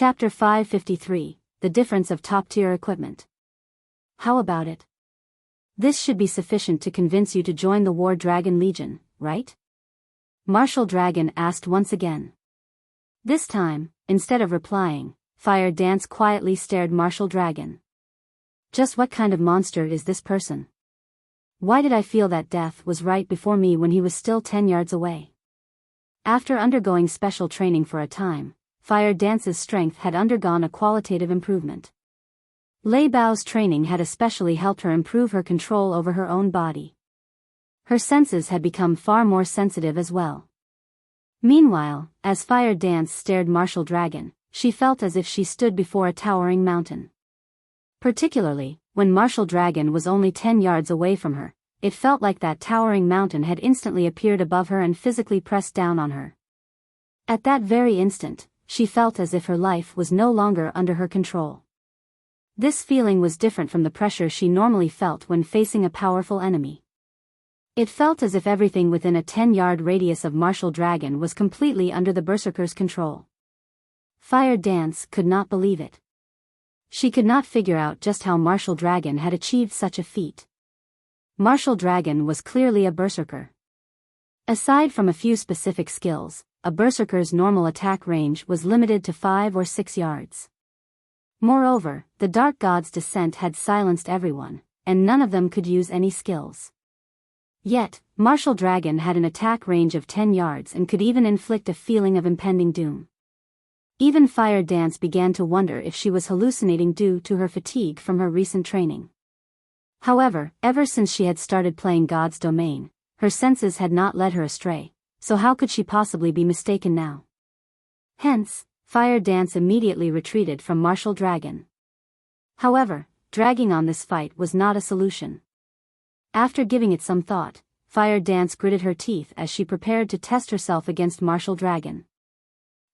Chapter 553, The Difference of Top-Tier Equipment. How about it? This should be sufficient to convince you to join the War Dragon Legion, right? Martial Dragon asked once again. This time, instead of replying, Fire Dance quietly stared Martial Dragon. Just what kind of monster is this person? Why did I feel that death was right before me when he was still 10 yards away? After undergoing special training for a time, Fire Dance's strength had undergone a qualitative improvement. Lei Bao's training had especially helped her improve her control over her own body. Her senses had become far more sensitive as well. Meanwhile, as Fire Dance stared Martial Dragon, she felt as if she stood before a towering mountain. Particularly, when Martial Dragon was only 10 yards away from her, it felt like that towering mountain had instantly appeared above her and physically pressed down on her. At that very instant, she felt as if her life was no longer under her control. This feeling was different from the pressure she normally felt when facing a powerful enemy. It felt as if everything within a 10-yard radius of Martial Dragon was completely under the Berserker's control. Fire Dance could not believe it. She could not figure out just how Martial Dragon had achieved such a feat. Martial Dragon was clearly a Berserker. Aside from a few specific skills, a Berserker's normal attack range was limited to 5 or 6 yards. Moreover, the Dark God's descent had silenced everyone, and none of them could use any skills. Yet, Martial Dragon had an attack range of 10 yards and could even inflict a feeling of impending doom. Even Fire Dance began to wonder if she was hallucinating due to her fatigue from her recent training. However, ever since she had started playing God's Domain, her senses had not led her astray, so how could she possibly be mistaken now? Hence, Fire Dance immediately retreated from Martial Dragon. However, dragging on this fight was not a solution. After giving it some thought, Fire Dance gritted her teeth as she prepared to test herself against Martial Dragon.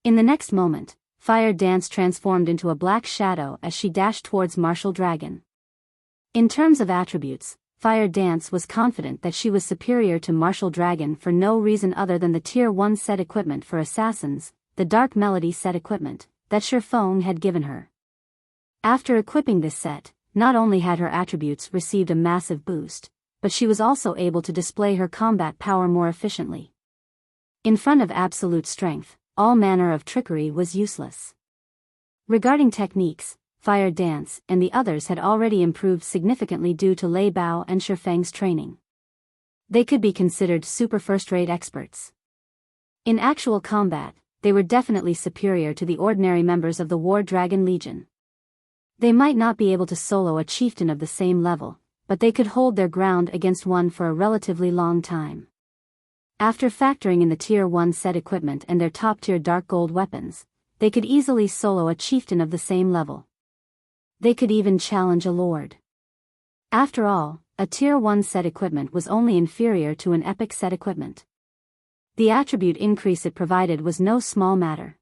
In the next moment, Fire Dance transformed into a black shadow as she dashed towards Martial Dragon. In terms of attributes, Fire Dance was confident that she was superior to Martial Dragon for no reason other than the Tier 1 set equipment for assassins, the Dark Melody set equipment, that Shurfeng had given her. After equipping this set, not only had her attributes received a massive boost, but she was also able to display her combat power more efficiently. In front of absolute strength, all manner of trickery was useless. Regarding techniques, Fire Dance and the others had already improved significantly due to Lei Bao and Shurfeng's training. They could be considered super first-rate experts. In actual combat, they were definitely superior to the ordinary members of the War Dragon Legion. They might not be able to solo a chieftain of the same level, but they could hold their ground against one for a relatively long time. After factoring in the Tier 1 set equipment and their top-tier dark gold weapons, they could easily solo a chieftain of the same level. They could even challenge a lord. After all, a Tier 1 set equipment was only inferior to an epic set equipment. The attribute increase it provided was no small matter.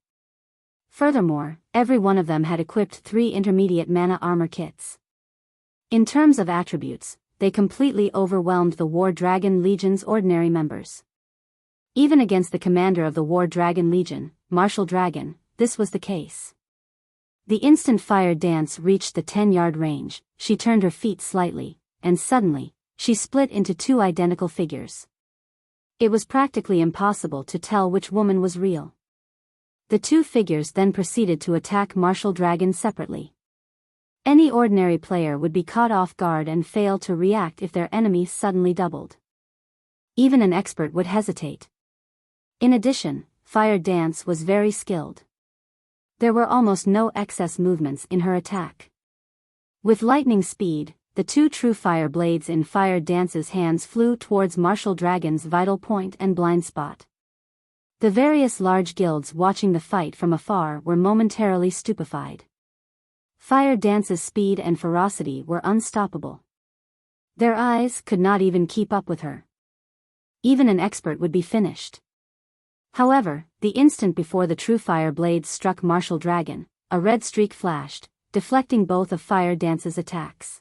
Furthermore, every one of them had equipped 3 intermediate mana armor kits. In terms of attributes, they completely overwhelmed the War Dragon Legion's ordinary members. Even against the commander of the War Dragon Legion, Martial Dragon, this was the case. The instant Fire Dance reached the 10-yard range, she turned her feet slightly, and suddenly, she split into 2 identical figures. It was practically impossible to tell which woman was real. The 2 figures then proceeded to attack Martial Dragon separately. Any ordinary player would be caught off guard and fail to react if their enemy suddenly doubled. Even an expert would hesitate. In addition, Fire Dance was very skilled. There were almost no excess movements in her attack. With lightning speed, the 2 true fire blades in Fire Dance's hands flew towards Martial Dragon's vital point and blind spot. The various large guilds watching the fight from afar were momentarily stupefied. Fire Dance's speed and ferocity were unstoppable. Their eyes could not even keep up with her. Even an expert would be finished. However, the instant before the true fire blades struck Martial Dragon, a red streak flashed, deflecting both of Fire Dance's attacks.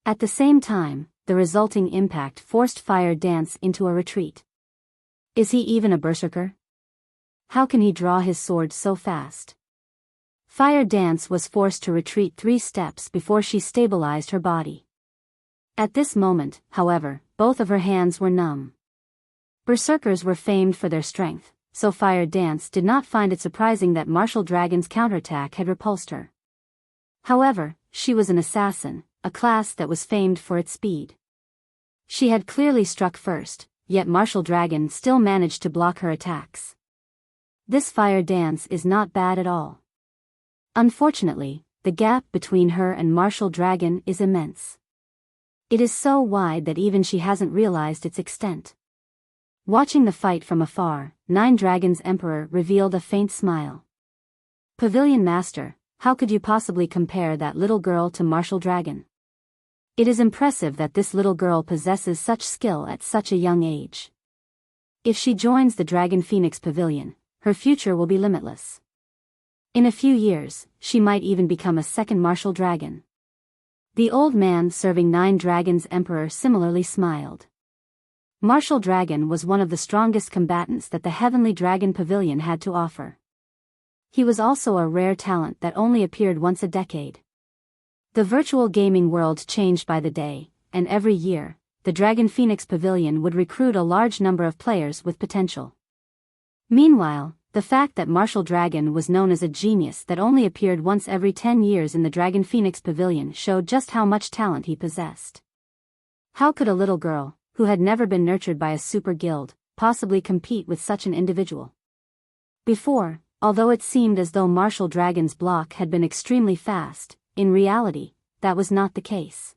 At the same time, the resulting impact forced Fire Dance into a retreat. Is he even a berserker? How can he draw his sword so fast? Fire Dance was forced to retreat 3 steps before she stabilized her body. At this moment, however, both of her hands were numb. Berserkers were famed for their strength, so Fire Dance did not find it surprising that Martial Dragon's counterattack had repulsed her. However, she was an assassin, a class that was famed for its speed. She had clearly struck first, yet Martial Dragon still managed to block her attacks. This Fire Dance is not bad at all. Unfortunately, the gap between her and Martial Dragon is immense. It is so wide that even she hasn't realized its extent. Watching the fight from afar, Nine Dragons Emperor revealed a faint smile. Pavilion Master, how could you possibly compare that little girl to Martial Dragon? It is impressive that this little girl possesses such skill at such a young age. If she joins the Dragon Phoenix Pavilion, her future will be limitless. In a few years, she might even become a second Martial Dragon. The old man serving Nine Dragons Emperor similarly smiled. Martial Dragon was one of the strongest combatants that the Heavenly Dragon Pavilion had to offer. He was also a rare talent that only appeared once a decade. The virtual gaming world changed by the day, and every year, the Dragon Phoenix Pavilion would recruit a large number of players with potential. Meanwhile, the fact that Martial Dragon was known as a genius that only appeared once every 10 years in the Dragon Phoenix Pavilion showed just how much talent he possessed. How could a little girl, who had never been nurtured by a super guild, possibly compete with such an individual? Before, although it seemed as though Martial Dragon's block had been extremely fast, in reality, that was not the case.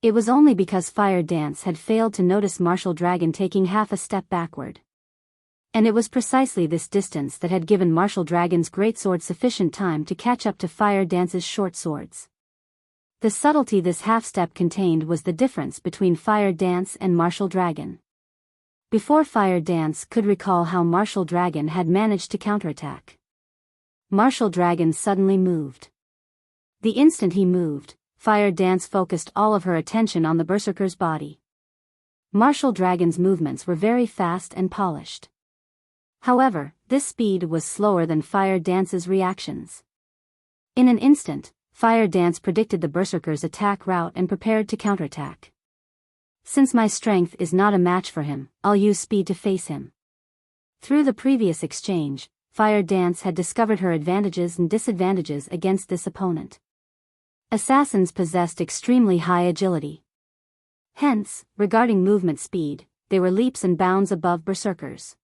It was only because Fire Dance had failed to notice Martial Dragon taking half a step backward. And it was precisely this distance that had given Martial Dragon's greatsword sufficient time to catch up to Fire Dance's short swords. The subtlety this half-step contained was the difference between Fire Dance and Martial Dragon. Before Fire Dance could recall how Martial Dragon had managed to counterattack, Martial Dragon suddenly moved. The instant he moved, Fire Dance focused all of her attention on the berserker's body. Martial Dragon's movements were very fast and polished. However, this speed was slower than Fire Dance's reactions. In an instant, Fire Dance predicted the berserker's attack route and prepared to counterattack. Since my strength is not a match for him, I'll use speed to face him. Through the previous exchange, Fire Dance had discovered her advantages and disadvantages against this opponent. Assassins possessed extremely high agility. Hence, regarding movement speed, they were leaps and bounds above berserkers.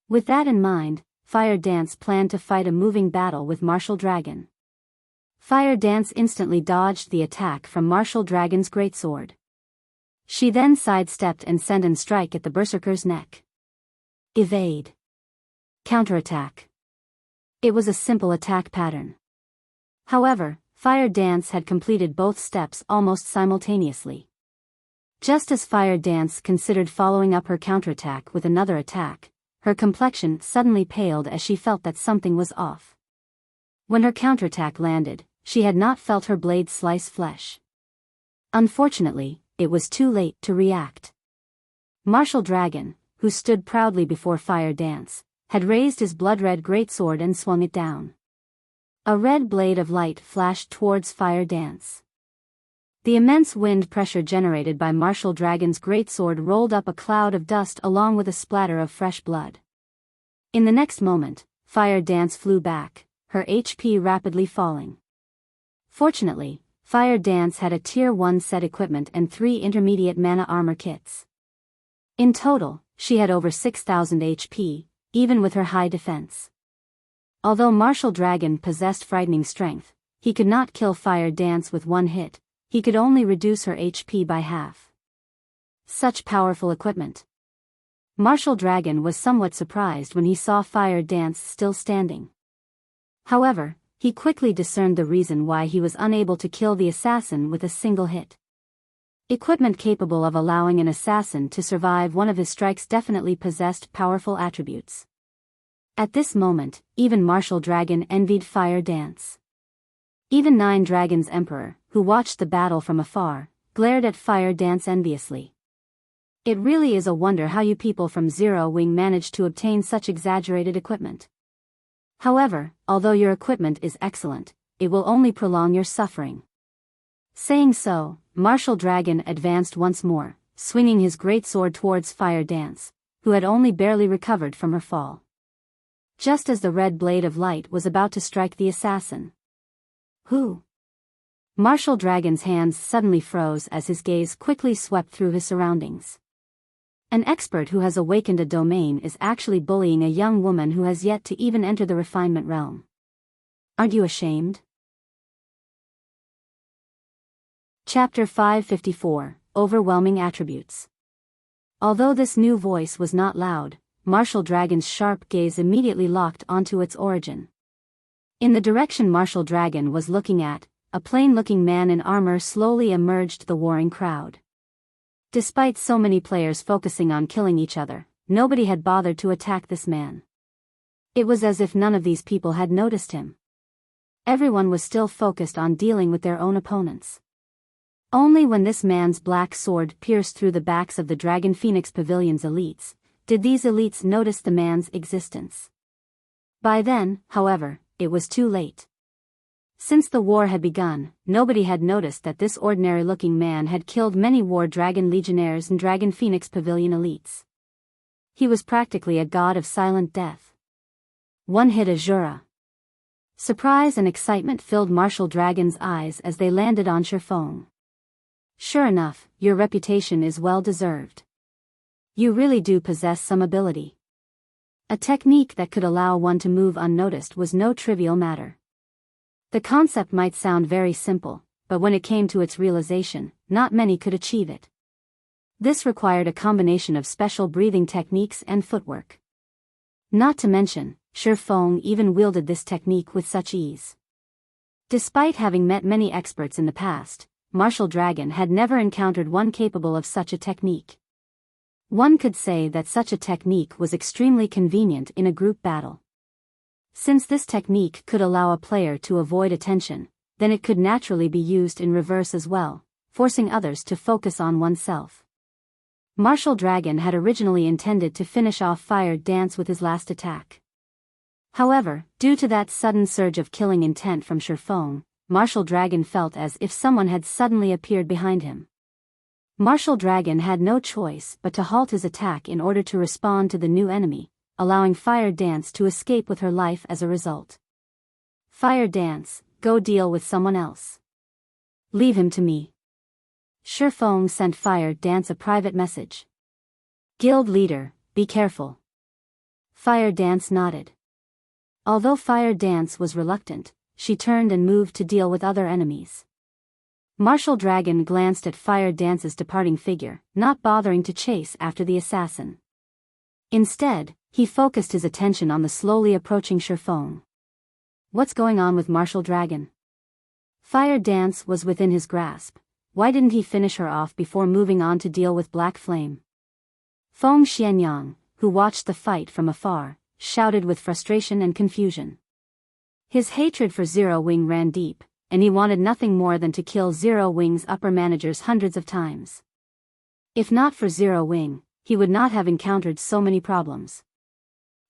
With that in mind, Fire Dance planned to fight a moving battle with Martial Dragon. Fire Dance instantly dodged the attack from Martial Dragon's greatsword. She then sidestepped and sent an strike at the berserker's neck. Evade. Counterattack. It was a simple attack pattern. However, Fire Dance had completed both steps almost simultaneously. Just as Fire Dance considered following up her counterattack with another attack, her complexion suddenly paled as she felt that something was off. When her counterattack landed, she had not felt her blade slice flesh. Unfortunately, it was too late to react. Martial Dragon, who stood proudly before Fire Dance, had raised his blood-red greatsword and swung it down. A red blade of light flashed towards Fire Dance. The immense wind pressure generated by Martial Dragon's greatsword rolled up a cloud of dust along with a splatter of fresh blood. In the next moment, Fire Dance flew back, her HP rapidly falling. Fortunately, Fire Dance had a Tier 1 set equipment and 3 intermediate mana armor kits. In total, she had over 6,000 HP, even with her high defense. Although Martial Dragon possessed frightening strength, he could not kill Fire Dance with one hit. He could only reduce her HP by half. Such powerful equipment. Martial Dragon was somewhat surprised when he saw Fire Dance still standing. However, he quickly discerned the reason why he was unable to kill the assassin with a single hit. Equipment capable of allowing an assassin to survive one of his strikes definitely possessed powerful attributes. At this moment, even Martial Dragon envied Fire Dance. Even Nine Dragons Emperor, who watched the battle from afar, glared at Fire Dance enviously. It really is a wonder how you people from Zero Wing managed to obtain such exaggerated equipment. However, although your equipment is excellent, it will only prolong your suffering." Saying so, Martial Dragon advanced once more, swinging his great sword towards Fire Dance, who had only barely recovered from her fall. Just as the red blade of light was about to strike the assassin. "Who?" Martial Dragon's hands suddenly froze as his gaze quickly swept through his surroundings. An expert who has awakened a domain is actually bullying a young woman who has yet to even enter the refinement realm. Aren't you ashamed? Chapter 554, Overwhelming Attributes. Although this new voice was not loud, Martial Dragon's sharp gaze immediately locked onto its origin. In the direction Martial Dragon was looking at, a plain-looking man in armor slowly emerged the warring crowd. Despite so many players focusing on killing each other, nobody had bothered to attack this man. It was as if none of these people had noticed him. Everyone was still focused on dealing with their own opponents. Only when this man's black sword pierced through the backs of the Dragon Phoenix Pavilion's elites, did these elites notice the man's existence. By then, however, it was too late. Since the war had begun, nobody had noticed that this ordinary-looking man had killed many War Dragon Legionnaires and Dragon Phoenix Pavilion elites. He was practically a god of silent death. One hit Azura. Surprise and excitement filled Martial Dragon's eyes as they landed on Shifeng. "Sure enough, your reputation is well deserved. You really do possess some ability." A technique that could allow one to move unnoticed was no trivial matter. The concept might sound very simple, but when it came to its realization, not many could achieve it. This required a combination of special breathing techniques and footwork. Not to mention, Shifeng even wielded this technique with such ease. Despite having met many experts in the past, Martial Dragon had never encountered one capable of such a technique. One could say that such a technique was extremely convenient in a group battle. Since this technique could allow a player to avoid attention, then it could naturally be used in reverse as well, forcing others to focus on oneself. Martial Dragon had originally intended to finish off Fire Dance with his last attack. However, due to that sudden surge of killing intent from Shifeng, Martial Dragon felt as if someone had suddenly appeared behind him. Martial Dragon had no choice but to halt his attack in order to respond to the new enemy, allowing Fire Dance to escape with her life as a result. "Fire Dance, go deal with someone else. Leave him to me." Shifeng sent Fire Dance a private message. "Guild leader, be careful." Fire Dance nodded. Although Fire Dance was reluctant, she turned and moved to deal with other enemies. Martial Dragon glanced at Fire Dance's departing figure, not bothering to chase after the assassin. Instead, he focused his attention on the slowly approaching Shifeng. What's going on with Martial Dragon? Fire Dance was within his grasp. Why didn't he finish her off before moving on to deal with Black Flame? Feng Xianyang, who watched the fight from afar, shouted with frustration and confusion. His hatred for Zero Wing ran deep, and he wanted nothing more than to kill Zero Wing's upper managers hundreds of times. If not for Zero Wing, he would not have encountered so many problems.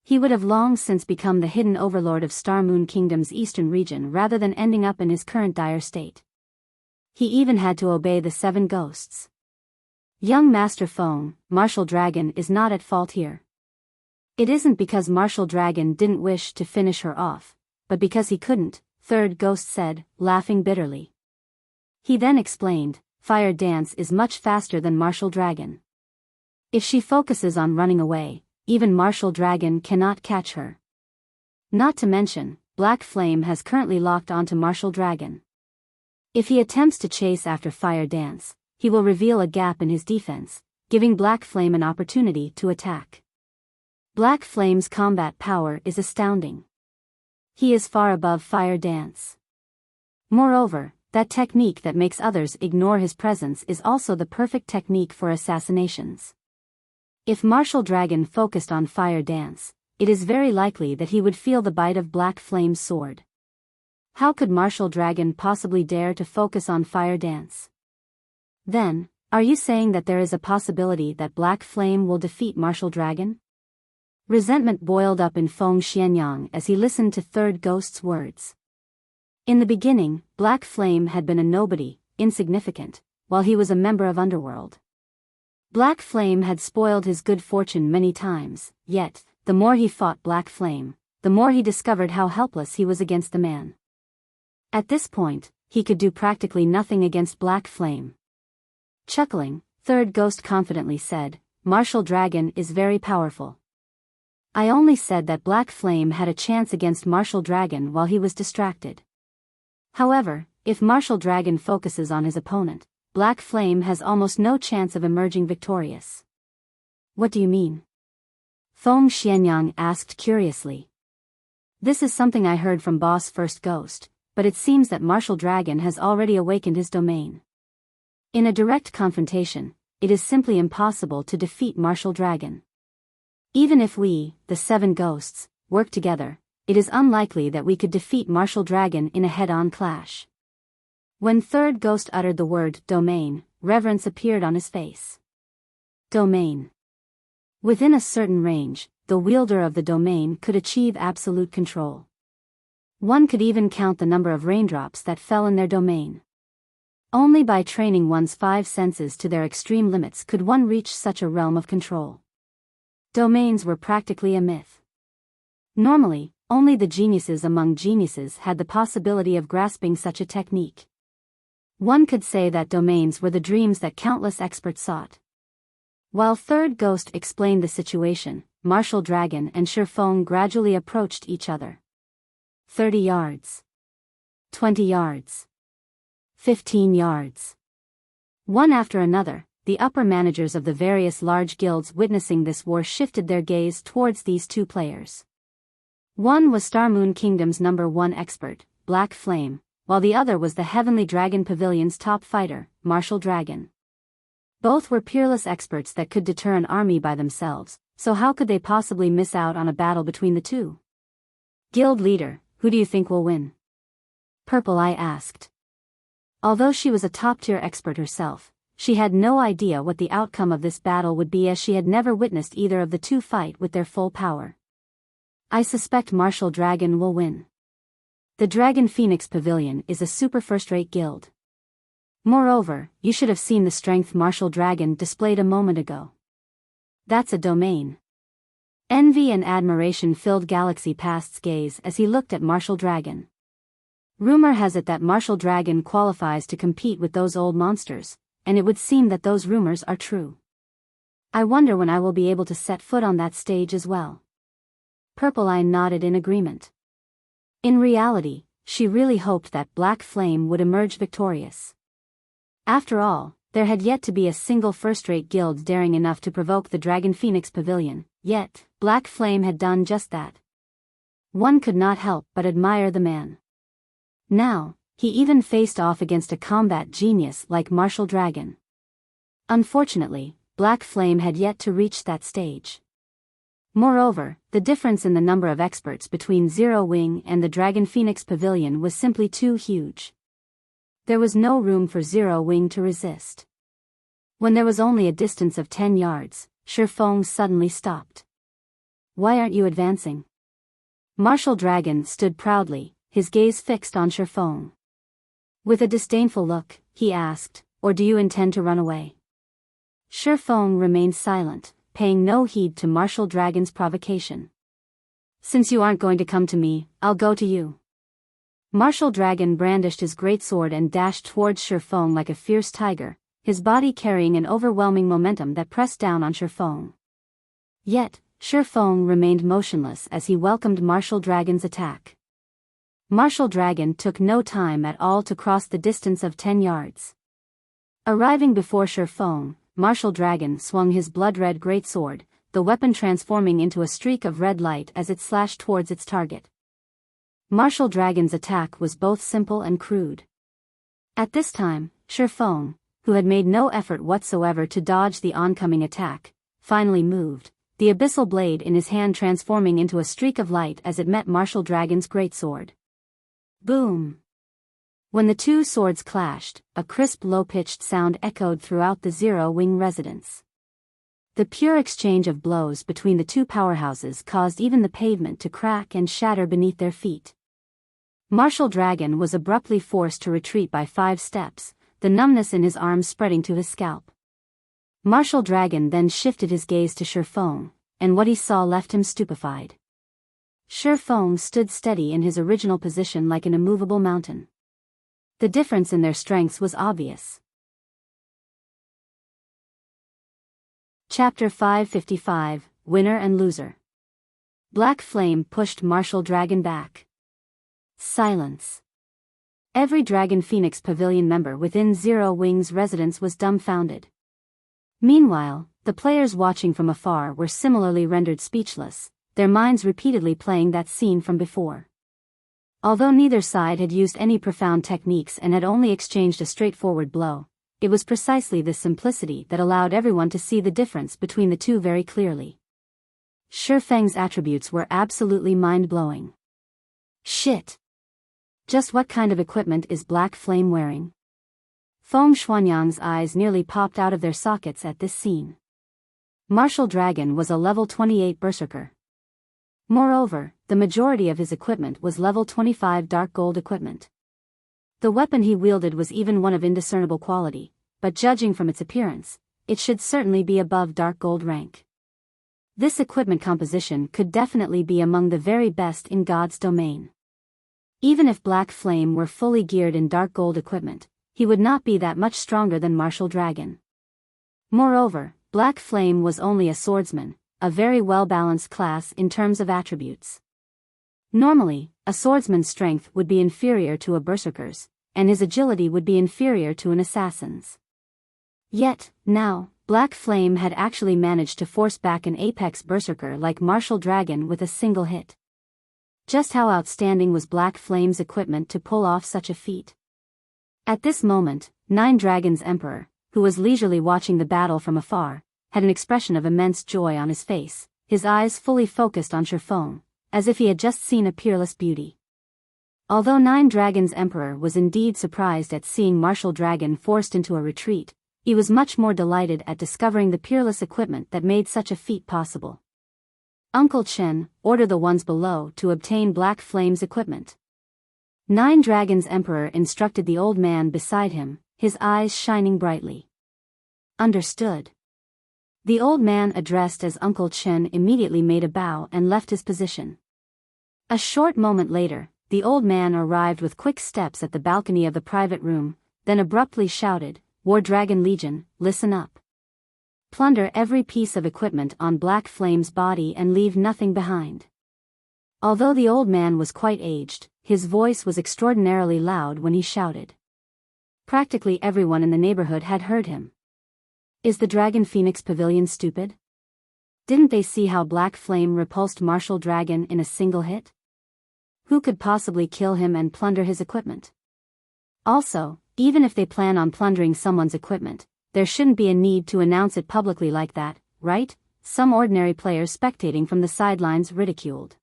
He would have long since become the hidden overlord of Star Moon Kingdom's eastern region rather than ending up in his current dire state. He even had to obey the 7 ghosts. Young Master Feng, Martial Dragon is not at fault here. It isn't because Martial Dragon didn't wish to finish her off, but because he couldn't, Third Ghost said, laughing bitterly. He then explained, Fire Dance is much faster than Martial Dragon. If she focuses on running away, even Martial Dragon cannot catch her. Not to mention, Black Flame has currently locked onto Martial Dragon. If he attempts to chase after Fire Dance, he will reveal a gap in his defense, giving Black Flame an opportunity to attack. Black Flame's combat power is astounding. He is far above Fire Dance. Moreover, that technique that makes others ignore his presence is also the perfect technique for assassinations. If Martial Dragon focused on Fire Dance, it is very likely that he would feel the bite of Black Flame's sword. How could Martial Dragon possibly dare to focus on Fire Dance? Then, are you saying that there is a possibility that Black Flame will defeat Martial Dragon? Resentment boiled up in Feng Xianyang as he listened to Third Ghost's words. In the beginning, Black Flame had been a nobody, insignificant, while he was a member of Underworld. Black Flame had spoiled his good fortune many times, yet, the more he fought Black Flame, the more he discovered how helpless he was against the man. At this point, he could do practically nothing against Black Flame. Chuckling, Third Ghost confidently said, "Martial Dragon is very powerful. I only said that Black Flame had a chance against Martial Dragon while he was distracted. However, if Martial Dragon focuses on his opponent, Black Flame has almost no chance of emerging victorious." "What do you mean?" Feng Xianyang asked curiously. "This is something I heard from Boss First Ghost, but it seems that Martial Dragon has already awakened his domain. In a direct confrontation, it is simply impossible to defeat Martial Dragon. Even if we, the 7 ghosts, work together, it is unlikely that we could defeat Martial Dragon in a head-on clash." When Third Ghost uttered the word domain, reverence appeared on his face. Domain. Within a certain range, the wielder of the domain could achieve absolute control. One could even count the number of raindrops that fell in their domain. Only by training one's 5 senses to their extreme limits could one reach such a realm of control. Domains were practically a myth. Normally, only the geniuses among geniuses had the possibility of grasping such a technique. One could say that domains were the dreams that countless experts sought. While Third Ghost explained the situation, Martial Dragon and Shifeng gradually approached each other. 30 yards. 20 yards. 15 yards. One after another, the upper managers of the various large guilds witnessing this war shifted their gaze towards these 2 players. One was Starmoon Kingdom's #1 expert, Black Flame, while the other was the Heavenly Dragon Pavilion's top fighter, Martial Dragon. Both were peerless experts that could deter an army by themselves, so how could they possibly miss out on a battle between the 2? "Guild leader, who do you think will win?" Purple Eye asked. Although she was a top-tier expert herself, she had no idea what the outcome of this battle would be, as she had never witnessed either of the 2 fight with their full power. "I suspect Martial Dragon will win. The Dragon Phoenix Pavilion is a super first-rate guild. Moreover, you should have seen the strength Martial Dragon displayed a moment ago. That's a domain." Envy and admiration filled Galaxy Past's gaze as he looked at Martial Dragon. Rumor has it that Martial Dragon qualifies to compete with those old monsters, and it would seem that those rumors are true. I wonder when I will be able to set foot on that stage as well. Purple Eye nodded in agreement. In reality, she really hoped that Black Flame would emerge victorious. After all, there had yet to be a single first-rate guild daring enough to provoke the Dragon Phoenix Pavilion, yet, Black Flame had done just that. One could not help but admire the man. Now, he even faced off against a combat genius like Martial Dragon. Unfortunately, Black Flame had yet to reach that stage. Moreover, the difference in the number of experts between Zero Wing and the Dragon Phoenix Pavilion was simply too huge. There was no room for Zero Wing to resist. When there was only a distance of 10 yards, Shifeng suddenly stopped. "Why aren't you advancing?" Martial Dragon stood proudly, his gaze fixed on Shifeng. With a disdainful look, he asked, "Or do you intend to run away?" Shifeng remained silent, paying no heed to Martial Dragon's provocation. "Since you aren't going to come to me, I'll go to you." Martial Dragon brandished his greatsword and dashed towards Shifeng like a fierce tiger, his body carrying an overwhelming momentum that pressed down on Shifeng. Yet, Shifeng remained motionless as he welcomed Martial Dragon's attack. Martial Dragon took no time at all to cross the distance of 10 yards. Arriving before Shifeng, Martial Dragon swung his blood-red greatsword, the weapon transforming into a streak of red light as it slashed towards its target. Martial Dragon's attack was both simple and crude. At this time, Shifeng, who had made no effort whatsoever to dodge the oncoming attack, finally moved, the abyssal blade in his hand transforming into a streak of light as it met Martial Dragon's greatsword. Boom! When the 2 swords clashed, a crisp low-pitched sound echoed throughout the Zero Wing residence. The pure exchange of blows between the two powerhouses caused even the pavement to crack and shatter beneath their feet. Martial Dragon was abruptly forced to retreat by 5 steps, the numbness in his arms spreading to his scalp. Martial Dragon then shifted his gaze to Shifeng, and what he saw left him stupefied. Shifeng stood steady in his original position like an immovable mountain. The difference in their strengths was obvious. Chapter 555, Winner and Loser. Black Flame pushed Martial Dragon back. Silence. Every Dragon Phoenix Pavilion member within Zero Wing's residence was dumbfounded. Meanwhile, the players watching from afar were similarly rendered speechless, their minds repeatedly playing that scene from before. Although neither side had used any profound techniques and had only exchanged a straightforward blow, it was precisely this simplicity that allowed everyone to see the difference between the two very clearly. Shifeng's attributes were absolutely mind-blowing. Shit! Just what kind of equipment is Black Flame wearing? Feng Xuanyang's eyes nearly popped out of their sockets at this scene. Martial Dragon was a level 28 berserker. Moreover, the majority of his equipment was level 25 dark gold equipment. The weapon he wielded was even one of indiscernible quality, but judging from its appearance, it should certainly be above dark gold rank. This equipment composition could definitely be among the very best in God's domain. Even if Black Flame were fully geared in dark gold equipment, he would not be that much stronger than Martial Dragon. Moreover, Black Flame was only a swordsman, a very well-balanced class in terms of attributes. Normally, a swordsman's strength would be inferior to a berserker's, and his agility would be inferior to an assassin's. Yet, now, Black Flame had actually managed to force back an apex berserker like Martial Dragon with a single hit. Just how outstanding was Black Flame's equipment to pull off such a feat? At this moment, Nine Dragons' Emperor, who was leisurely watching the battle from afar, had an expression of immense joy on his face, his eyes fully focused on Shifeng, as if he had just seen a peerless beauty. Although Nine Dragons' Emperor was indeed surprised at seeing Martial Dragon forced into a retreat, he was much more delighted at discovering the peerless equipment that made such a feat possible. Uncle Chen, order the ones below to obtain Black Flame's equipment. Nine Dragons' Emperor instructed the old man beside him, his eyes shining brightly. Understood. The old man addressed as Uncle Chen immediately made a bow and left his position. A short moment later, the old man arrived with quick steps at the balcony of the private room, then abruptly shouted, "War Dragon Legion, listen up. Plunder every piece of equipment on Black Flame's body and leave nothing behind." Although the old man was quite aged, his voice was extraordinarily loud when he shouted. Practically everyone in the neighborhood had heard him. Is the Dragon Phoenix Pavilion stupid? Didn't they see how Black Flame repulsed Martial Dragon in a single hit? Who could possibly kill him and plunder his equipment? Also, even if they plan on plundering someone's equipment, there shouldn't be a need to announce it publicly like that, right? Some ordinary players spectating from the sidelines ridiculed.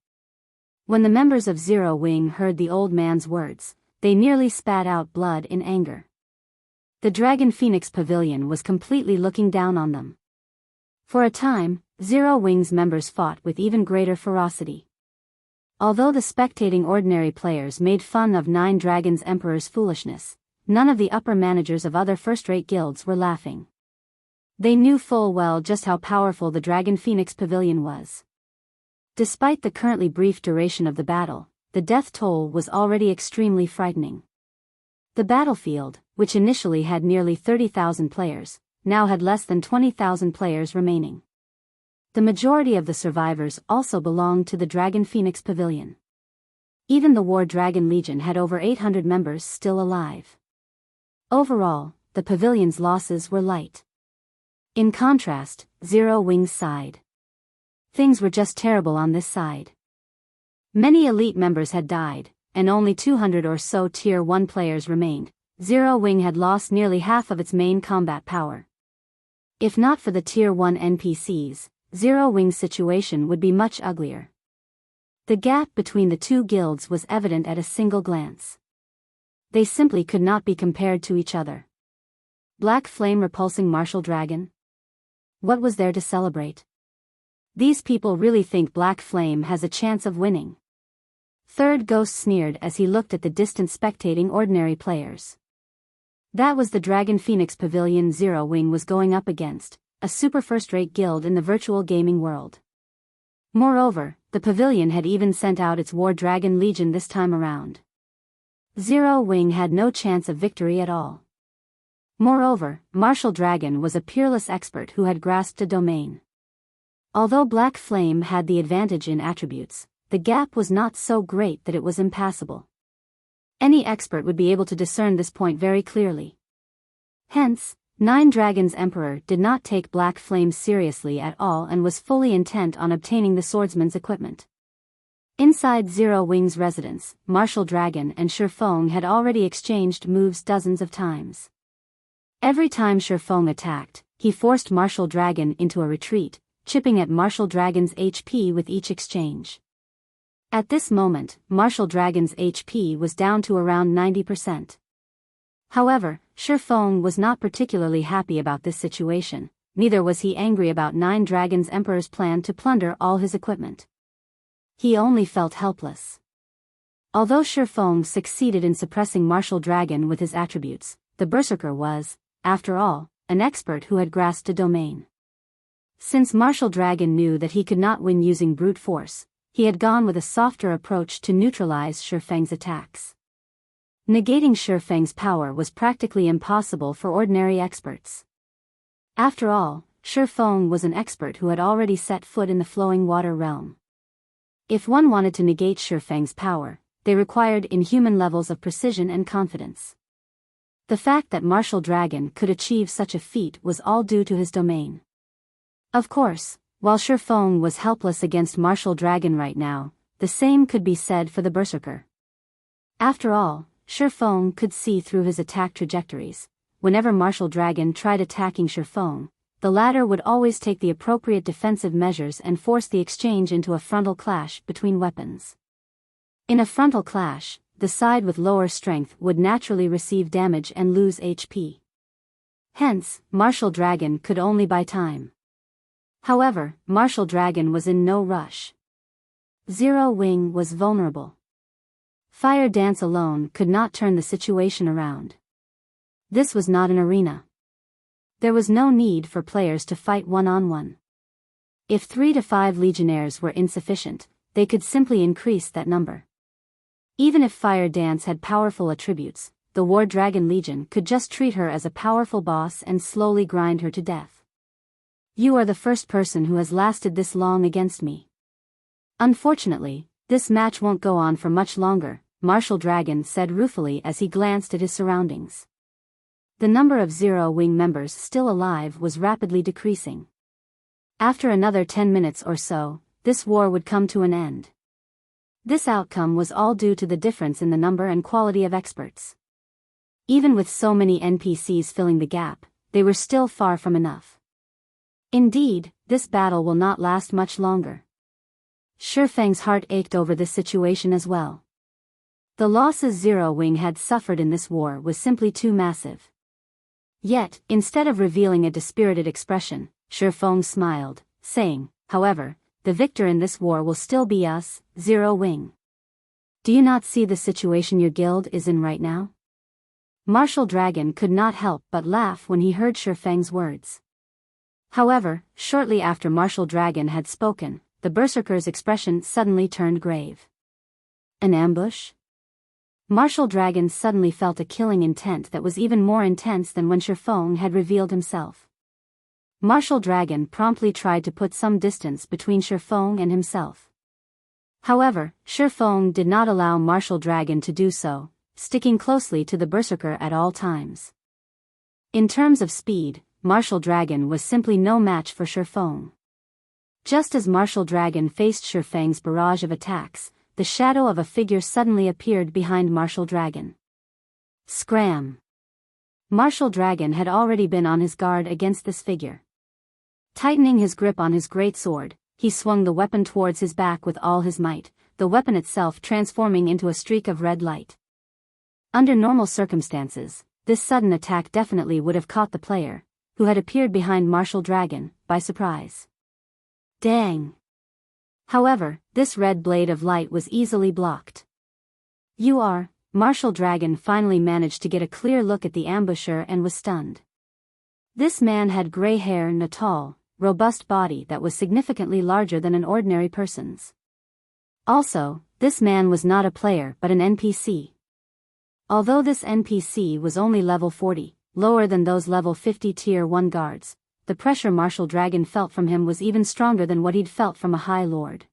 When the members of Zero Wing heard the old man's words, they nearly spat out blood in anger. The Dragon Phoenix Pavilion was completely looking down on them. For a time, Zero Wing's members fought with even greater ferocity. Although the spectating ordinary players made fun of Nine Dragons' Emperor's foolishness, none of the upper managers of other first-rate guilds were laughing. They knew full well just how powerful the Dragon Phoenix Pavilion was. Despite the currently brief duration of the battle, the death toll was already extremely frightening. The battlefield, which initially had nearly 30,000 players, now had less than 20,000 players remaining. The majority of the survivors also belonged to the Dragon Phoenix Pavilion. Even the War Dragon Legion had over 800 members still alive. Overall, the pavilion's losses were light. In contrast, Zero Wing's side. Things were just terrible on this side. Many elite members had died, and only 200 or so Tier 1 players remained. Zero Wing had lost nearly half of its main combat power. If not for the Tier 1 NPCs, Zero Wing's situation would be much uglier. The gap between the two guilds was evident at a single glance. They simply could not be compared to each other. Black Flame repulsing Martial Dragon? What was there to celebrate? These people really think Black Flame has a chance of winning. Third Ghost sneered as he looked at the distant spectating ordinary players. That was the Dragon Phoenix Pavilion Zero Wing was going up against, a super first-rate guild in the virtual gaming world. Moreover, the pavilion had even sent out its War Dragon Legion this time around. Zero Wing had no chance of victory at all. Moreover, Martial Dragon was a peerless expert who had grasped a domain. Although Black Flame had the advantage in attributes, the gap was not so great that it was impassable. Any expert would be able to discern this point very clearly. Hence, Nine Dragons Emperor did not take Black Flame seriously at all and was fully intent on obtaining the swordsman's equipment. Inside Zero Wing's residence, Martial Dragon and Shifeng had already exchanged moves dozens of times. Every time Shifeng attacked, he forced Martial Dragon into a retreat, chipping at Martial Dragon's HP with each exchange. At this moment, Martial Dragon's HP was down to around 90%. However, Shifeng was not particularly happy about this situation, neither was he angry about Nine Dragons Emperor's plan to plunder all his equipment. He only felt helpless. Although Shifeng succeeded in suppressing Martial Dragon with his attributes, the Berserker was, after all, an expert who had grasped a domain. Since Martial Dragon knew that he could not win using brute force, he had gone with a softer approach to neutralize Shifeng's attacks. Negating Shifeng's power was practically impossible for ordinary experts. After all, Shifeng was an expert who had already set foot in the flowing water realm. If one wanted to negate Shifeng's power, they required inhuman levels of precision and confidence. The fact that Martial Dragon could achieve such a feat was all due to his domain. Of course, while Shifeng was helpless against Martial Dragon right now, the same could be said for the Berserker. After all, Shifeng could see through his attack trajectories. Whenever Martial Dragon tried attacking Shifeng, the latter would always take the appropriate defensive measures and force the exchange into a frontal clash between weapons. In a frontal clash, the side with lower strength would naturally receive damage and lose HP. Hence, Martial Dragon could only buy time. However, Martial Dragon was in no rush. Zero Wing was vulnerable. Fire Dance alone could not turn the situation around. This was not an arena. There was no need for players to fight one-on-one. If 3 to 5 legionnaires were insufficient, they could simply increase that number. Even if Fire Dance had powerful attributes, the War Dragon Legion could just treat her as a powerful boss and slowly grind her to death. You are the first person who has lasted this long against me. Unfortunately, this match won't go on for much longer, Martial Dragon said ruefully as he glanced at his surroundings. The number of Zero Wing members still alive was rapidly decreasing. After another 10 minutes or so, this war would come to an end. This outcome was all due to the difference in the number and quality of experts. Even with so many NPCs filling the gap, they were still far from enough. Indeed, this battle will not last much longer. Shifeng's heart ached over this situation as well. The losses Zero Wing had suffered in this war was simply too massive. Yet, instead of revealing a dispirited expression, Shifeng smiled, saying, however, the victor in this war will still be us, Zero Wing. Do you not see the situation your guild is in right now? Martial Dragon could not help but laugh when he heard Shifeng's words. However, shortly after Martial Dragon had spoken, the Berserker's expression suddenly turned grave. An ambush? Martial Dragon suddenly felt a killing intent that was even more intense than when Shifeng had revealed himself. Martial Dragon promptly tried to put some distance between Shifeng and himself. However, Shifeng did not allow Martial Dragon to do so, sticking closely to the Berserker at all times. In terms of speed, Martial Dragon was simply no match for Shifeng. Just as Martial Dragon faced Shifeng's barrage of attacks, the shadow of a figure suddenly appeared behind Martial Dragon. Scram! Martial Dragon had already been on his guard against this figure. Tightening his grip on his great sword, he swung the weapon towards his back with all his might, the weapon itself transforming into a streak of red light. Under normal circumstances, this sudden attack definitely would have caught the player. who had appeared behind Martial Dragon, by surprise. Dang! However, this red blade of light was easily blocked. You are... Martial Dragon finally managed to get a clear look at the ambusher and was stunned. This man had gray hair and a tall, robust body that was significantly larger than an ordinary person's. Also, this man was not a player but an NPC. Although this NPC was only level 40, lower than those level 50 tier 1 guards, the pressure Martial Dragon felt from him was even stronger than what he'd felt from a High Lord.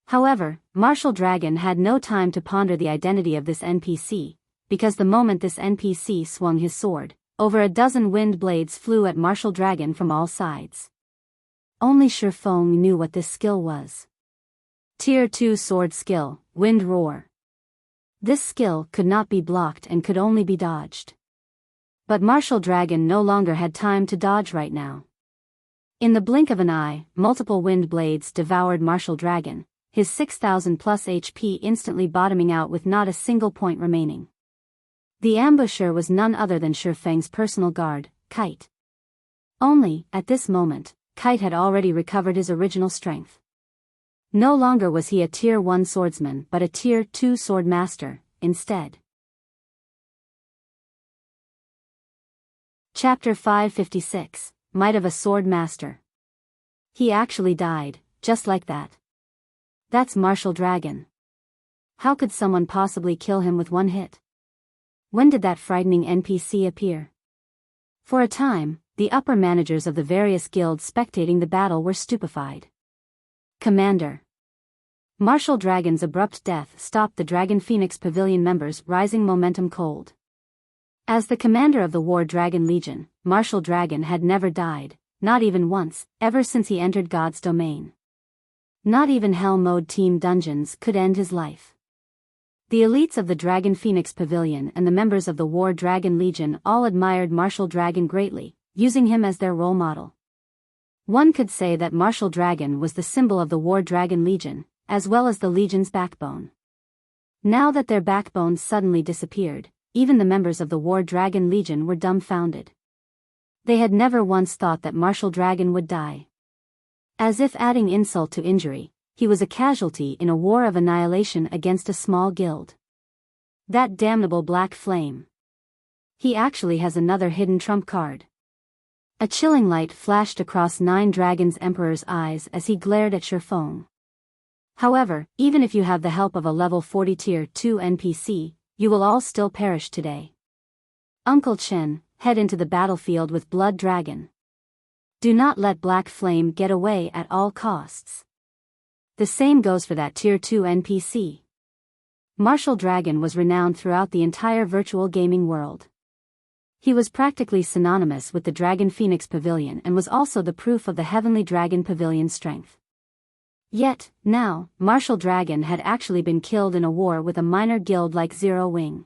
However, Martial Dragon had no time to ponder the identity of this NPC, because the moment this NPC swung his sword, over a dozen wind blades flew at Martial Dragon from all sides. Only Shifeng knew what this skill was. Tier 2 sword skill, Wind Roar. This skill could not be blocked and could only be dodged. But Martial Dragon no longer had time to dodge right now. In the blink of an eye, multiple wind blades devoured Martial Dragon, his 6,000 plus HP instantly bottoming out with not a single point remaining. The ambusher was none other than Shifeng's personal guard, Kite. Only, at this moment, Kite had already recovered his original strength. No longer was he a Tier 1 swordsman but a Tier 2 swordmaster, instead. Chapter 556, Might of a Swordmaster. He actually died, just like that. That's Martial Dragon. How could someone possibly kill him with one hit? When did that frightening NPC appear? For a time, the upper managers of the various guilds spectating the battle were stupefied. Commander. Martial Dragon's abrupt death stopped the Dragon Phoenix Pavilion members' rising momentum cold. As the commander of the War Dragon Legion, Martial Dragon had never died, not even once, ever since he entered God's domain. Not even Hell Mode Team Dungeons could end his life. The elites of the Dragon Phoenix Pavilion and the members of the War Dragon Legion all admired Martial Dragon greatly, using him as their role model. One could say that Martial Dragon was the symbol of the War Dragon Legion, as well as the Legion's backbone. Now that their backbones suddenly disappeared, even the members of the War Dragon Legion were dumbfounded. They had never once thought that Martial Dragon would die. As if adding insult to injury, he was a casualty in a war of annihilation against a small guild. That damnable Black Flame. He actually has another hidden trump card. A chilling light flashed across Nine Dragons Emperor's eyes as he glared at Shifeng. However, even if you have the help of a level 40 tier 2 NPC, you will all still perish today. Uncle Chen, head into the battlefield with Blood Dragon. Do not let Black Flame get away at all costs. The same goes for that tier 2 NPC. Martial Dragon was renowned throughout the entire virtual gaming world. He was practically synonymous with the Dragon Phoenix Pavilion and was also the proof of the Heavenly Dragon Pavilion's strength. Yet, now, Martial Dragon had actually been killed in a war with a minor guild like Zero Wing.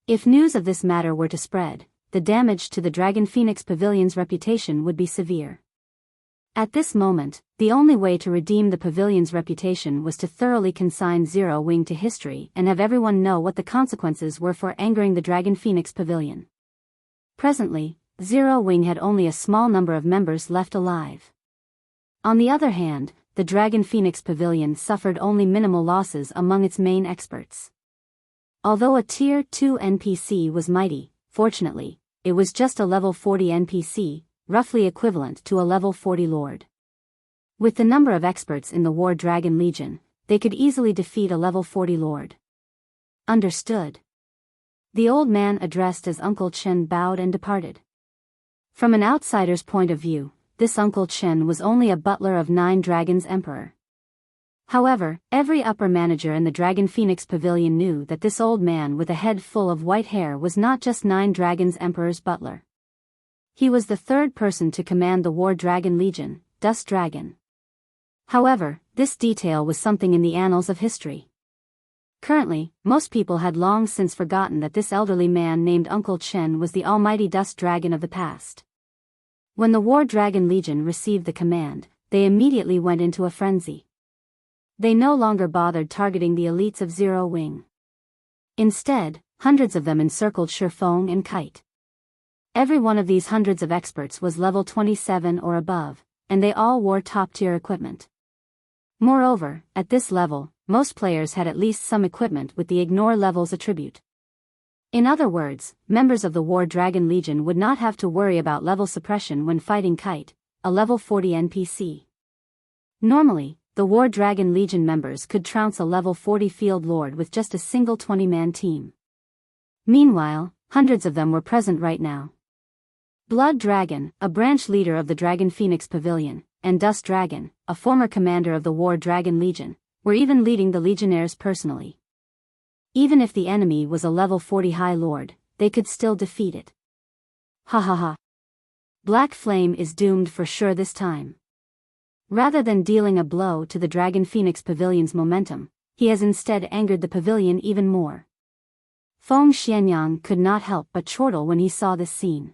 If news of this matter were to spread, the damage to the Dragon Phoenix Pavilion's reputation would be severe. At this moment, the only way to redeem the pavilion's reputation was to thoroughly consign Zero Wing to history and have everyone know what the consequences were for angering the Dragon Phoenix Pavilion. Presently, Zero Wing had only a small number of members left alive. On the other hand, the Dragon Phoenix Pavilion suffered only minimal losses among its main experts. Although a Tier 2 NPC was mighty, fortunately, it was just a level 40 NPC, roughly equivalent to a level 40 Lord. With the number of experts in the War Dragon Legion, they could easily defeat a level 40 Lord. Understood. The old man addressed as Uncle Chen bowed and departed. From an outsider's point of view, this Uncle Chen was only a butler of Nine Dragons Emperor. However, every upper manager in the Dragon Phoenix Pavilion knew that this old man with a head full of white hair was not just Nine Dragons Emperor's butler. He was the third person to command the War Dragon Legion, Dust Dragon. However, this detail was something in the annals of history. Currently, most people had long since forgotten that this elderly man named Uncle Chen was the almighty Dust Dragon of the past. When the War Dragon Legion received the command, they immediately went into a frenzy. They no longer bothered targeting the elites of Zero Wing. Instead, hundreds of them encircled Shifeng and Kite. Every one of these hundreds of experts was level 27 or above, and they all wore top-tier equipment. Moreover, at this level, most players had at least some equipment with the Ignore Levels attribute. In other words, members of the War Dragon Legion would not have to worry about level suppression when fighting Kite, a level 40 NPC. Normally, the War Dragon Legion members could trounce a level 40 Field Lord with just a single 20-man team. Meanwhile, hundreds of them were present right now. Blood Dragon, a branch leader of the Dragon Phoenix Pavilion, and Dust Dragon, a former commander of the War Dragon Legion, were even leading the Legionnaires personally. Even if the enemy was a level 40 High Lord, they could still defeat it. Ha ha ha. Black Flame is doomed for sure this time. Rather than dealing a blow to the Dragon Phoenix Pavilion's momentum, he has instead angered the pavilion even more. Feng Xianyang could not help but chortle when he saw this scene.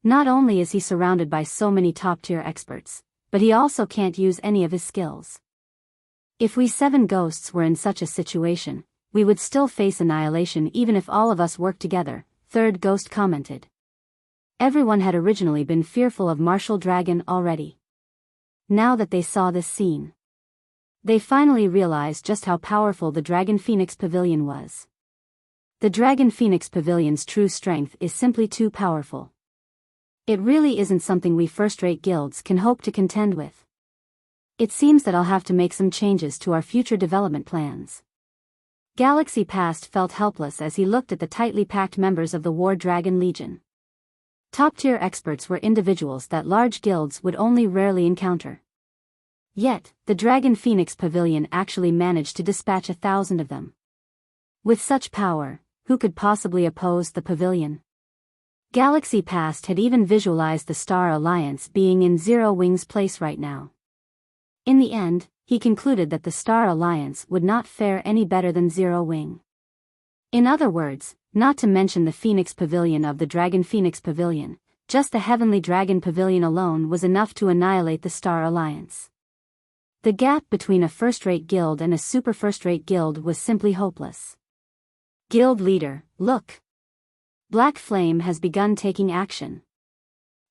Not only is he surrounded by so many top-tier experts, but he also can't use any of his skills. If we 7 ghosts were in such a situation, we would still face annihilation even if all of us worked together, third ghost commented. Everyone had originally been fearful of Martial Dragon already. Now that they saw this scene, they finally realized just how powerful the Dragon Phoenix Pavilion was. The Dragon Phoenix Pavilion's true strength is simply too powerful. It really isn't something we first-rate guilds can hope to contend with. It seems that I'll have to make some changes to our future development plans. Galaxy Past felt helpless as he looked at the tightly packed members of the War Dragon Legion. Top-tier experts were individuals that large guilds would only rarely encounter. Yet, the Dragon Phoenix Pavilion actually managed to dispatch 1,000 of them. With such power, who could possibly oppose the pavilion? Galaxy Past had even visualized the Star Alliance being in Zero Wing's place right now. In the end, he concluded that the Star Alliance would not fare any better than Zero Wing. In other words, not to mention the Phoenix Pavilion of the Dragon Phoenix Pavilion, just the Heavenly Dragon Pavilion alone was enough to annihilate the Star Alliance. The gap between a first-rate guild and a super first-rate guild was simply hopeless. Guild leader, look! Black Flame has begun taking action.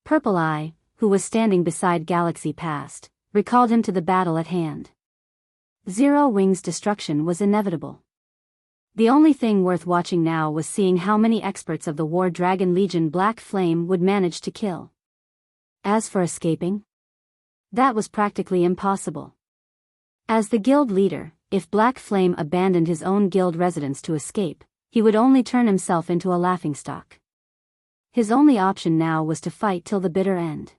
Purple Eye, who was standing beside Galaxy Past, recalled him to the battle at hand. Zero Wing's destruction was inevitable. The only thing worth watching now was seeing how many experts of the War Dragon Legion Black Flame would manage to kill. As for escaping, that was practically impossible. As the guild leader, if Black Flame abandoned his own guild residence to escape, he would only turn himself into a laughingstock. His only option now was to fight till the bitter end.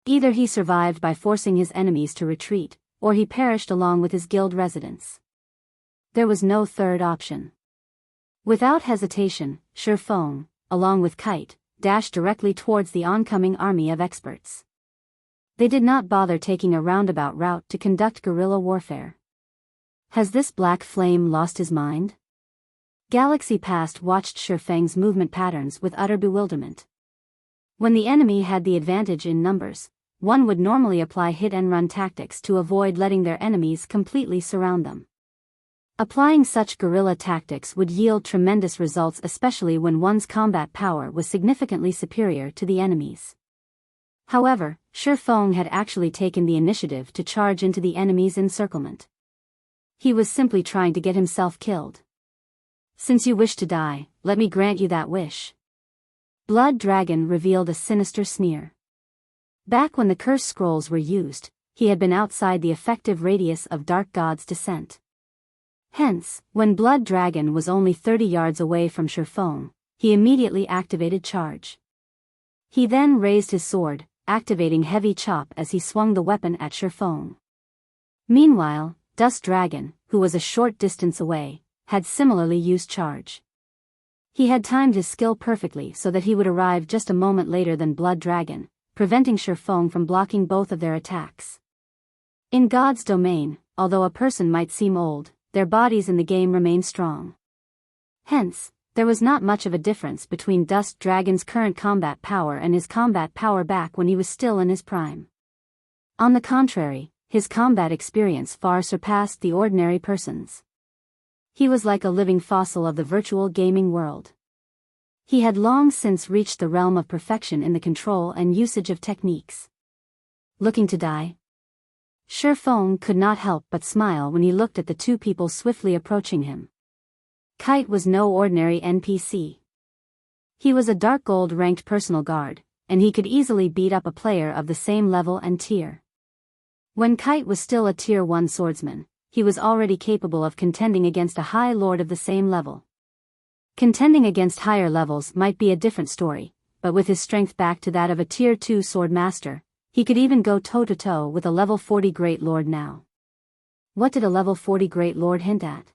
Either he survived by forcing his enemies to retreat, or he perished along with his guild residents. There was no third option. Without hesitation, Shi Feng, along with Kite, dashed directly towards the oncoming army of experts. They did not bother taking a roundabout route to conduct guerrilla warfare. Has this Black Flame lost his mind? Galaxy Past watched Shi Feng's movement patterns with utter bewilderment. When the enemy had the advantage in numbers, one would normally apply hit-and-run tactics to avoid letting their enemies completely surround them. Applying such guerrilla tactics would yield tremendous results, especially when one's combat power was significantly superior to the enemy's. However, Shi Feng had actually taken the initiative to charge into the enemy's encirclement. He was simply trying to get himself killed. Since you wish to die, let me grant you that wish. Blood Dragon revealed a sinister sneer. Back when the curse scrolls were used, he had been outside the effective radius of Dark God's descent. Hence, when Blood Dragon was only 30 yards away from Shi Feng, he immediately activated charge. He then raised his sword, activating Heavy Chop as he swung the weapon at Shi Feng. Meanwhile, Dust Dragon, who was a short distance away, had similarly used charge. He had timed his skill perfectly so that he would arrive just a moment later than Blood Dragon, preventing Shi Feng from blocking both of their attacks. In God's domain, although a person might seem old, their bodies in the game remain strong. Hence, there was not much of a difference between Dust Dragon's current combat power and his combat power back when he was still in his prime. On the contrary, his combat experience far surpassed the ordinary person's. He was like a living fossil of the virtual gaming world. He had long since reached the realm of perfection in the control and usage of techniques. Looking to die? Shi Feng could not help but smile when he looked at the two people swiftly approaching him. Kite was no ordinary NPC. He was a dark gold ranked personal guard, and he could easily beat up a player of the same level and tier. When Kite was still a tier 1 swordsman, he was already capable of contending against a high lord of the same level. Contending against higher levels might be a different story, but with his strength back to that of a tier 2 swordmaster, he could even go toe-to-toe with a level 40 Great Lord now. What did a level 40 Great Lord hint at?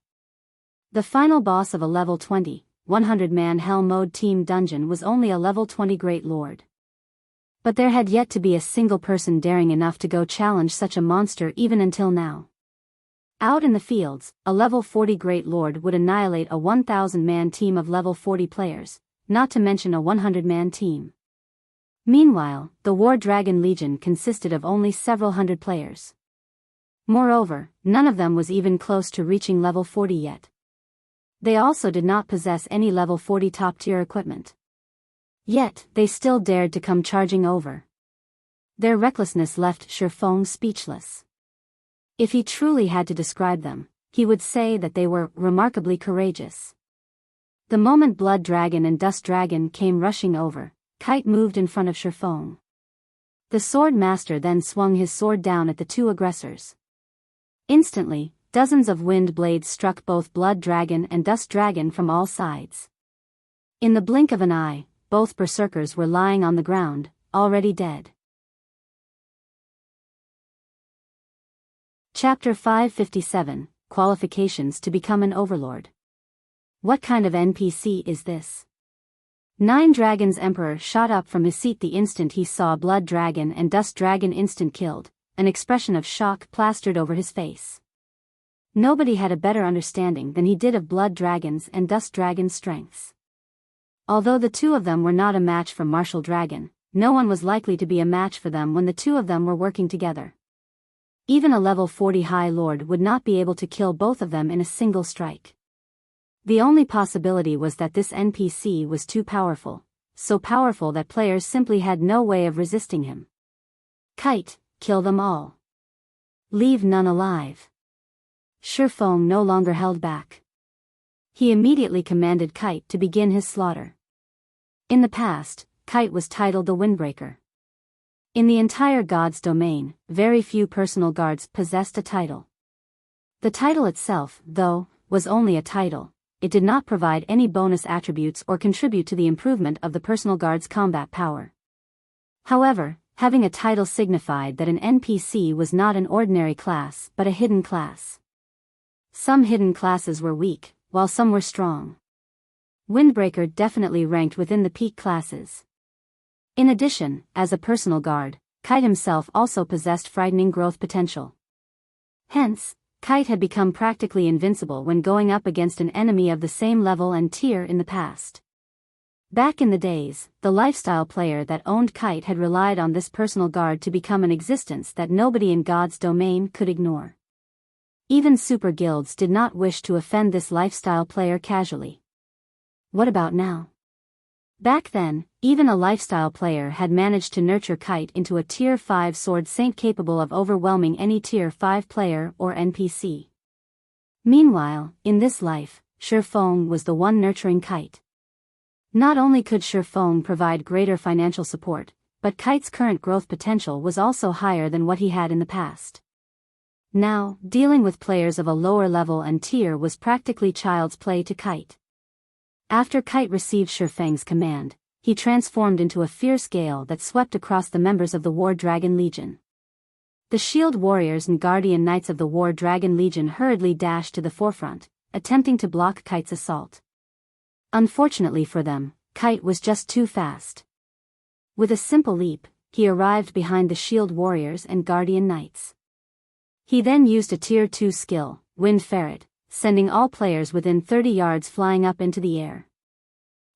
The final boss of a level 20, 100-man Hell Mode team dungeon was only a level 20 Great Lord. But there had yet to be a single person daring enough to go challenge such a monster even until now. Out in the fields, a level 40 Great Lord would annihilate a 1,000-man team of level 40 players, not to mention a 100-man team. Meanwhile, the War Dragon Legion consisted of only several hundred players. Moreover, none of them was even close to reaching level 40 yet. They also did not possess any level 40 top-tier equipment. Yet, they still dared to come charging over. Their recklessness left Shi Feng speechless. If he truly had to describe them, he would say that they were remarkably courageous. The moment Blood Dragon and Dust Dragon came rushing over, Kite moved in front of Shi Feng. The Swordmaster then swung his sword down at the two aggressors. Instantly, dozens of wind blades struck both Blood Dragon and Dust Dragon from all sides. In the blink of an eye, both berserkers were lying on the ground, already dead. Chapter 557, Qualifications to become an Overlord. What kind of NPC is this? Nine Dragons Emperor shot up from his seat the instant he saw Blood Dragon and Dust Dragon instant killed, an expression of shock plastered over his face. Nobody had a better understanding than he did of Blood Dragon's and Dust Dragon's strengths. Although the two of them were not a match for Martial Dragon, no one was likely to be a match for them when the two of them were working together. Even a level 40 High Lord would not be able to kill both of them in a single strike. The only possibility was that this NPC was too powerful, so powerful that players simply had no way of resisting him. Kite, kill them all. Leave none alive. Shi Feng no longer held back. He immediately commanded Kite to begin his slaughter. In the past, Kite was titled the Windbreaker. In the entire God's domain, very few personal guards possessed a title. The title itself, though, was only a title. It did not provide any bonus attributes or contribute to the improvement of the personal guard's combat power. However, having a title signified that an NPC was not an ordinary class but a hidden class. Some hidden classes were weak, while some were strong. Windbreaker definitely ranked within the peak classes. In addition, as a personal guard, Kite himself also possessed frightening growth potential. Hence, Kite had become practically invincible when going up against an enemy of the same level and tier in the past. Back in the days, the lifestyle player that owned Kite had relied on this personal guard to become an existence that nobody in God's domain could ignore. Even super guilds did not wish to offend this lifestyle player casually. What about now? Back then, even a lifestyle player had managed to nurture Kite into a tier 5 sword saint capable of overwhelming any tier 5 player or NPC. Meanwhile, in this life, Shi Feng was the one nurturing Kite. Not only could Shi Feng provide greater financial support, but Kite's current growth potential was also higher than what he had in the past. Now, dealing with players of a lower level and tier was practically child's play to Kite. After Kite received Shi Feng's command, he transformed into a fierce gale that swept across the members of the War Dragon Legion. The shield warriors and guardian knights of the War Dragon Legion hurriedly dashed to the forefront, attempting to block Kite's assault. Unfortunately for them, Kite was just too fast. With a simple leap, he arrived behind the shield warriors and guardian knights. He then used a tier 2 skill, Wind Ferret, sending all players within 30 yards flying up into the air.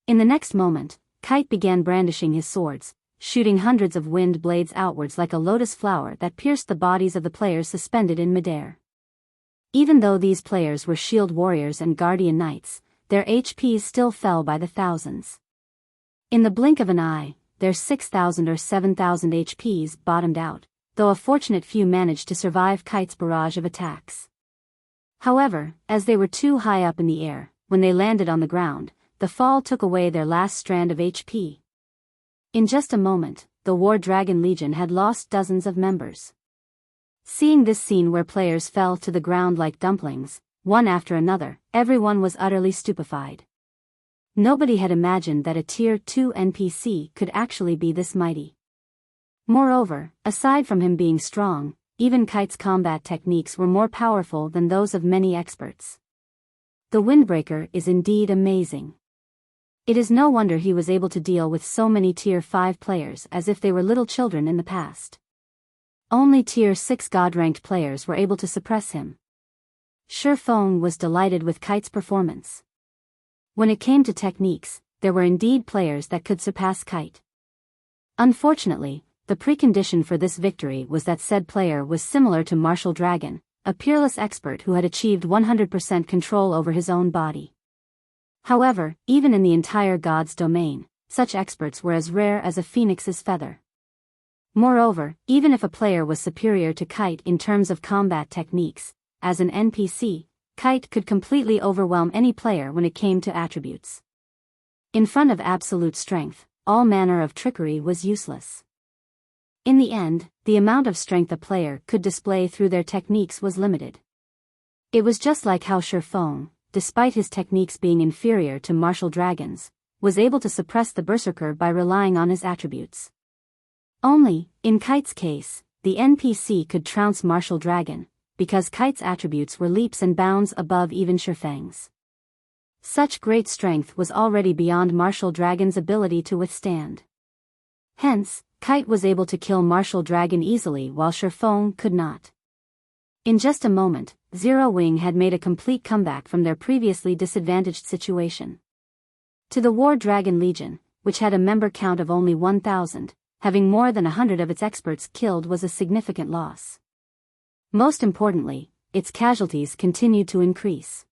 In the next moment, Kite began brandishing his swords, shooting hundreds of wind blades outwards like a lotus flower that pierced the bodies of the players suspended in midair. Even though these players were shield warriors and guardian knights, their HPs still fell by the thousands. In the blink of an eye, their 6,000 or 7,000 HPs bottomed out, though a fortunate few managed to survive Kite's barrage of attacks. However, as they were too high up in the air, when they landed on the ground, the fall took away their last strand of HP. In just a moment, the War Dragon Legion had lost dozens of members. Seeing this scene where players fell to the ground like dumplings, one after another, everyone was utterly stupefied. Nobody had imagined that a Tier 2 NPC could actually be this mighty. Moreover, aside from him being strong, even Kite's combat techniques were more powerful than those of many experts. The Windbreaker is indeed amazing. It is no wonder he was able to deal with so many Tier 5 players as if they were little children in the past. Only Tier 6 God-ranked players were able to suppress him. Shifeng was delighted with Kite's performance. When it came to techniques, there were indeed players that could surpass Kite. Unfortunately, the precondition for this victory was that said player was similar to Martial Dragon, a peerless expert who had achieved 100% control over his own body. However, even in the entire God's domain, such experts were as rare as a phoenix's feather. Moreover, even if a player was superior to Kite in terms of combat techniques, as an NPC, Kite could completely overwhelm any player when it came to attributes. In front of absolute strength, all manner of trickery was useless. In the end, the amount of strength a player could display through their techniques was limited. It was just like how Shifeng, despite his techniques being inferior to Martial Dragon's, was able to suppress the Berserker by relying on his attributes. Only, in Kite's case, the NPC could trounce Martial Dragon, because Kite's attributes were leaps and bounds above even Shifeng's. Such great strength was already beyond Martial Dragon's ability to withstand. Hence, Kite was able to kill Martial Dragon easily while Shifeng could not. In just a moment, Zero Wing had made a complete comeback from their previously disadvantaged situation. To the War Dragon Legion, which had a member count of only 1,000, having more than 100 of its experts killed was a significant loss. Most importantly, its casualties continued to increase.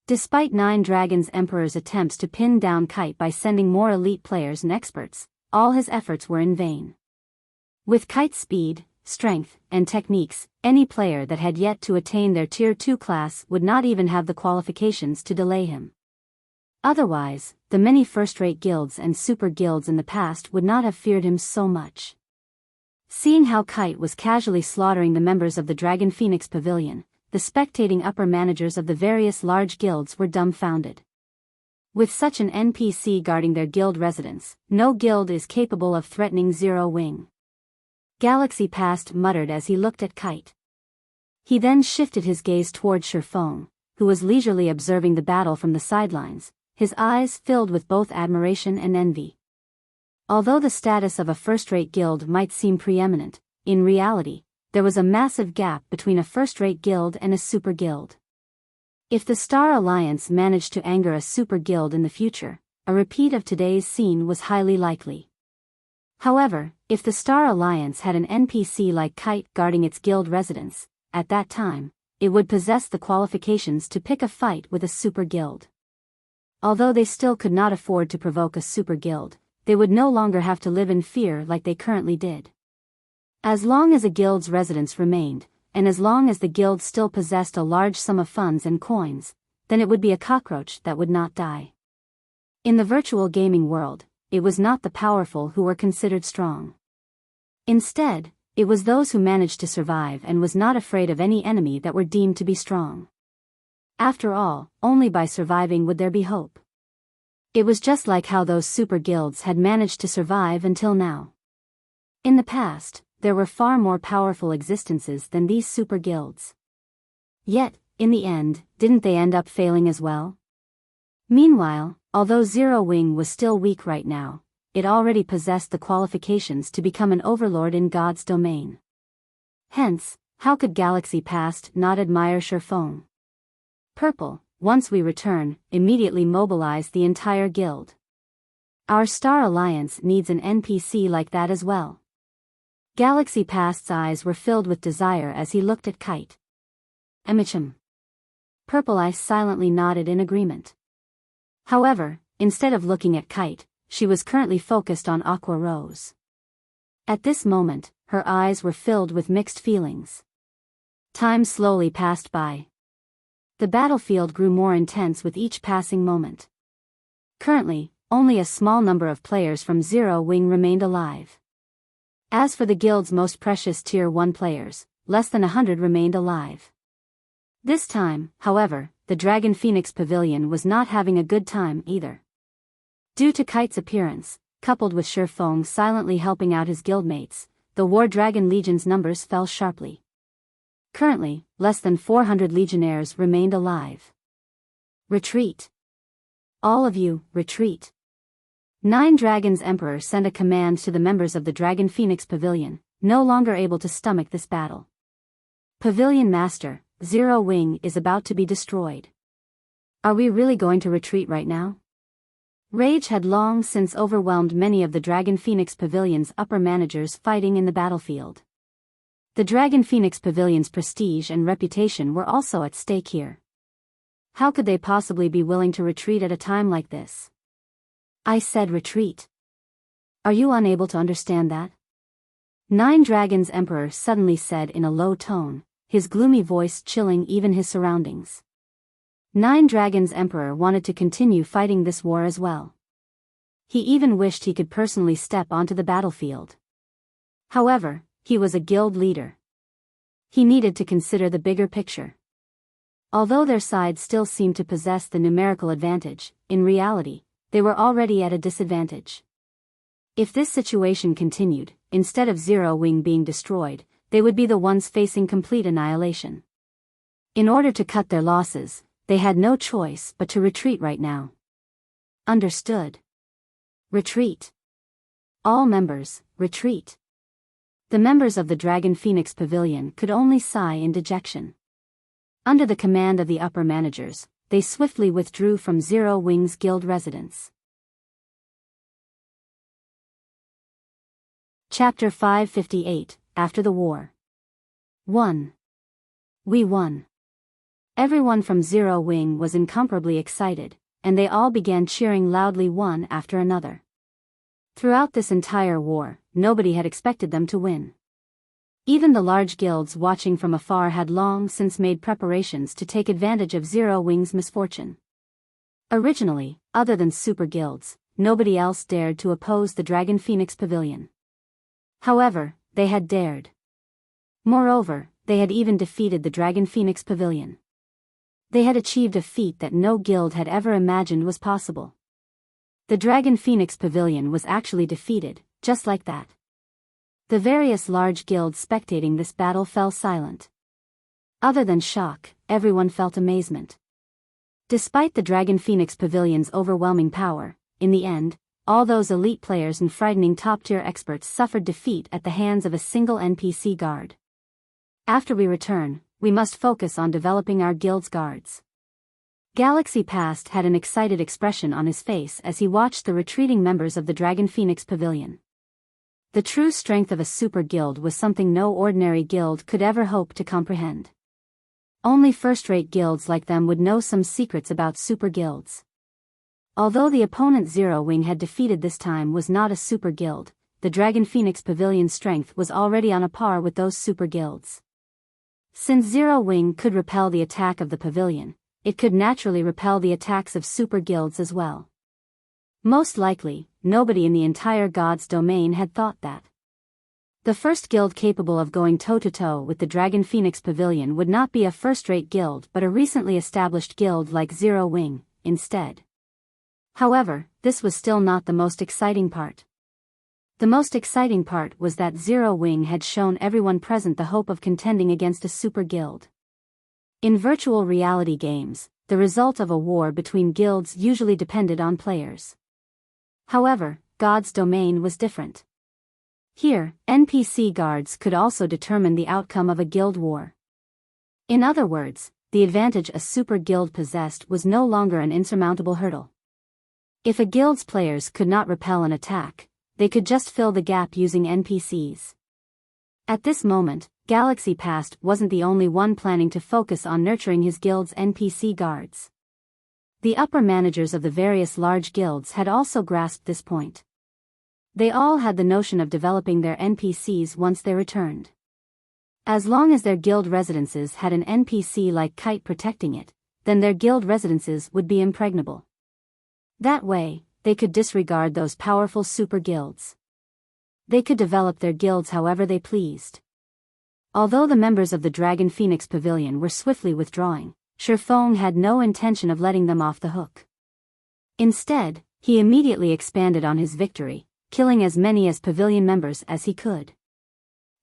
Despite Nine Dragons Emperor's attempts to pin down Kite by sending more elite players and experts, all his efforts were in vain. With Kite's speed, strength, and techniques, any player that had yet to attain their Tier 2 class would not even have the qualifications to delay him. Otherwise, the many first-rate guilds and super guilds in the past would not have feared him so much. Seeing how Kite was casually slaughtering the members of the Dragon Phoenix Pavilion, the spectating upper managers of the various large guilds were dumbfounded. With such an NPC guarding their guild residence, no guild is capable of threatening Zero Wing. Galaxy Past muttered as he looked at Kite. He then shifted his gaze toward Shifeng, who was leisurely observing the battle from the sidelines, his eyes filled with both admiration and envy. Although the status of a first-rate guild might seem preeminent, in reality, there was a massive gap between a first-rate guild and a super guild. If the Star Alliance managed to anger a super guild in the future, a repeat of today's scene was highly likely. However, if the Star Alliance had an NPC like Kite guarding its guild residence, at that time, it would possess the qualifications to pick a fight with a super guild. Although they still could not afford to provoke a super guild, they would no longer have to live in fear like they currently did. As long as a guild's residence remained, and as long as the guild still possessed a large sum of funds and coins, then it would be a cockroach that would not die. In the virtual gaming world, it was not the powerful who were considered strong. Instead, it was those who managed to survive and was not afraid of any enemy that were deemed to be strong. After all, only by surviving would there be hope. It was just like how those super guilds had managed to survive until now. In the past, there were far more powerful existences than these super guilds. Yet, in the end, didn't they end up failing as well? Meanwhile, although Zero Wing was still weak right now, it already possessed the qualifications to become an overlord in God's domain. Hence, how could Galaxy Past not admire Shifeng? Purple, once we return, immediately mobilize the entire guild. Our Star Alliance needs an NPC like that as well. Galaxy Past's eyes were filled with desire as he looked at Kite. Amicham. Purple Eye silently nodded in agreement. However, instead of looking at Kite, she was currently focused on Aqua Rose. At this moment, her eyes were filled with mixed feelings. Time slowly passed by. The battlefield grew more intense with each passing moment. Currently, only a small number of players from Zero Wing remained alive. As for the guild's most precious Tier 1 players, less than 100 remained alive. This time, however, the Dragon Phoenix Pavilion was not having a good time either. Due to Kite's appearance, coupled with Shifeng silently helping out his guildmates, the War Dragon Legion's numbers fell sharply. Currently, less than 400 legionnaires remained alive. Retreat. All of you, retreat. 9 Dragons Emperor sent a command to the members of the Dragon Phoenix Pavilion, no longer able to stomach this battle. Pavilion Master, Zero Wing is about to be destroyed. Are we really going to retreat right now? Rage had long since overwhelmed many of the Dragon Phoenix Pavilion's upper managers fighting in the battlefield. The Dragon Phoenix Pavilion's prestige and reputation were also at stake here. How could they possibly be willing to retreat at a time like this? I said retreat. Are you unable to understand that? 9 Dragons Emperor suddenly said in a low tone, his gloomy voice chilling even his surroundings. 9 Dragons Emperor wanted to continue fighting this war as well. He even wished he could personally step onto the battlefield. However, he was a guild leader. He needed to consider the bigger picture. Although their side still seemed to possess the numerical advantage, in reality, they were already at a disadvantage. If this situation continued, instead of Zero Wing being destroyed, they would be the ones facing complete annihilation. In order to cut their losses, they had no choice but to retreat right now. Understood. Retreat. All members, retreat. The members of the Dragon Phoenix Pavilion could only sigh in dejection. Under the command of the upper managers, they swiftly withdrew from Zero Wing's guild residence. Chapter 558, After the War. 1. We won. Everyone from Zero Wing was incomparably excited, and they all began cheering loudly one after another. Throughout this entire war, nobody had expected them to win. Even the large guilds watching from afar had long since made preparations to take advantage of Zero Wing's misfortune. Originally, other than super guilds, nobody else dared to oppose the Dragon Phoenix Pavilion. However, they had dared. Moreover, they had even defeated the Dragon Phoenix Pavilion. They had achieved a feat that no guild had ever imagined was possible. The Dragon Phoenix Pavilion was actually defeated, just like that. The various large guilds spectating this battle fell silent. Other than shock, everyone felt amazement. Despite the Dragon Phoenix Pavilion's overwhelming power, in the end, all those elite players and frightening top-tier experts suffered defeat at the hands of a single NPC guard. After we return, we must focus on developing our guild's guards. Galaxy Past had an excited expression on his face as he watched the retreating members of the Dragon Phoenix Pavilion. The true strength of a super guild was something no ordinary guild could ever hope to comprehend. Only first-rate guilds like them would know some secrets about super guilds. Although the opponent Zero Wing had defeated this time was not a super guild, the Dragon Phoenix Pavilion's strength was already on a par with those super guilds. Since Zero Wing could repel the attack of the pavilion, it could naturally repel the attacks of super guilds as well. Most likely, nobody in the entire God's domain had thought that. The first guild capable of going toe-to-toe with the Dragon Phoenix Pavilion would not be a first-rate guild but a recently established guild like Zero Wing, instead. However, this was still not the most exciting part. The most exciting part was that Zero Wing had shown everyone present the hope of contending against a super guild. In virtual reality games, the result of a war between guilds usually depended on players. However, God's domain was different. Here, NPC guards could also determine the outcome of a guild war. In other words, the advantage a super guild possessed was no longer an insurmountable hurdle. If a guild's players could not repel an attack, they could just fill the gap using NPCs. At this moment, Galaxy Past wasn't the only one planning to focus on nurturing his guild's NPC guards. The upper managers of the various large guilds had also grasped this point. They all had the notion of developing their NPCs once they returned. As long as their guild residences had an NPC like Kite protecting it, then their guild residences would be impregnable. That way, they could disregard those powerful super guilds. They could develop their guilds however they pleased. Although the members of the Dragon Phoenix Pavilion were swiftly withdrawing, Shifeng had no intention of letting them off the hook. Instead, he immediately expanded on his victory, killing as many as pavilion members as he could.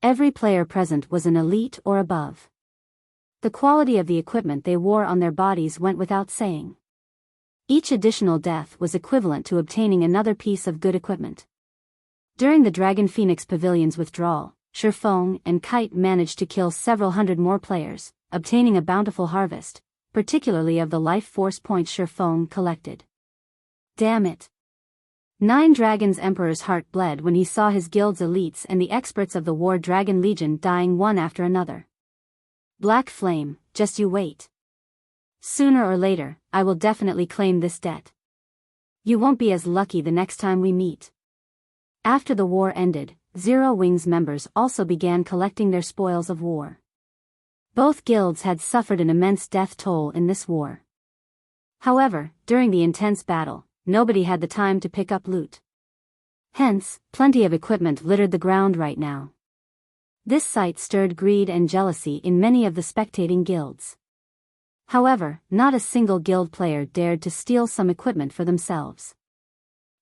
Every player present was an elite or above. The quality of the equipment they wore on their bodies went without saying. Each additional death was equivalent to obtaining another piece of good equipment. During the Dragon Phoenix Pavilion's withdrawal, Shifeng and Kite managed to kill several hundred more players, obtaining a bountiful harvest, particularly of the life force points Shifeng collected. Damn it. Nine Dragons' Emperor's heart bled when he saw his guild's elites and the experts of the War Dragon Legion dying one after another. Black Flame, just you wait. Sooner or later, I will definitely claim this debt. You won't be as lucky the next time we meet. After the war ended, Zero Wings members also began collecting their spoils of war. Both guilds had suffered an immense death toll in this war. However, during the intense battle, nobody had the time to pick up loot. Hence, plenty of equipment littered the ground right now. This sight stirred greed and jealousy in many of the spectating guilds. However, not a single guild player dared to steal some equipment for themselves.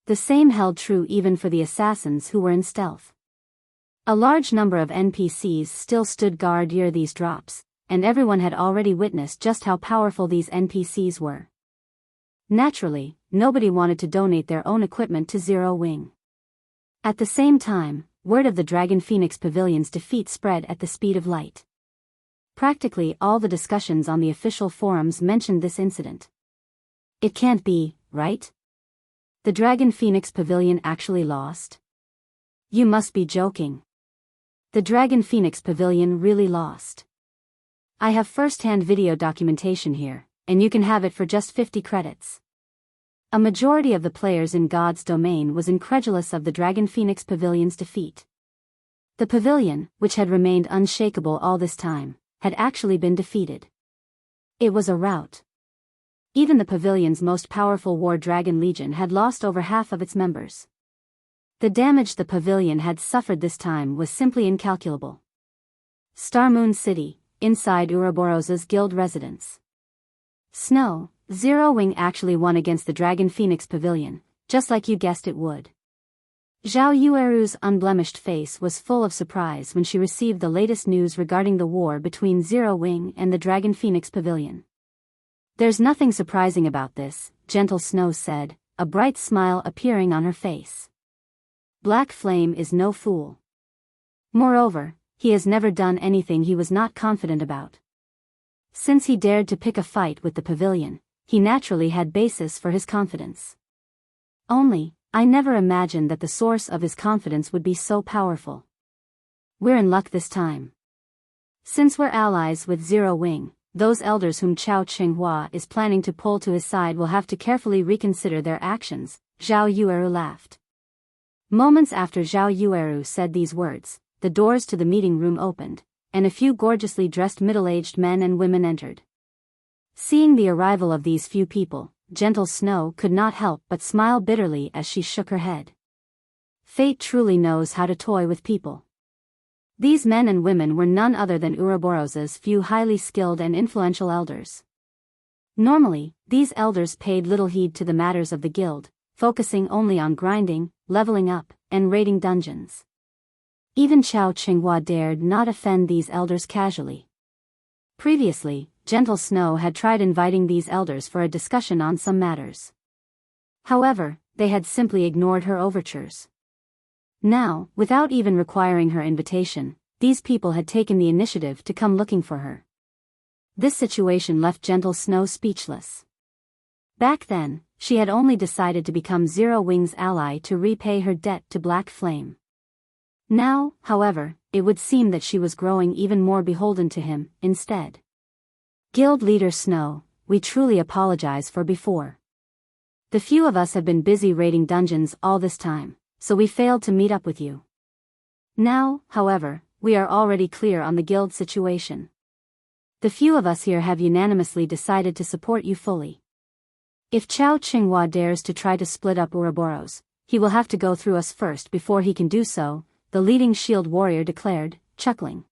The same held true even for the assassins who were in stealth. A large number of NPCs still stood guard near these drops, and everyone had already witnessed just how powerful these NPCs were. Naturally, nobody wanted to donate their own equipment to Zero Wing. At the same time, word of the Dragon Phoenix Pavilion's defeat spread at the speed of light. Practically all the discussions on the official forums mentioned this incident. It can't be, right? The Dragon Phoenix Pavilion actually lost? You must be joking. The Dragon Phoenix Pavilion really lost. I have first-hand video documentation here, and you can have it for just 50 credits. A majority of the players in God's domain was incredulous of the Dragon Phoenix Pavilion's defeat. The pavilion, which had remained unshakable all this time, had actually been defeated. It was a rout. Even the pavilion's most powerful War Dragon Legion had lost over half of its members. The damage the pavilion had suffered this time was simply incalculable. Starmoon City, inside Ouroboros's guild residence. Snow, Zero Wing actually won against the Dragon Phoenix Pavilion, just like you guessed it would. Zhao Yueru's unblemished face was full of surprise when she received the latest news regarding the war between Zero Wing and the Dragon Phoenix Pavilion. There's nothing surprising about this, Gentle Snow said, a bright smile appearing on her face. Black Flame is no fool. Moreover, he has never done anything he was not confident about. Since he dared to pick a fight with the pavilion, he naturally had basis for his confidence. Only, I never imagined that the source of his confidence would be so powerful. We're in luck this time. Since we're allies with Zero Wing, those elders whom Chao Qinghua is planning to pull to his side will have to carefully reconsider their actions, Zhao Yueru laughed. Moments after Zhao Yueru said these words, the doors to the meeting room opened, and a few gorgeously dressed middle-aged men and women entered. Seeing the arrival of these few people, Gentle Snow could not help but smile bitterly as she shook her head. Fate truly knows how to toy with people. These men and women were none other than Ouroboros's few highly skilled and influential elders. Normally, these elders paid little heed to the matters of the guild, focusing only on grinding, leveling up, and raiding dungeons. Even Chao Qinghua dared not offend these elders casually. Previously, Gentle Snow had tried inviting these elders for a discussion on some matters. However, they had simply ignored her overtures. Now, without even requiring her invitation, these people had taken the initiative to come looking for her. This situation left Gentle Snow speechless. Back then, she had only decided to become Zero Wing's ally to repay her debt to Black Flame. Now, however, it would seem that she was growing even more beholden to him, instead. Guild leader Snow, we truly apologize for before. The few of us have been busy raiding dungeons all this time, so we failed to meet up with you. Now, however, we are already clear on the guild situation. The few of us here have unanimously decided to support you fully. If Chao Qinghua dares to try to split up Ouroboros, he will have to go through us first before he can do so, the leading shield warrior declared, chuckling.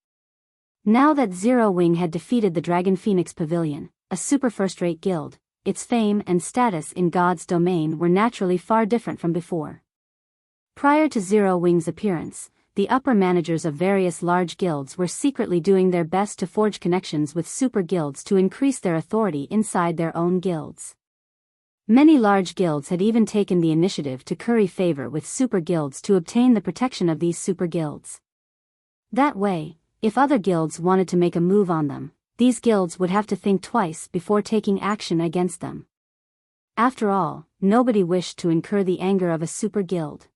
Now that Zero Wing had defeated the Dragon Phoenix Pavilion, a super first-rate guild, its fame and status in God's domain were naturally far different from before. Prior to Zero Wing's appearance, the upper managers of various large guilds were secretly doing their best to forge connections with super guilds to increase their authority inside their own guilds. Many large guilds had even taken the initiative to curry favor with super guilds to obtain the protection of these super guilds. That way, if other guilds wanted to make a move on them, these guilds would have to think twice before taking action against them. After all, nobody wished to incur the anger of a super guild.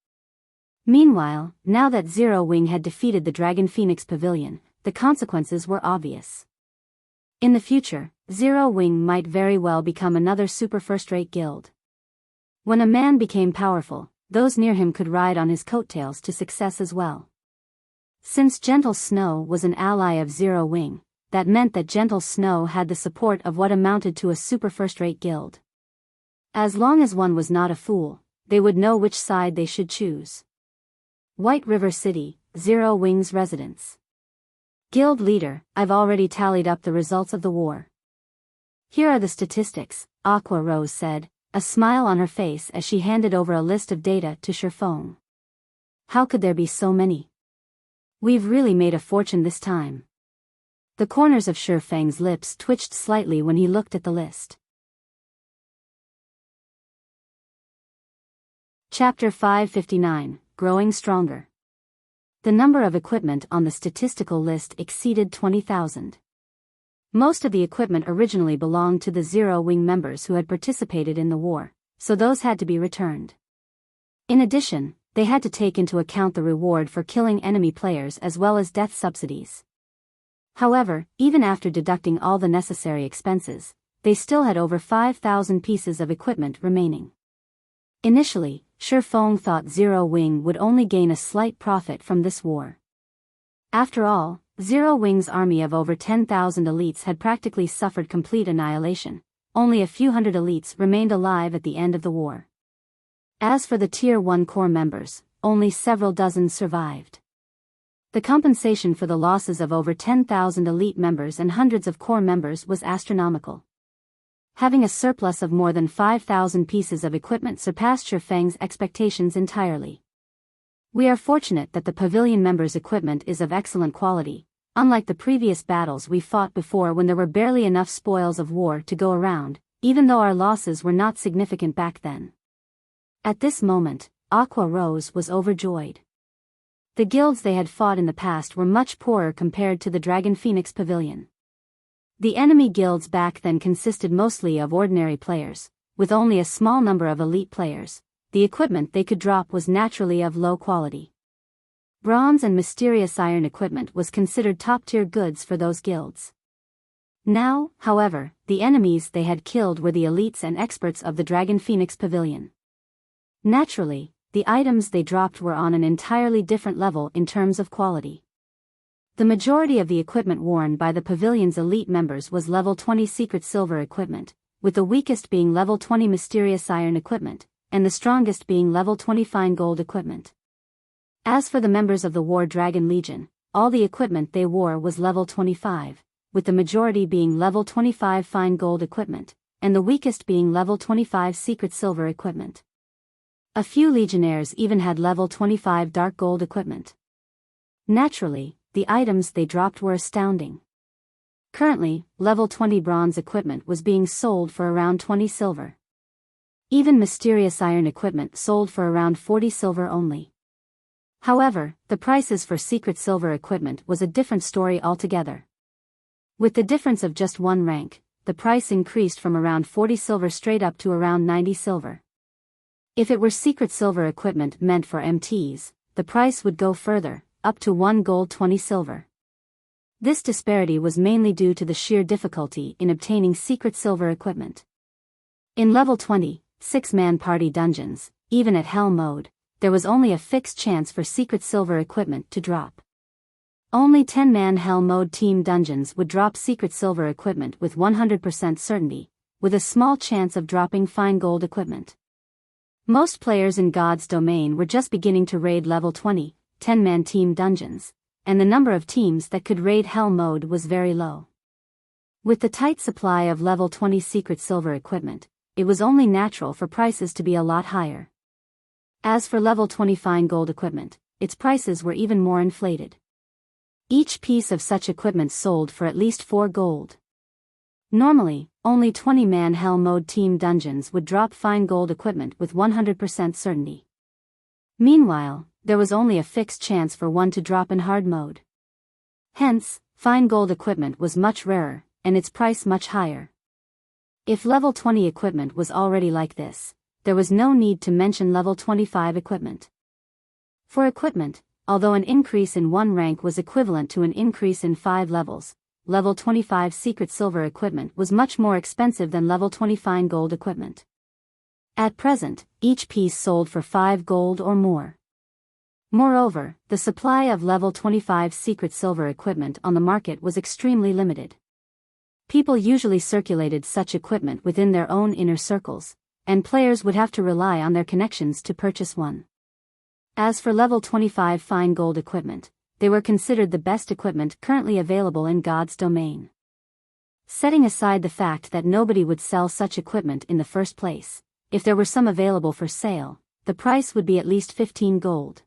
Meanwhile, now that Zero Wing had defeated the Dragon Phoenix Pavilion, the consequences were obvious. In the future, Zero Wing might very well become another super first-rate guild. When a man became powerful, those near him could ride on his coattails to success as well. Since Gentle Snow was an ally of Zero Wing, that meant that Gentle Snow had the support of what amounted to a super first-rate guild. As long as one was not a fool, they would know which side they should choose. White River City, Zero Wing's residence. Guild leader, I've already tallied up the results of the war. Here are the statistics, Aqua Rose said, a smile on her face as she handed over a list of data to Shifeng. How could there be so many? We've really made a fortune this time. The corners of Shifeng's lips twitched slightly when he looked at the list. Chapter 559, Growing Stronger. The number of equipment on the statistical list exceeded 20,000. Most of the equipment originally belonged to the Zero Wing members who had participated in the war, so those had to be returned. In addition, they had to take into account the reward for killing enemy players as well as death subsidies. However, even after deducting all the necessary expenses, they still had over 5,000 pieces of equipment remaining. Initially, Shifeng thought Zero Wing would only gain a slight profit from this war. After all, Zero Wing's army of over 10,000 elites had practically suffered complete annihilation. Only a few hundred elites remained alive at the end of the war. As for the Tier 1 core members, only several dozen survived. The compensation for the losses of over 10,000 elite members and hundreds of core members was astronomical. Having a surplus of more than 5,000 pieces of equipment surpassed Shifeng's expectations entirely. We are fortunate that the pavilion members' equipment is of excellent quality, unlike the previous battles we fought before when there were barely enough spoils of war to go around, even though our losses were not significant back then. At this moment, Aqua Rose was overjoyed. The guilds they had fought in the past were much poorer compared to the Dragon Phoenix Pavilion. The enemy guilds back then consisted mostly of ordinary players, with only a small number of elite players. The equipment they could drop was naturally of low quality. Bronze and mysterious iron equipment was considered top-tier goods for those guilds. Now, however, the enemies they had killed were the elites and experts of the Dragon Phoenix Pavilion. Naturally, the items they dropped were on an entirely different level in terms of quality. The majority of the equipment worn by the pavilion's elite members was level 20 secret silver equipment, with the weakest being level 20 mysterious iron equipment, and the strongest being level 20 fine gold equipment. As for the members of the War Dragon Legion, all the equipment they wore was level 25, with the majority being level 25 fine gold equipment, and the weakest being level 25 secret silver equipment. A few legionnaires even had level 25 dark gold equipment. Naturally, the items they dropped were astounding. Currently, level 20 bronze equipment was being sold for around 20 silver. Even mysterious iron equipment sold for around 40 silver only. However, the prices for secret silver equipment was a different story altogether. With the difference of just one rank, the price increased from around 40 silver straight up to around 90 silver. If it were secret silver equipment meant for MTs, the price would go further, up to 1 gold 20 silver. This disparity was mainly due to the sheer difficulty in obtaining secret silver equipment. In level 20, 6-man party dungeons, even at Hell mode, there was only a fixed chance for secret silver equipment to drop. Only 10-man Hell mode team dungeons would drop secret silver equipment with 100% certainty, with a small chance of dropping fine gold equipment. Most players in God's Domain were just beginning to raid level 20, 10-man team dungeons, and the number of teams that could raid Hell mode was very low. With the tight supply of level 20 secret silver equipment, it was only natural for prices to be a lot higher. As for level 20 fine gold equipment, its prices were even more inflated. Each piece of such equipment sold for at least 4 gold. Normally, only 20-man Hell mode team dungeons would drop fine gold equipment with 100% certainty. Meanwhile, there was only a fixed chance for one to drop in hard mode. Hence, fine gold equipment was much rarer, and its price much higher. If level 20 equipment was already like this, there was no need to mention level 25 equipment. For equipment, although an increase in 1 rank was equivalent to an increase in 5 levels, level 25 secret silver equipment was much more expensive than level 20 fine gold equipment. At present, each piece sold for 5 gold or more. Moreover, the supply of level 25 secret silver equipment on the market was extremely limited. People usually circulated such equipment within their own inner circles, and players would have to rely on their connections to purchase one. As for level 25 fine gold equipment, they were considered the best equipment currently available in God's Domain. Setting aside the fact that nobody would sell such equipment in the first place, if there were some available for sale, the price would be at least 15 gold.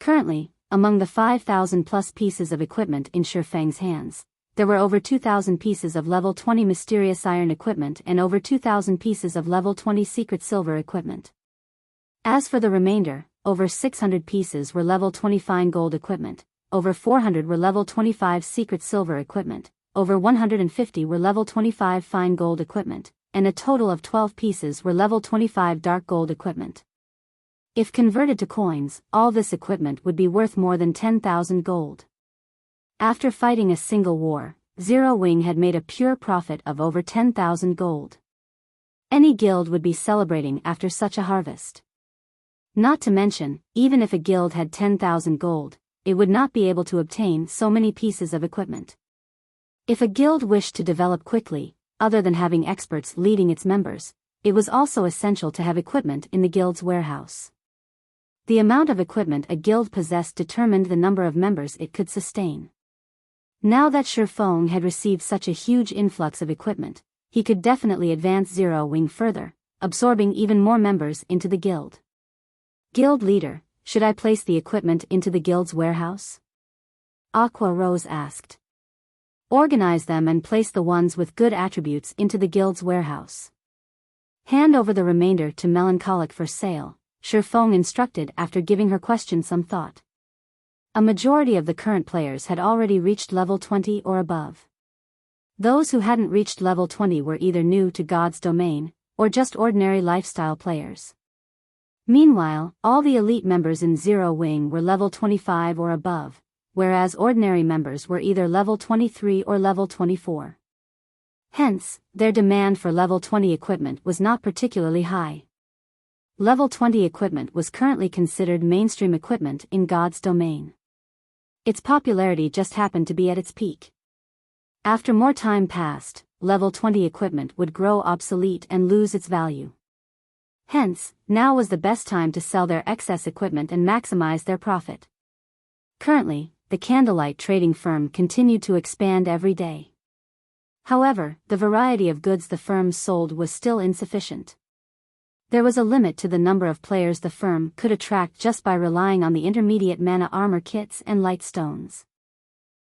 Currently, among the 5,000 plus pieces of equipment in Shifeng's hands, there were over 2,000 pieces of level 20 mysterious iron equipment and over 2,000 pieces of level 20 secret silver equipment. As for the remainder, over 600 pieces were level 20 fine gold equipment, over 400 were level 25 secret silver equipment, over 150 were level 25 fine gold equipment, and a total of 12 pieces were level 25 dark gold equipment. If converted to coins, all this equipment would be worth more than 10,000 gold. After fighting a single war, Zero Wing had made a pure profit of over 10,000 gold. Any guild would be celebrating after such a harvest. Not to mention, even if a guild had 10,000 gold, it would not be able to obtain so many pieces of equipment. If a guild wished to develop quickly, other than having experts leading its members, it was also essential to have equipment in the guild's warehouse. The amount of equipment a guild possessed determined the number of members it could sustain. Now that Shifeng had received such a huge influx of equipment, he could definitely advance Zero Wing further, absorbing even more members into the guild. Guild leader, should I place the equipment into the guild's warehouse? Aqua Rose asked. Organize them and place the ones with good attributes into the guild's warehouse. Hand over the remainder to Melancholic for sale, Shifeng instructed after giving her question some thought. A majority of the current players had already reached level 20 or above. Those who hadn't reached level 20 were either new to God's Domain, or just ordinary lifestyle players. Meanwhile, all the elite members in Zero Wing were level 25 or above, whereas ordinary members were either level 23 or level 24. Hence, their demand for level 20 equipment was not particularly high. Level 20 equipment was currently considered mainstream equipment in God's Domain. Its popularity just happened to be at its peak. After more time passed, level 20 equipment would grow obsolete and lose its value. Hence, now was the best time to sell their excess equipment and maximize their profit. Currently, the candlelight trading firm continued to expand every day. However, the variety of goods the firm sold was still insufficient. There was a limit to the number of players the firm could attract just by relying on the intermediate mana armor kits and light stones.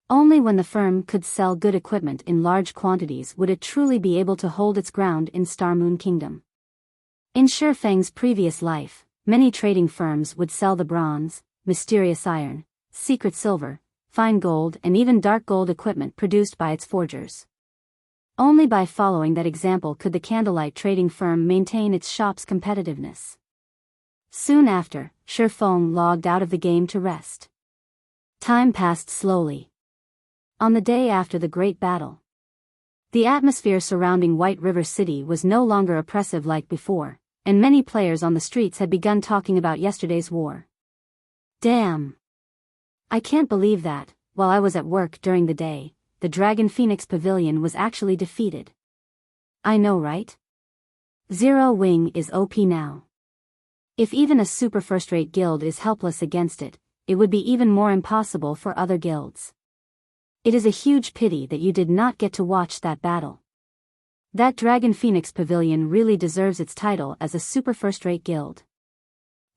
Only when the firm could sell good equipment in large quantities would it truly be able to hold its ground in Starmoon Kingdom. In Shifeng's previous life, many trading firms would sell the bronze, mysterious iron, secret silver, fine gold and even dark gold equipment produced by its forgers. Only by following that example could the candlelight trading firm maintain its shop's competitiveness. Soon after, Shifeng logged out of the game to rest. Time passed slowly. On the day after the great battle, the atmosphere surrounding White River City was no longer oppressive like before, and many players on the streets had begun talking about yesterday's war. Damn! I can't believe that, while I was at work during the day, the Dragon Phoenix Pavilion was actually defeated. I know, right? Zero Wing is OP now. If even a super first-rate guild is helpless against it, it would be even more impossible for other guilds. It is a huge pity that you did not get to watch that battle. That Dragon Phoenix Pavilion really deserves its title as a super first-rate guild.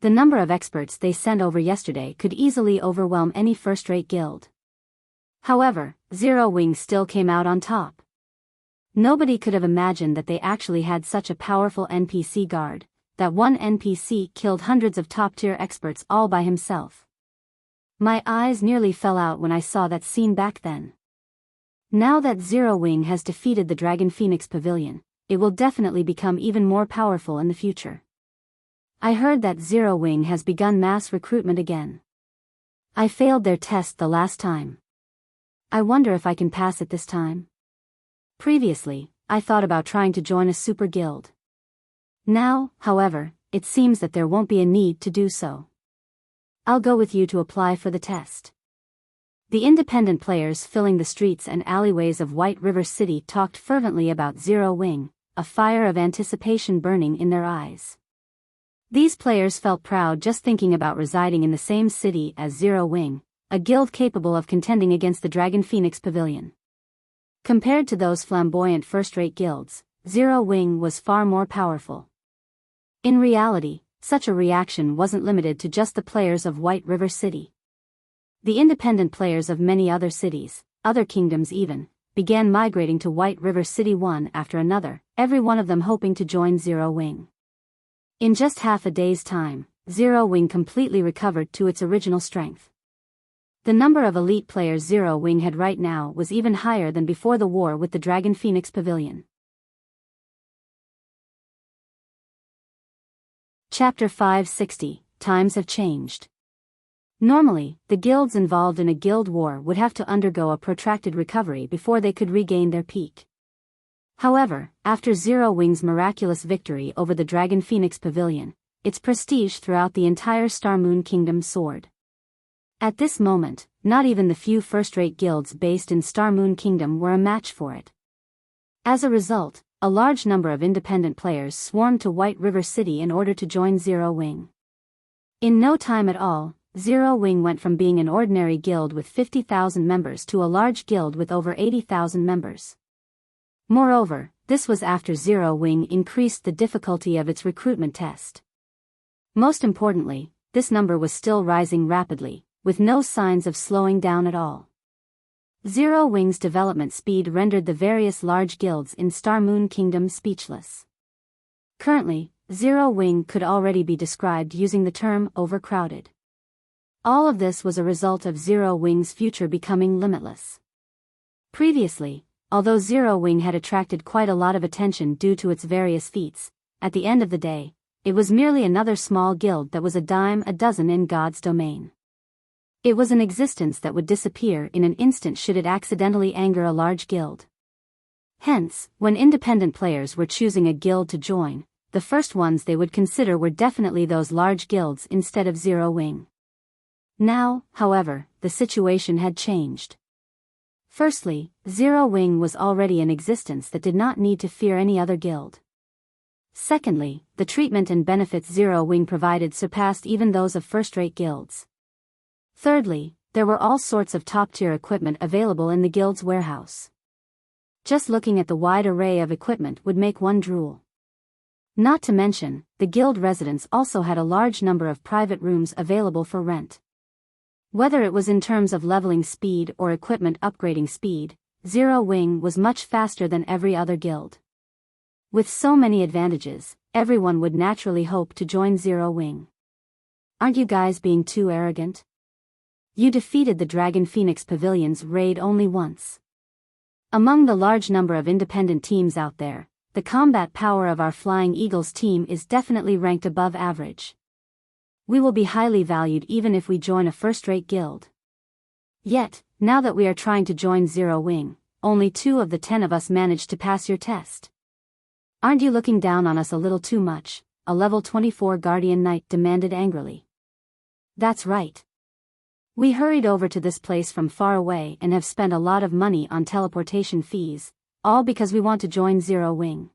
The number of experts they sent over yesterday could easily overwhelm any first-rate guild. However, Zero Wing still came out on top. Nobody could have imagined that they actually had such a powerful NPC guard. That one NPC killed hundreds of top-tier experts all by himself. My eyes nearly fell out when I saw that scene back then. Now that Zero Wing has defeated the Dragon Phoenix Pavilion, it will definitely become even more powerful in the future. I heard that Zero Wing has begun mass recruitment again. I failed their test the last time. I wonder if I can pass it this time. Previously, I thought about trying to join a super guild. Now, however, it seems that there won't be a need to do so. I'll go with you to apply for the test. The independent players filling the streets and alleyways of White River City talked fervently about Zero Wing, a fire of anticipation burning in their eyes. These players felt proud just thinking about residing in the same city as Zero Wing, a guild capable of contending against the Dragon Phoenix Pavilion. Compared to those flamboyant first-rate guilds, Zero Wing was far more powerful. In reality, such a reaction wasn't limited to just the players of White River City. The independent players of many other cities, other kingdoms even, began migrating to White River City one after another, every one of them hoping to join Zero Wing. In just half a day's time, Zero Wing completely recovered to its original strength. The number of elite players Zero Wing had right now was even higher than before the war with the Dragon Phoenix Pavilion. Chapter 560, Times have changed. Normally, the guilds involved in a guild war would have to undergo a protracted recovery before they could regain their peak. However, after Zero Wing's miraculous victory over the Dragon Phoenix Pavilion, its prestige throughout the entire Star Moon Kingdom soared. At this moment, not even the few first-rate guilds based in Star Moon Kingdom were a match for it. As a result, a large number of independent players swarmed to White River City in order to join Zero Wing. In no time at all, Zero Wing went from being an ordinary guild with 50,000 members to a large guild with over 80,000 members. Moreover, this was after Zero Wing increased the difficulty of its recruitment test. Most importantly, this number was still rising rapidly, with no signs of slowing down at all. Zero Wing's development speed rendered the various large guilds in Star Moon Kingdom speechless. Currently, Zero Wing could already be described using the term overcrowded. All of this was a result of Zero Wing's future becoming limitless. Previously, although Zero Wing had attracted quite a lot of attention due to its various feats, at the end of the day, it was merely another small guild that was a dime a dozen in God's domain. It was an existence that would disappear in an instant should it accidentally anger a large guild. Hence, when independent players were choosing a guild to join, the first ones they would consider were definitely those large guilds instead of Zero Wing. Now, however, the situation had changed. Firstly, Zero Wing was already an existence that did not need to fear any other guild. Secondly, the treatment and benefits Zero Wing provided surpassed even those of first-rate guilds. Thirdly, there were all sorts of top-tier equipment available in the guild's warehouse. Just looking at the wide array of equipment would make one drool. Not to mention, the guild residents also had a large number of private rooms available for rent. Whether it was in terms of leveling speed or equipment upgrading speed, Zero Wing was much faster than every other guild. With so many advantages, everyone would naturally hope to join Zero Wing. Aren't you guys being too arrogant? You defeated the Dragon Phoenix Pavilion's raid only once. Among the large number of independent teams out there, the combat power of our Flying Eagles team is definitely ranked above average. We will be highly valued even if we join a first-rate guild. Yet, now that we are trying to join Zero Wing, only 2 of the 10 of us managed to pass your test. Aren't you looking down on us a little too much? A level 24 Guardian Knight demanded angrily. That's right. We hurried over to this place from far away and have spent a lot of money on teleportation fees, all because we want to join Zero Wing.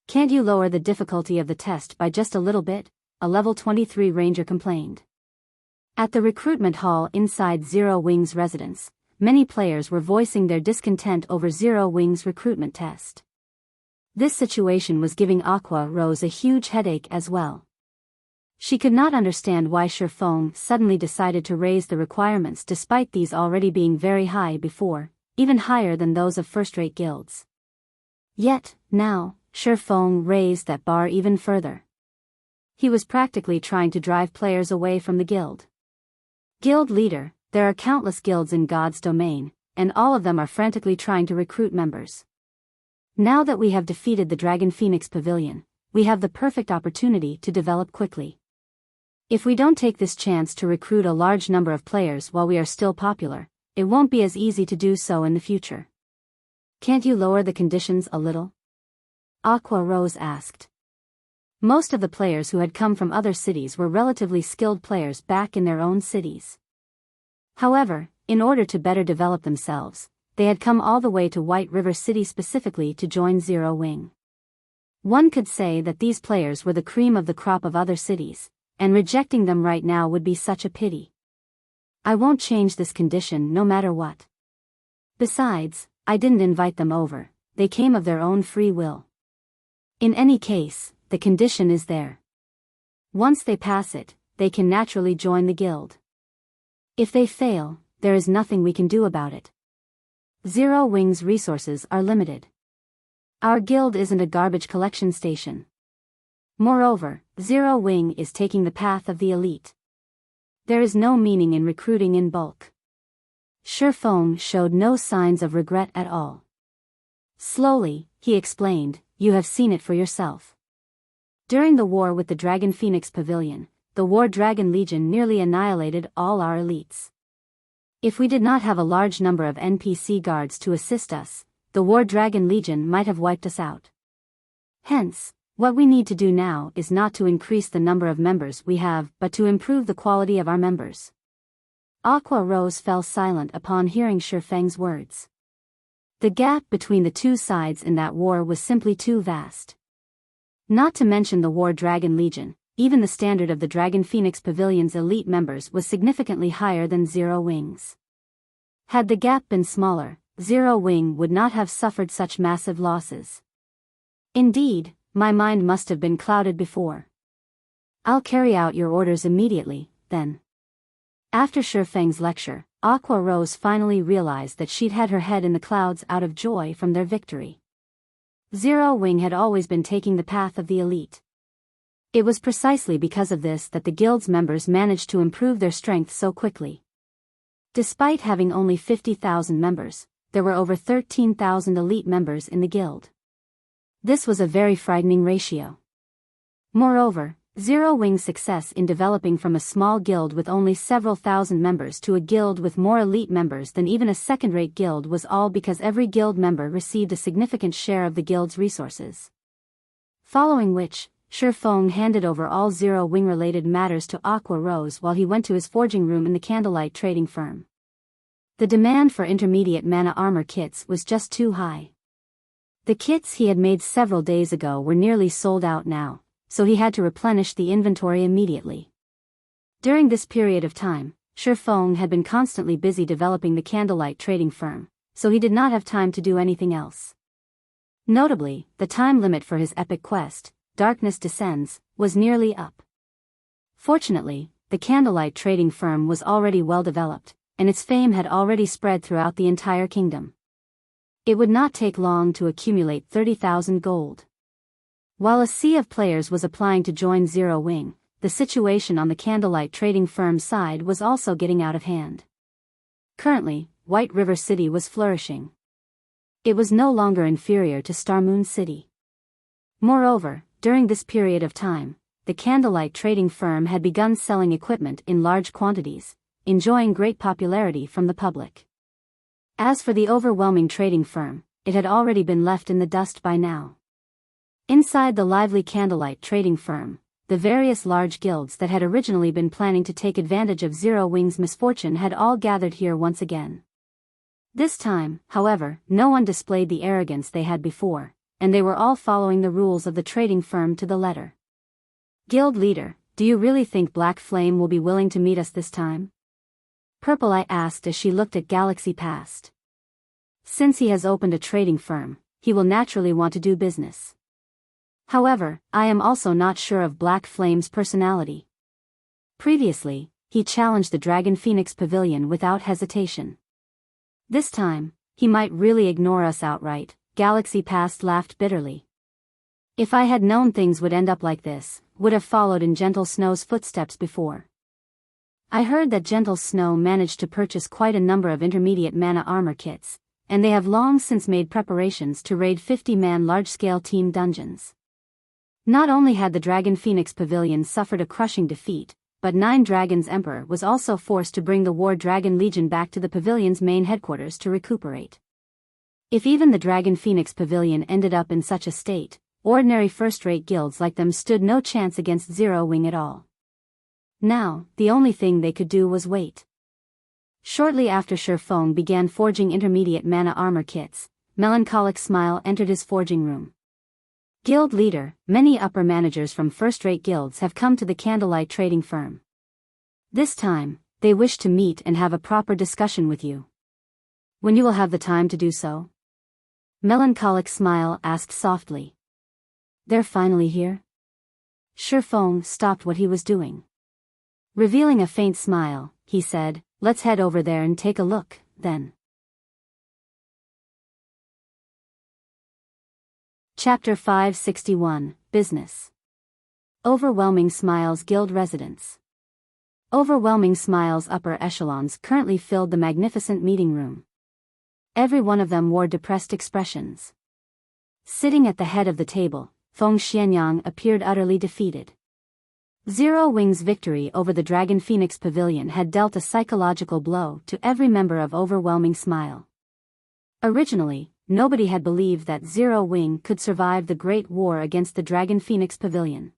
Can't you lower the difficulty of the test by just a little bit? A level 23 ranger complained. At the recruitment hall inside Zero Wing's residence, many players were voicing their discontent over Zero Wing's recruitment test. This situation was giving Aqua Rose a huge headache as well. She could not understand why Shifeng suddenly decided to raise the requirements despite these already being very high before, even higher than those of first-rate guilds. Yet, now, Shifeng raised that bar even further. He was practically trying to drive players away from the guild. Guild leader, there are countless guilds in God's domain, and all of them are frantically trying to recruit members. Now that we have defeated the Dragon Phoenix Pavilion, we have the perfect opportunity to develop quickly. If we don't take this chance to recruit a large number of players while we are still popular, it won't be as easy to do so in the future. Can't you lower the conditions a little? Aqua Rose asked. Most of the players who had come from other cities were relatively skilled players back in their own cities. However, in order to better develop themselves, they had come all the way to White River City specifically to join Zero Wing. One could say that these players were the cream of the crop of other cities, and rejecting them right now would be such a pity. I won't change this condition no matter what. Besides, I didn't invite them over, they came of their own free will. In any case, the condition is there. Once they pass it, they can naturally join the guild. If they fail, there is nothing we can do about it. Zero Wing's resources are limited. Our guild isn't a garbage collection station. Moreover, Zero Wing is taking the path of the elite. There is no meaning in recruiting in bulk. Shifeng showed no signs of regret at all. Slowly, he explained, you have seen it for yourself. During the war with the Dragon Phoenix Pavilion, the War Dragon Legion nearly annihilated all our elites. If we did not have a large number of NPC guards to assist us, the War Dragon Legion might have wiped us out. Hence, what we need to do now is not to increase the number of members we have but to improve the quality of our members. Aqua Rose fell silent upon hearing Shifeng's words. The gap between the two sides in that war was simply too vast. Not to mention the War Dragon Legion, even the standard of the Dragon Phoenix Pavilion's elite members was significantly higher than Zero Wing's. Had the gap been smaller, Zero Wing would not have suffered such massive losses. Indeed, my mind must have been clouded before. I'll carry out your orders immediately, then. After Shifeng's lecture, Aqua Rose finally realized that she'd had her head in the clouds out of joy from their victory. Zero Wing had always been taking the path of the elite. It was precisely because of this that the guild's members managed to improve their strength so quickly. Despite having only 50,000 members, there were over 13,000 elite members in the guild. This was a very frightening ratio. Moreover, Zero Wing's success in developing from a small guild with only several thousand members to a guild with more elite members than even a second-rate guild was all because every guild member received a significant share of the guild's resources. Following which, Shifeng handed over all Zero Wing-related matters to Aqua Rose while he went to his forging room in the Candlelight trading firm. The demand for intermediate mana armor kits was just too high. The kits he had made several days ago were nearly sold out now, so he had to replenish the inventory immediately. During this period of time, Shifeng had been constantly busy developing the Candlelight trading firm, so he did not have time to do anything else. Notably, the time limit for his epic quest, Darkness Descends, was nearly up. Fortunately, the Candlelight trading firm was already well developed, and its fame had already spread throughout the entire kingdom. It would not take long to accumulate 30,000 gold. While a sea of players was applying to join Zero Wing, the situation on the Candlelight trading firm side was also getting out of hand. Currently, White River City was flourishing. It was no longer inferior to Starmoon City. Moreover, during this period of time, the Candlelight trading firm had begun selling equipment in large quantities, enjoying great popularity from the public. As for the overwhelming trading firm, it had already been left in the dust by now. Inside the lively candlelight trading firm, the various large guilds that had originally been planning to take advantage of Zero Wing's misfortune had all gathered here once again. This time, however, no one displayed the arrogance they had before, and they were all following the rules of the trading firm to the letter. Guild leader, do you really think Black Flame will be willing to meet us this time? Purple Eye asked as she looked at Galaxy Past. Since he has opened a trading firm, he will naturally want to do business. However, I am also not sure of Black Flame's personality. Previously, he challenged the Dragon Phoenix Pavilion without hesitation. This time, he might really ignore us outright. Galaxy Past laughed bitterly. If I had known things would end up like this, would have followed in Gentle Snow's footsteps before. I heard that Gentle Snow managed to purchase quite a number of intermediate mana armor kits, and they have long since made preparations to raid 50-man large-scale team dungeons. Not only had the Dragon Phoenix Pavilion suffered a crushing defeat, but Nine Dragons Emperor was also forced to bring the War Dragon Legion back to the pavilion's main headquarters to recuperate. If even the Dragon Phoenix Pavilion ended up in such a state, ordinary first-rate guilds like them stood no chance against Zero Wing at all. Now, the only thing they could do was wait. Shortly after Shifeng began forging intermediate mana armor kits, Melancholic Smile entered his forging room. Guild leader, many upper managers from first-rate guilds have come to the Candlelight Trading Firm. This time, they wish to meet and have a proper discussion with you. When you will have the time to do so? Melancholic Smile asked softly. They're finally here? Shifeng stopped what he was doing. Revealing a faint smile, he said, let's head over there and take a look, then. Chapter 561, Business. Overwhelming Smile's Guild Residence. Overwhelming Smile's upper echelons currently filled the magnificent meeting room. Every one of them wore depressed expressions. Sitting at the head of the table, Feng Xianyang appeared utterly defeated. Zero Wing's victory over the Dragon Phoenix Pavilion had dealt a psychological blow to every member of Overwhelming Smile. Originally, nobody had believed that Zero Wing could survive the Great War against the Dragon Phoenix Pavilion.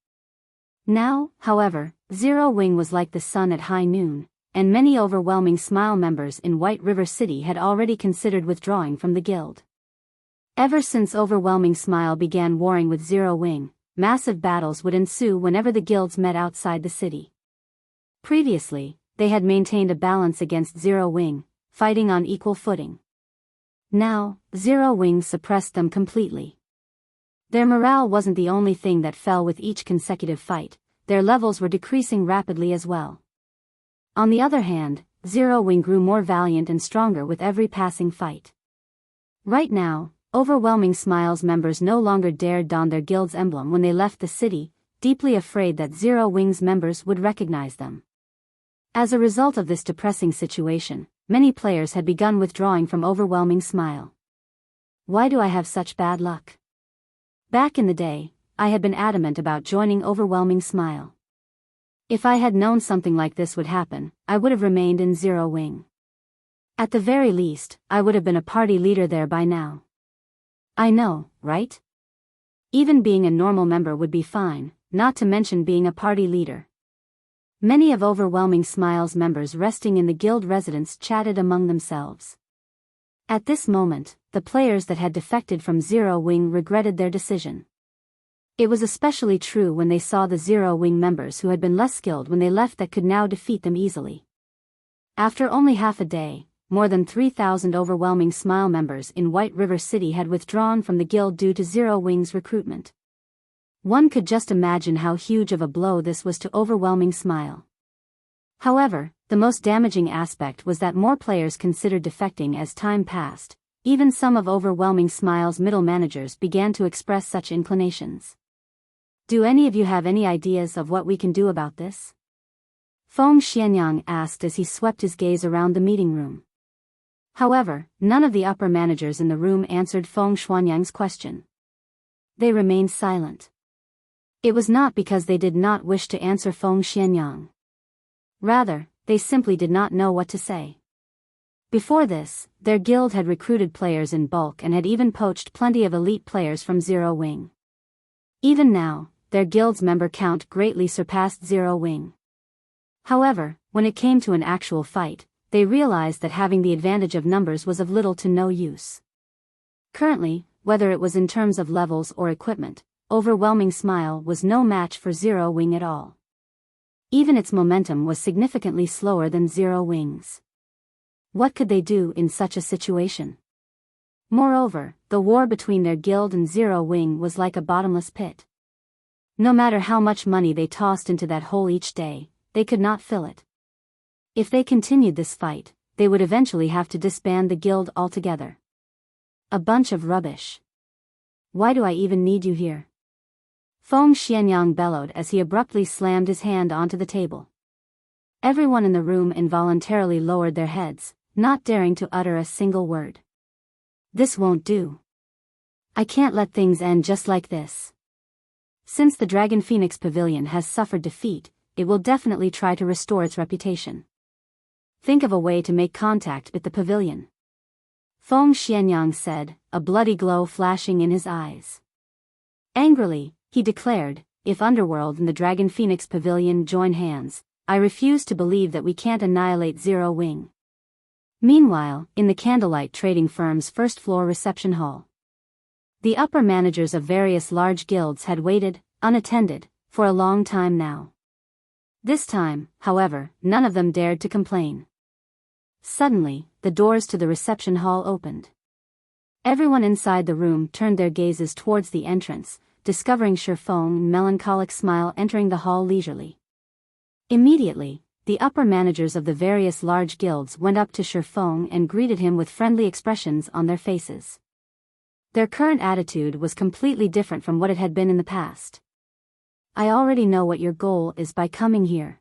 Now, however, Zero Wing was like the sun at high noon, and many Overwhelming Smile members in White River City had already considered withdrawing from the guild. Ever since Overwhelming Smile began warring with Zero Wing, massive battles would ensue whenever the guilds met outside the city. Previously, they had maintained a balance against Zero Wing, fighting on equal footing. Now, Zero Wing suppressed them completely. Their morale wasn't the only thing that fell with each consecutive fight, their levels were decreasing rapidly as well. On the other hand, Zero Wing grew more valiant and stronger with every passing fight. Right now, Overwhelming Smile's members no longer dared don their guild's emblem when they left the city, deeply afraid that Zero Wing's members would recognize them. As a result of this depressing situation, many players had begun withdrawing from Overwhelming Smile. Why do I have such bad luck? Back in the day, I had been adamant about joining Overwhelming Smile. If I had known something like this would happen, I would have remained in Zero Wing. At the very least, I would have been a party leader there by now. I know, right? Even being a normal member would be fine, not to mention being a party leader. Many of Overwhelming Smile's members resting in the guild residence chatted among themselves. At this moment, the players that had defected from Zero Wing regretted their decision. It was especially true when they saw the Zero Wing members who had been less skilled when they left that could now defeat them easily. After only half a day, more than 3,000 Overwhelming Smile members in White River City had withdrawn from the guild due to Zero Wing's recruitment. One could just imagine how huge of a blow this was to Overwhelming Smile. However, the most damaging aspect was that more players considered defecting as time passed. Even some of Overwhelming Smile's middle managers began to express such inclinations. Do any of you have any ideas of what we can do about this? Feng Xianyang asked as he swept his gaze around the meeting room. However, none of the upper managers in the room answered Feng Xianyang's question. They remained silent. It was not because they did not wish to answer Feng Xianyang. Rather, they simply did not know what to say. Before this, their guild had recruited players in bulk and had even poached plenty of elite players from Zero Wing. Even now, their guild's member count greatly surpassed Zero Wing. However, when it came to an actual fight, they realized that having the advantage of numbers was of little to no use. Currently, whether it was in terms of levels or equipment, Overwhelming Smile was no match for Zero Wing at all. Even its momentum was significantly slower than Zero Wing's. What could they do in such a situation? Moreover, the war between their guild and Zero Wing was like a bottomless pit. No matter how much money they tossed into that hole each day, they could not fill it. If they continued this fight, they would eventually have to disband the guild altogether. A bunch of rubbish. Why do I even need you here? Feng Xianyang bellowed as he abruptly slammed his hand onto the table. Everyone in the room involuntarily lowered their heads, not daring to utter a single word. This won't do. I can't let things end just like this. Since the Dragon Phoenix Pavilion has suffered defeat, it will definitely try to restore its reputation. Think of a way to make contact with the pavilion. Feng Xianyang said, a bloody glow flashing in his eyes. Angrily, he declared, if Underworld and the Dragon Phoenix Pavilion join hands, I refuse to believe that we can't annihilate Zero Wing. Meanwhile, in the Candlelight Trading Firm's first-floor reception hall, the upper managers of various large guilds had waited, unattended, for a long time now. This time, however, none of them dared to complain. Suddenly, the doors to the reception hall opened. Everyone inside the room turned their gazes towards the entrance, discovering Shifeng's melancholic smile entering the hall leisurely. Immediately, the upper managers of the various large guilds went up to Shifeng and greeted him with friendly expressions on their faces. Their current attitude was completely different from what it had been in the past. I already know what your goal is by coming here.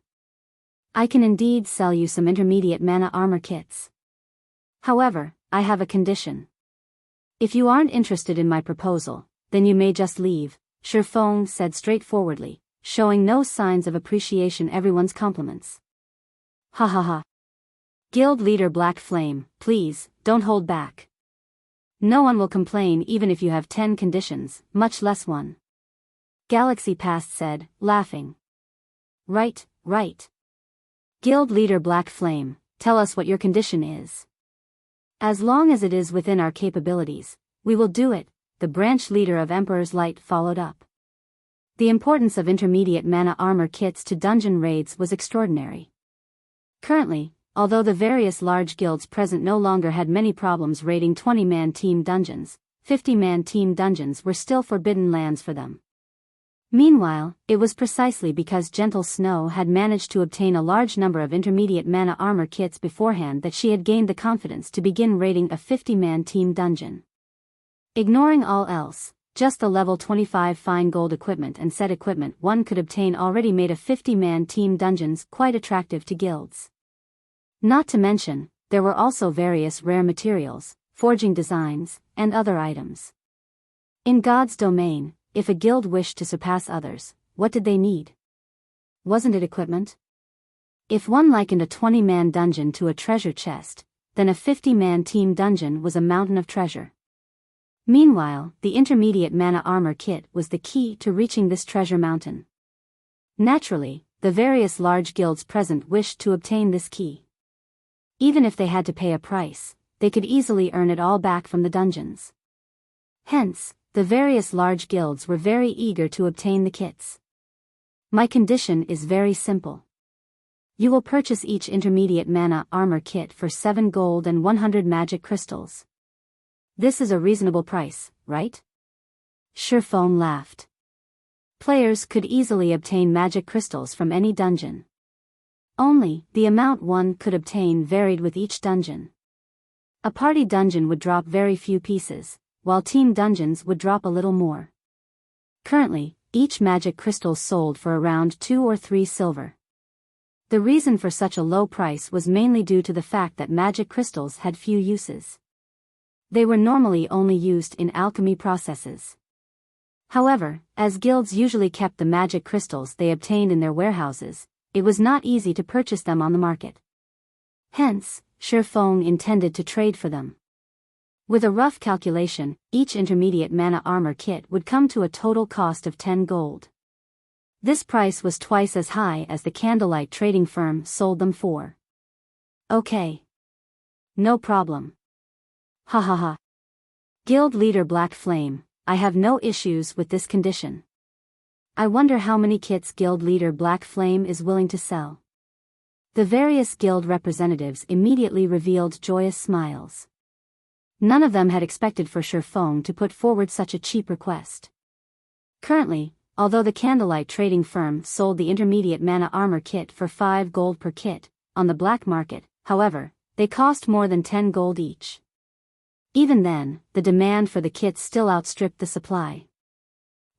I can indeed sell you some intermediate mana armor kits. However, I have a condition. If you aren't interested in my proposal, then you may just leave, Shifeng said straightforwardly, showing no signs of appreciation everyone's compliments. Ha ha ha. Guild leader Black Flame, please, don't hold back. No one will complain even if you have 10 conditions, much less one. Galaxy Past said, laughing. Right, right. Guild leader Black Flame, tell us what your condition is. As long as it is within our capabilities, we will do it, the branch leader of Emperor's Light followed up. The importance of intermediate mana armor kits to dungeon raids was extraordinary. Currently, although the various large guilds present no longer had many problems raiding 20-man team dungeons, 50-man team dungeons were still forbidden lands for them. Meanwhile, it was precisely because Gentle Snow had managed to obtain a large number of intermediate mana armor kits beforehand that she had gained the confidence to begin raiding a 50-man team dungeon. Ignoring all else, just the level 25 fine gold equipment and set equipment one could obtain already made a 50-man team dungeons quite attractive to guilds. Not to mention, there were also various rare materials, forging designs, and other items. In God's domain, if a guild wished to surpass others, what did they need? Wasn't it equipment? If one likened a 20-man dungeon to a treasure chest, then a 50-man team dungeon was a mountain of treasure. Meanwhile, the intermediate mana armor kit was the key to reaching this treasure mountain. Naturally, the various large guilds present wished to obtain this key. Even if they had to pay a price, they could easily earn it all back from the dungeons. Hence, the various large guilds were very eager to obtain the kits. My condition is very simple. You will purchase each intermediate mana armor kit for 7 gold and 100 magic crystals. This is a reasonable price, right? Shifeng laughed. Players could easily obtain magic crystals from any dungeon. Only, the amount one could obtain varied with each dungeon. A party dungeon would drop very few pieces, while team dungeons would drop a little more. Currently, each magic crystal sold for around 2 or 3 silver. The reason for such a low price was mainly due to the fact that magic crystals had few uses. They were normally only used in alchemy processes. However, as guilds usually kept the magic crystals they obtained in their warehouses, it was not easy to purchase them on the market. Hence, Shifeng intended to trade for them. With a rough calculation, each intermediate mana armor kit would come to a total cost of 10 gold. This price was twice as high as the candlelight trading firm sold them for. Okay. No problem. Ha ha ha. Guild leader Black Flame, I have no issues with this condition. I wonder how many kits guild leader Black Flame is willing to sell. The various guild representatives immediately revealed joyous smiles. None of them had expected for Shifeng to put forward such a cheap request. Currently, although the candlelight trading firm sold the intermediate mana armor kit for 5 gold per kit, on the black market, however, they cost more than 10 gold each. Even then, the demand for the kits still outstripped the supply.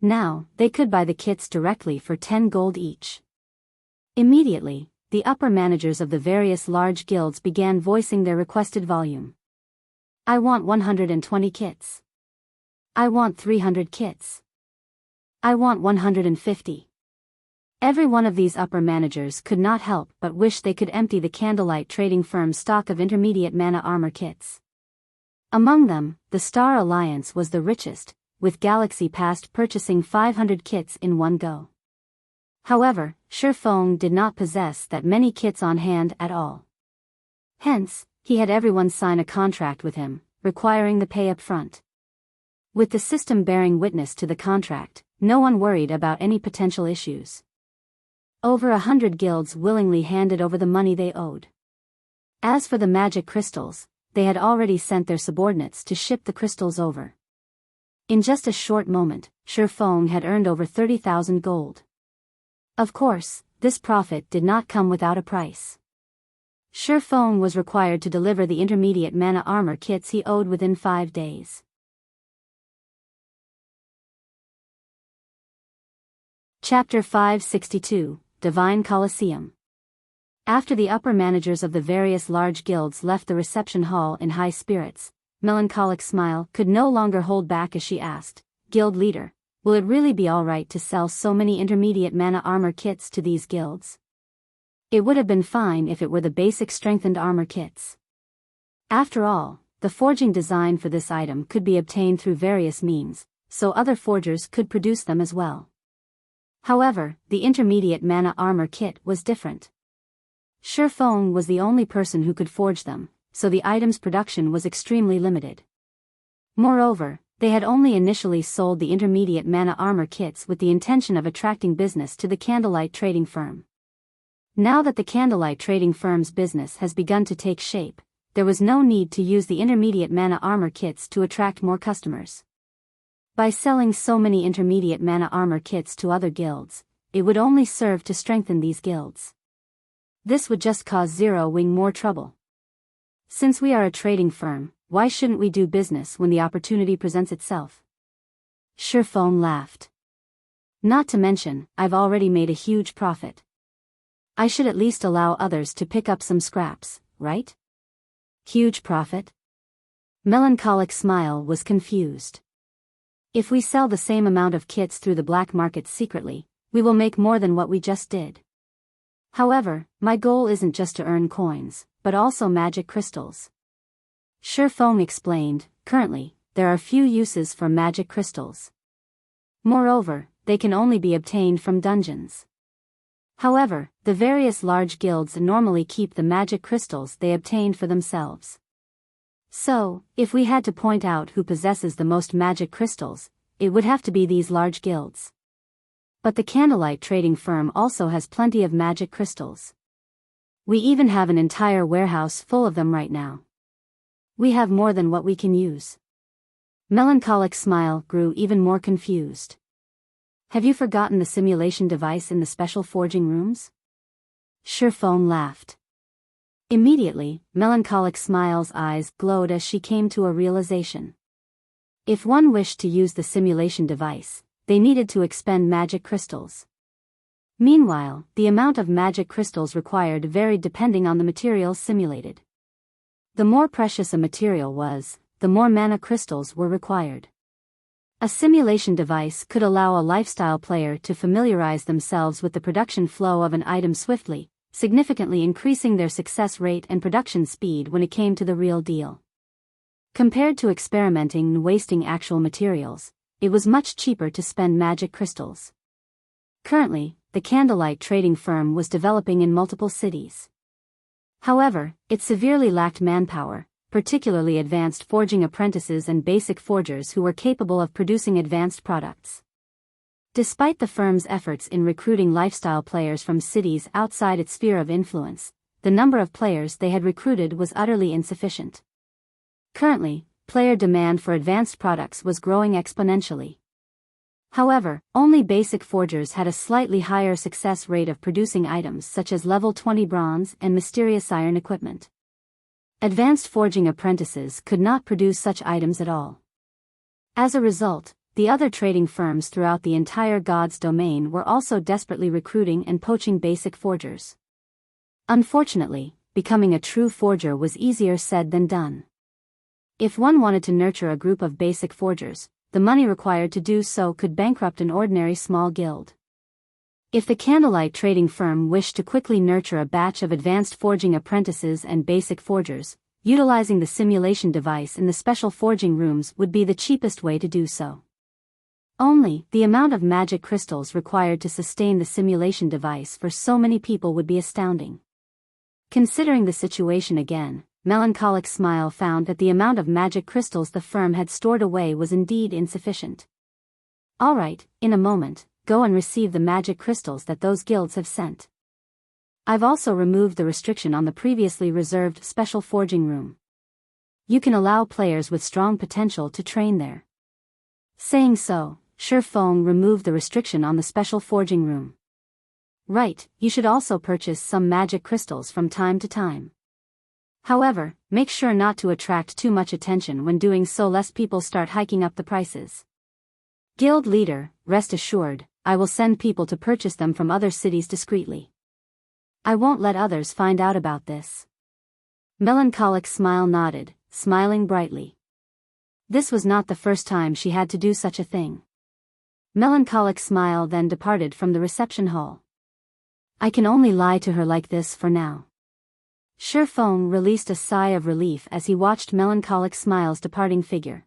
Now, they could buy the kits directly for 10 gold each. Immediately, the upper managers of the various large guilds began voicing their requested volume. I want 120 kits. I want 300 kits. I want 150. Every one of these upper managers could not help but wish they could empty the candlelight trading firm's stock of intermediate mana armor kits. Among them, the Star Alliance was the richest, with Galaxy Past purchasing 500 kits in one go. However, Shifeng did not possess that many kits on hand at all. Hence, he had everyone sign a contract with him, requiring the pay up front. With the system bearing witness to the contract, no one worried about any potential issues. Over 100 guilds willingly handed over the money they owed. As for the magic crystals, they had already sent their subordinates to ship the crystals over. In just a short moment, Shifeng had earned over 30,000 gold. Of course, this profit did not come without a price. Shifeng was required to deliver the intermediate mana armor kits he owed within 5 days. Chapter 562, Divine Colosseum. After the upper managers of the various large guilds left the reception hall in high spirits, Melancholic Smile could no longer hold back as she asked, Guild leader, will it really be alright to sell so many intermediate mana armor kits to these guilds? It would have been fine if it were the basic strengthened armor kits. After all, the forging design for this item could be obtained through various means, so other forgers could produce them as well. However, the intermediate mana armor kit was different. Shifeng was the only person who could forge them, so the item's production was extremely limited. Moreover, they had only initially sold the intermediate mana armor kits with the intention of attracting business to the candlelight trading firm. Now that the candlelight trading firm's business has begun to take shape, there was no need to use the intermediate mana armor kits to attract more customers. By selling so many intermediate mana armor kits to other guilds, it would only serve to strengthen these guilds. This would just cause Zero Wing more trouble. Since we are a trading firm, why shouldn't we do business when the opportunity presents itself? Shifeng laughed. Not to mention, I've already made a huge profit. I should at least allow others to pick up some scraps, right? Huge profit? Melancholic Smile was confused. If we sell the same amount of kits through the black market secretly, we will make more than what we just did. However, my goal isn't just to earn coins, but also magic crystals. Shifeng explained, currently, there are few uses for magic crystals. Moreover, they can only be obtained from dungeons. However, the various large guilds normally keep the magic crystals they obtained for themselves. So, if we had to point out who possesses the most magic crystals, it would have to be these large guilds. But the candlelight trading firm also has plenty of magic crystals. We even have an entire warehouse full of them right now. We have more than what we can use. Melancholic Smile grew even more confused. Have you forgotten the simulation device in the special forging rooms? Shifeng laughed. Immediately, Melancholic Smile's eyes glowed as she came to a realization. If one wished to use the simulation device, they needed to expend magic crystals. Meanwhile, the amount of magic crystals required varied depending on the materials simulated. The more precious a material was, the more mana crystals were required. A simulation device could allow a lifestyle player to familiarize themselves with the production flow of an item swiftly, significantly increasing their success rate and production speed when it came to the real deal. Compared to experimenting and wasting actual materials, it was much cheaper to spend magic crystals. Currently, the candlelight trading firm was developing in multiple cities. However, it severely lacked manpower, particularly advanced forging apprentices and basic forgers who were capable of producing advanced products. Despite the firm's efforts in recruiting lifestyle players from cities outside its sphere of influence, the number of players they had recruited was utterly insufficient. Currently, player demand for advanced products was growing exponentially. However, only basic forgers had a slightly higher success rate of producing items such as level 20 bronze and mysterious iron equipment. Advanced forging apprentices could not produce such items at all. As a result, the other trading firms throughout the entire God's domain were also desperately recruiting and poaching basic forgers. Unfortunately, becoming a true forger was easier said than done. If one wanted to nurture a group of basic forgers, the money required to do so could bankrupt an ordinary small guild. If the candlelight trading firm wished to quickly nurture a batch of advanced forging apprentices and basic forgers, utilizing the simulation device in the special forging rooms would be the cheapest way to do so. Only, the amount of magic crystals required to sustain the simulation device for so many people would be astounding. Considering the situation again, Melancholic Smile found that the amount of magic crystals the firm had stored away was indeed insufficient. Alright, in a moment, go and receive the magic crystals that those guilds have sent. I've also removed the restriction on the previously reserved special forging room. You can allow players with strong potential to train there. Saying so, Shifeng removed the restriction on the special forging room. Right, you should also purchase some magic crystals from time to time. However, make sure not to attract too much attention when doing so lest people start hiking up the prices. Guild leader, rest assured, I will send people to purchase them from other cities discreetly. I won't let others find out about this. Melancholic Smile nodded, smiling brightly. This was not the first time she had to do such a thing. Melancholic Smile then departed from the reception hall. I can only lie to her like this for now. Shifeng released a sigh of relief as he watched Melancholic Smile's departing figure.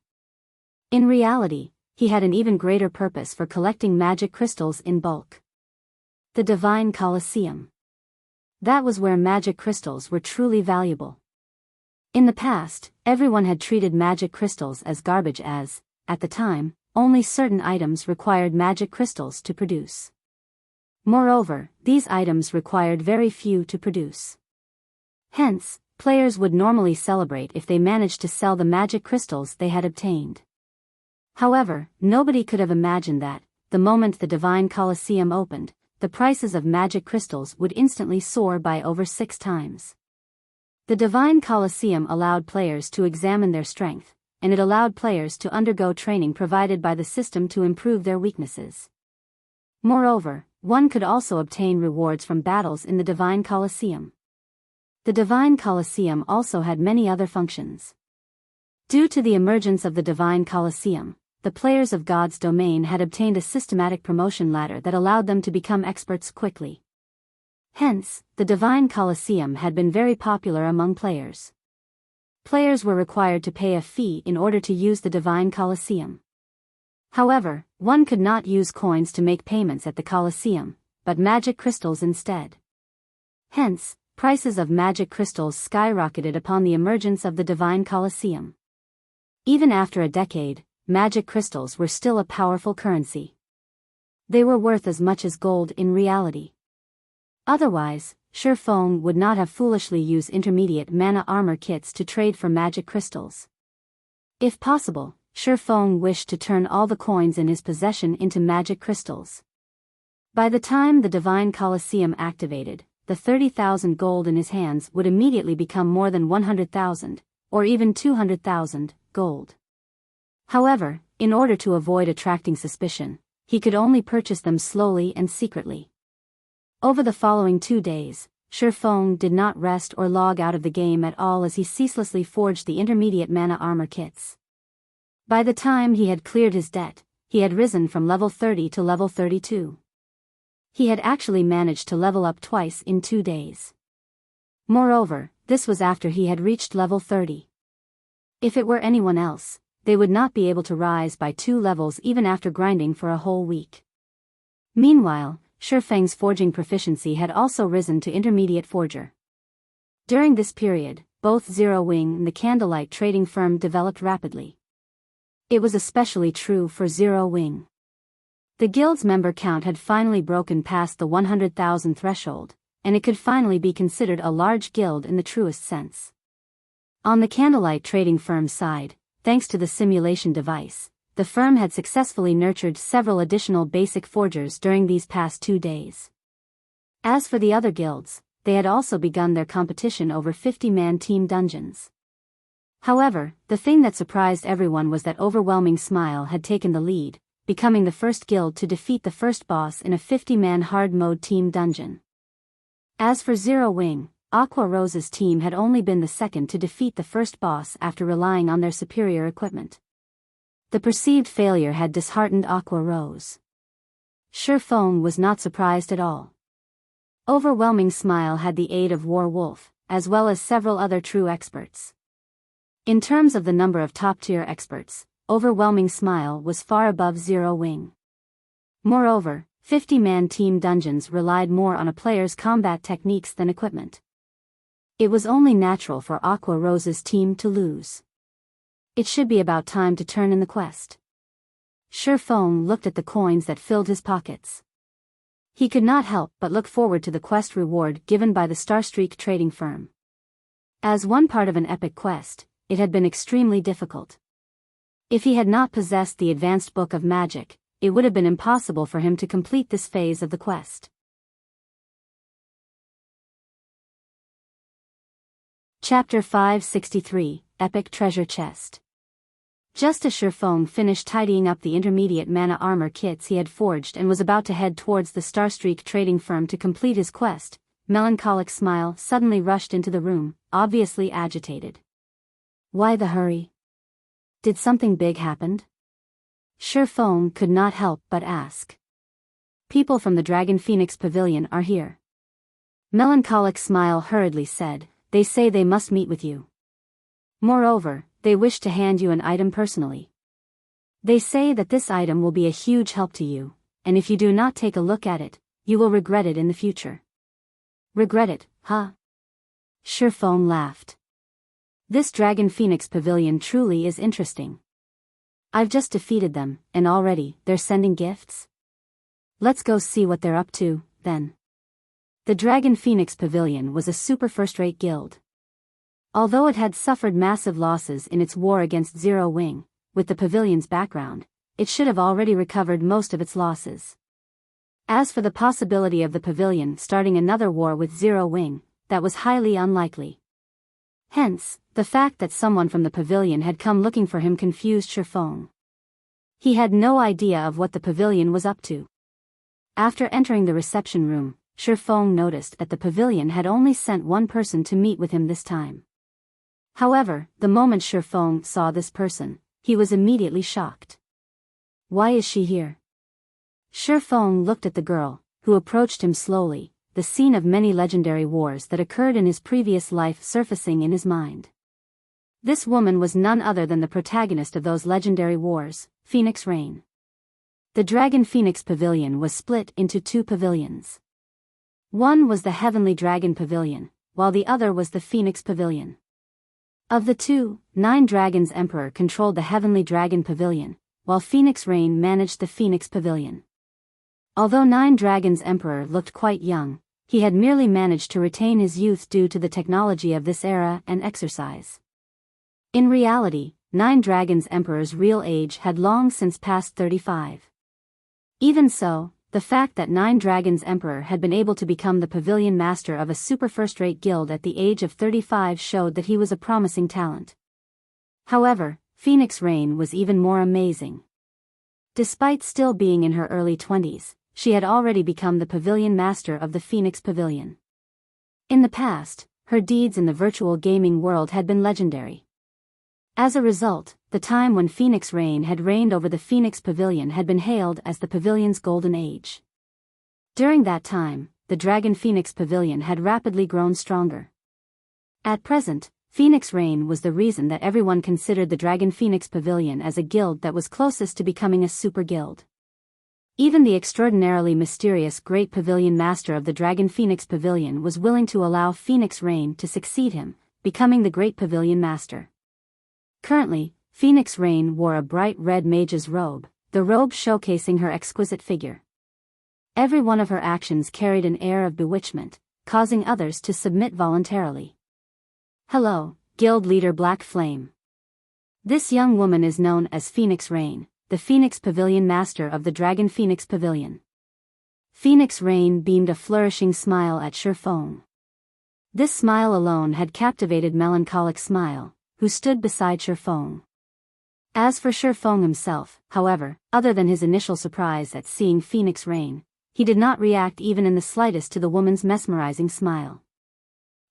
In reality, he had an even greater purpose for collecting magic crystals in bulk. The Divine Colosseum. That was where magic crystals were truly valuable. In the past, everyone had treated magic crystals as garbage as, at the time, only certain items required magic crystals to produce. Moreover, these items required very few to produce. Hence, players would normally celebrate if they managed to sell the magic crystals they had obtained. However, nobody could have imagined that, the moment the Divine Colosseum opened, the prices of magic crystals would instantly soar by over 6 times. The Divine Colosseum allowed players to examine their strength, and it allowed players to undergo training provided by the system to improve their weaknesses. Moreover, one could also obtain rewards from battles in the Divine Colosseum. The Divine Colosseum also had many other functions. Due to the emergence of the Divine Colosseum, the players of God's domain had obtained a systematic promotion ladder that allowed them to become experts quickly. Hence, the Divine Colosseum had been very popular among players. Players were required to pay a fee in order to use the Divine Colosseum. However, one could not use coins to make payments at the Colosseum, but magic crystals instead. Hence, prices of magic crystals skyrocketed upon the emergence of the Divine Colosseum. Even after a decade, magic crystals were still a powerful currency. They were worth as much as gold in reality. Otherwise, Shifeng would not have foolishly used intermediate mana armor kits to trade for magic crystals. If possible, Shifeng wished to turn all the coins in his possession into magic crystals. By the time the Divine Colosseum activated, the 30,000 gold in his hands would immediately become more than 100,000, or even 200,000, gold. However, in order to avoid attracting suspicion, he could only purchase them slowly and secretly. Over the following 2 days, Shifeng did not rest or log out of the game at all as he ceaselessly forged the intermediate mana armor kits. By the time he had cleared his debt, he had risen from level 30 to level 32. He had actually managed to level up twice in 2 days. Moreover, this was after he had reached level 30. If it were anyone else, they would not be able to rise by 2 levels even after grinding for a whole week. Meanwhile, Shifeng's forging proficiency had also risen to intermediate forger. During this period, both Zero Wing and the candlelight trading firm developed rapidly. It was especially true for Zero Wing. The guild's member count had finally broken past the 100,000 threshold, and it could finally be considered a large guild in the truest sense. On the candlelight trading firm's side, thanks to the simulation device, the firm had successfully nurtured several additional basic forgers during these past 2 days. As for the other guilds, they had also begun their competition over 50-man team dungeons. However, the thing that surprised everyone was that Overwhelming Smile had taken the lead, becoming the first guild to defeat the first boss in a 50-man hard mode team dungeon. As for Zero Wing, Aqua Rose's team had only been the second to defeat the first boss after relying on their superior equipment. The perceived failure had disheartened Aqua Rose. Shifeng was not surprised at all. Overwhelming Smile had the aid of War Wolf, as well as several other true experts. In terms of the number of top-tier experts, Overwhelming Smile was far above Zero Wing. Moreover, 50-man team dungeons relied more on a player's combat techniques than equipment. It was only natural for Aqua Rose's team to lose. It should be about time to turn in the quest. Shifeng looked at the coins that filled his pockets. He could not help but look forward to the quest reward given by the Starstreak trading firm. As one part of an epic quest, it had been extremely difficult. If he had not possessed the advanced book of magic, it would have been impossible for him to complete this phase of the quest. Chapter 563, Epic Treasure Chest. Just as Shifeng finished tidying up the intermediate mana armor kits he had forged and was about to head towards the Starstreak trading firm to complete his quest, Melancholic Smile suddenly rushed into the room, obviously agitated. Why the hurry? Did something big happen? Shifeng could not help but ask. People from the Dragon Phoenix Pavilion are here. Melancholic Smile hurriedly said, they say they must meet with you. Moreover, they wish to hand you an item personally. They say that this item will be a huge help to you, and if you do not take a look at it, you will regret it in the future. Regret it, huh? Shifeng laughed. This Dragon Phoenix Pavilion truly is interesting. I've just defeated them, and already, they're sending gifts? Let's go see what they're up to, then. The Dragon Phoenix Pavilion was a super first-rate guild. Although it had suffered massive losses in its war against Zero Wing, with the pavilion's background, it should have already recovered most of its losses. As for the possibility of the pavilion starting another war with Zero Wing, that was highly unlikely. Hence, the fact that someone from the pavilion had come looking for him confused Shifeng. He had no idea of what the pavilion was up to. After entering the reception room, Shifeng noticed that the pavilion had only sent one person to meet with him this time. However, the moment Shifeng saw this person, he was immediately shocked. Why is she here? Shifeng looked at the girl, who approached him slowly, the scene of many legendary wars that occurred in his previous life surfacing in his mind. This woman was none other than the protagonist of those legendary wars, Phoenix Rain. The Dragon Phoenix Pavilion was split into 2 pavilions. One was the Heavenly Dragon Pavilion, while the other was the Phoenix Pavilion. Of the 2, 9 Dragons Emperor controlled the Heavenly Dragon Pavilion, while Phoenix Rain managed the Phoenix Pavilion. Although 9 Dragons Emperor looked quite young, he had merely managed to retain his youth due to the technology of this era and exercise. In reality, 9 Dragons Emperor's real age had long since passed 35. Even so, the fact that 9 Dragons Emperor had been able to become the pavilion master of a super first-rate guild at the age of 35 showed that he was a promising talent. However, Phoenix Rain was even more amazing. Despite still being in her early 20s, she had already become the pavilion master of the Phoenix Pavilion. In the past, her deeds in the virtual gaming world had been legendary. As a result, the time when Phoenix Rain had reigned over the Phoenix Pavilion had been hailed as the pavilion's golden age. During that time, the Dragon Phoenix Pavilion had rapidly grown stronger. At present, Phoenix Rain was the reason that everyone considered the Dragon Phoenix Pavilion as a guild that was closest to becoming a super guild. Even the extraordinarily mysterious Great Pavilion Master of the Dragon Phoenix Pavilion was willing to allow Phoenix Rain to succeed him, becoming the Great Pavilion Master. Currently, Phoenix Rain wore a bright red mage's robe, the robe showcasing her exquisite figure. Every one of her actions carried an air of bewitchment, causing others to submit voluntarily. Hello, Guild Leader Black Flame. This young woman is known as Phoenix Rain, the Phoenix Pavilion Master of the Dragon Phoenix Pavilion. Phoenix Rain beamed a flourishing smile at Shifeng. This smile alone had captivated Melancholic Smile, who stood beside Shifeng. As for Shifeng himself, however, other than his initial surprise at seeing Phoenix Rain, he did not react even in the slightest to the woman's mesmerizing smile.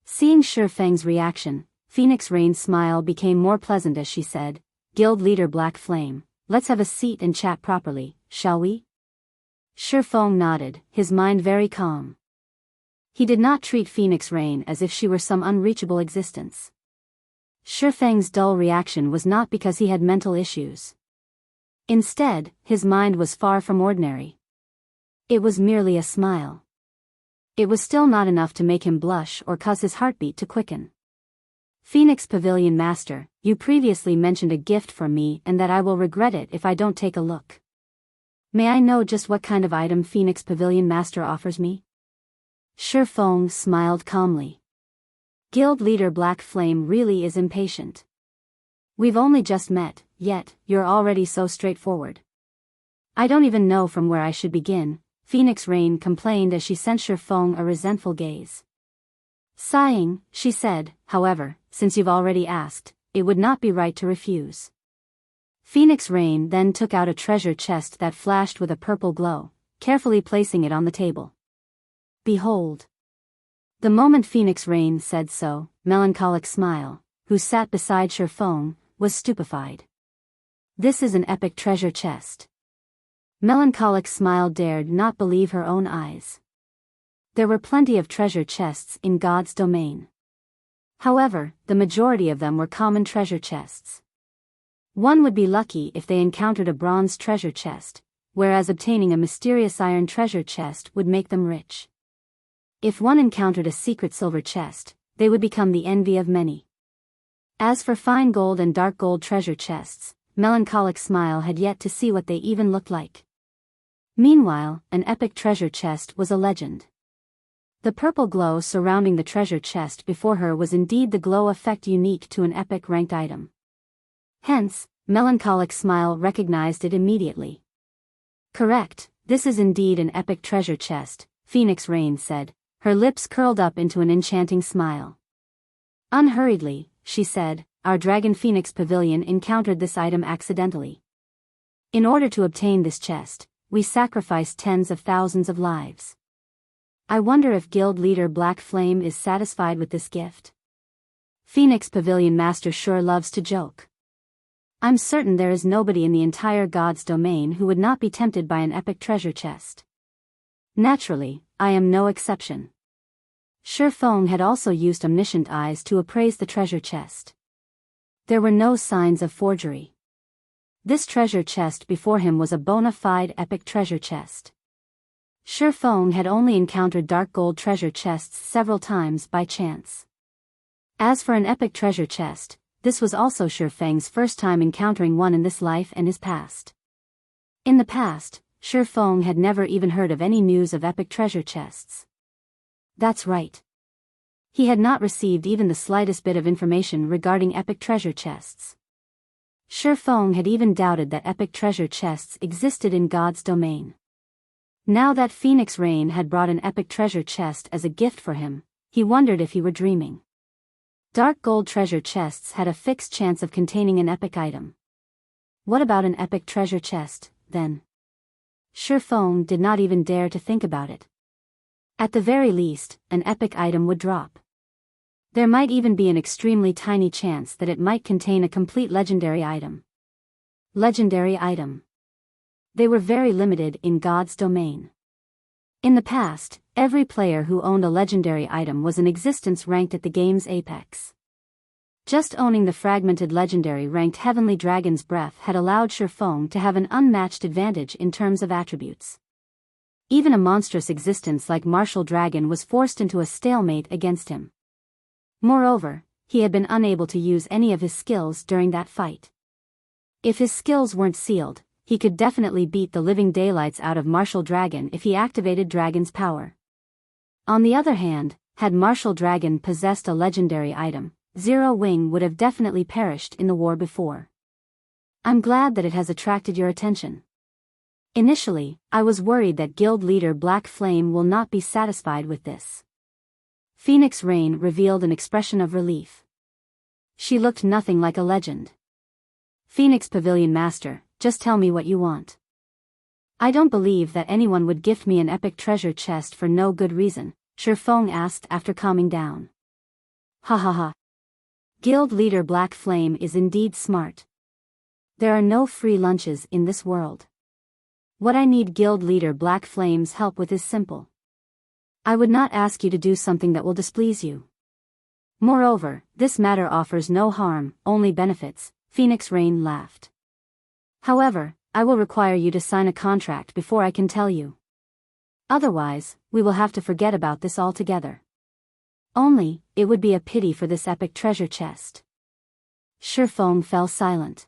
Seeing Shifeng's reaction, Phoenix Rain's smile became more pleasant as she said, "Guild Leader Black Flame, let's have a seat and chat properly, shall we?" Shifeng nodded, his mind very calm. He did not treat Phoenix Rain as if she were some unreachable existence. Shifeng's dull reaction was not because he had mental issues. Instead, his mind was far from ordinary. It was merely a smile. It was still not enough to make him blush or cause his heartbeat to quicken. "Phoenix Pavilion Master, you previously mentioned a gift for me and that I will regret it if I don't take a look. May I know just what kind of item Phoenix Pavilion Master offers me?" Shifeng smiled calmly. Guild Leader Black Flame really is impatient. "We've only just met, yet you're already so straightforward. I don't even know from where I should begin," Phoenix Rain complained as she sent Shifeng a resentful gaze. Sighing, she said, "However, since you've already asked, it would not be right to refuse." Phoenix Rain then took out a treasure chest that flashed with a purple glow, carefully placing it on the table. "Behold." The moment Phoenix Rain said so, Melancholic Smile, who sat beside Shifeng, was stupefied. "This is an epic treasure chest." Melancholic Smile dared not believe her own eyes. There were plenty of treasure chests in God's domain. However, the majority of them were common treasure chests. One would be lucky if they encountered a bronze treasure chest, whereas obtaining a mysterious iron treasure chest would make them rich. If one encountered a secret silver chest, they would become the envy of many. As for fine gold and dark gold treasure chests, Melancholic Smile had yet to see what they even looked like. Meanwhile, an epic treasure chest was a legend. The purple glow surrounding the treasure chest before her was indeed the glow effect unique to an epic ranked item. Hence, Melancholic Smile recognized it immediately. "Correct, this is indeed an epic treasure chest," Phoenix Rain said, her lips curled up into an enchanting smile. Unhurriedly, she said, "Our Dragon Phoenix Pavilion encountered this item accidentally. In order to obtain this chest, we sacrificed tens of thousands of lives. I wonder if Guild Leader Black Flame is satisfied with this gift. Phoenix Pavilion Master sure loves to joke. I'm certain there is nobody in the entire God's domain who would not be tempted by an epic treasure chest. Naturally, I am no exception." Shifeng had also used omniscient eyes to appraise the treasure chest. There were no signs of forgery. This treasure chest before him was a bona fide epic treasure chest. Shifeng had only encountered dark gold treasure chests several times by chance. As for an epic treasure chest, this was also Shifeng's first time encountering one in this life and his past. In the past, Shifeng had never even heard of any news of epic treasure chests. That's right. He had not received even the slightest bit of information regarding epic treasure chests. Shifeng had even doubted that epic treasure chests existed in God's domain. Now that Phoenix Rain had brought an epic treasure chest as a gift for him, he wondered if he were dreaming. Dark gold treasure chests had a fixed chance of containing an epic item. What about an epic treasure chest, then? Shifeng did not even dare to think about it. At the very least, an epic item would drop. There might even be an extremely tiny chance that it might contain a complete legendary item. Legendary item. They were very limited in God's domain. In the past, every player who owned a legendary item was in existence ranked at the game's apex. Just owning the fragmented legendary ranked Heavenly Dragon's Breath had allowed Shifeng to have an unmatched advantage in terms of attributes. Even a monstrous existence like Martial Dragon was forced into a stalemate against him. Moreover, he had been unable to use any of his skills during that fight. If his skills weren't sealed, he could definitely beat the living daylights out of Martial Dragon if he activated Dragon's power. On the other hand, had Martial Dragon possessed a legendary item, Zero Wing would have definitely perished in the war before. I'm glad that it has attracted your attention. Initially, I was worried that guild leader Black Flame will not be satisfied with this. Phoenix Rain revealed an expression of relief. She looked nothing like a legend. Phoenix Pavilion Master, just tell me what you want. I don't believe that anyone would gift me an epic treasure chest for no good reason, Shifeng asked after calming down. Ha ha ha. Guild leader Black Flame is indeed smart. There are no free lunches in this world. What I need guild leader Black Flame's help with is simple. I would not ask you to do something that will displease you. Moreover, this matter offers no harm, only benefits, Phoenix Rain laughed. However, I will require you to sign a contract before I can tell you. Otherwise, we will have to forget about this altogether. Only, it would be a pity for this epic treasure chest. Shifeng fell silent.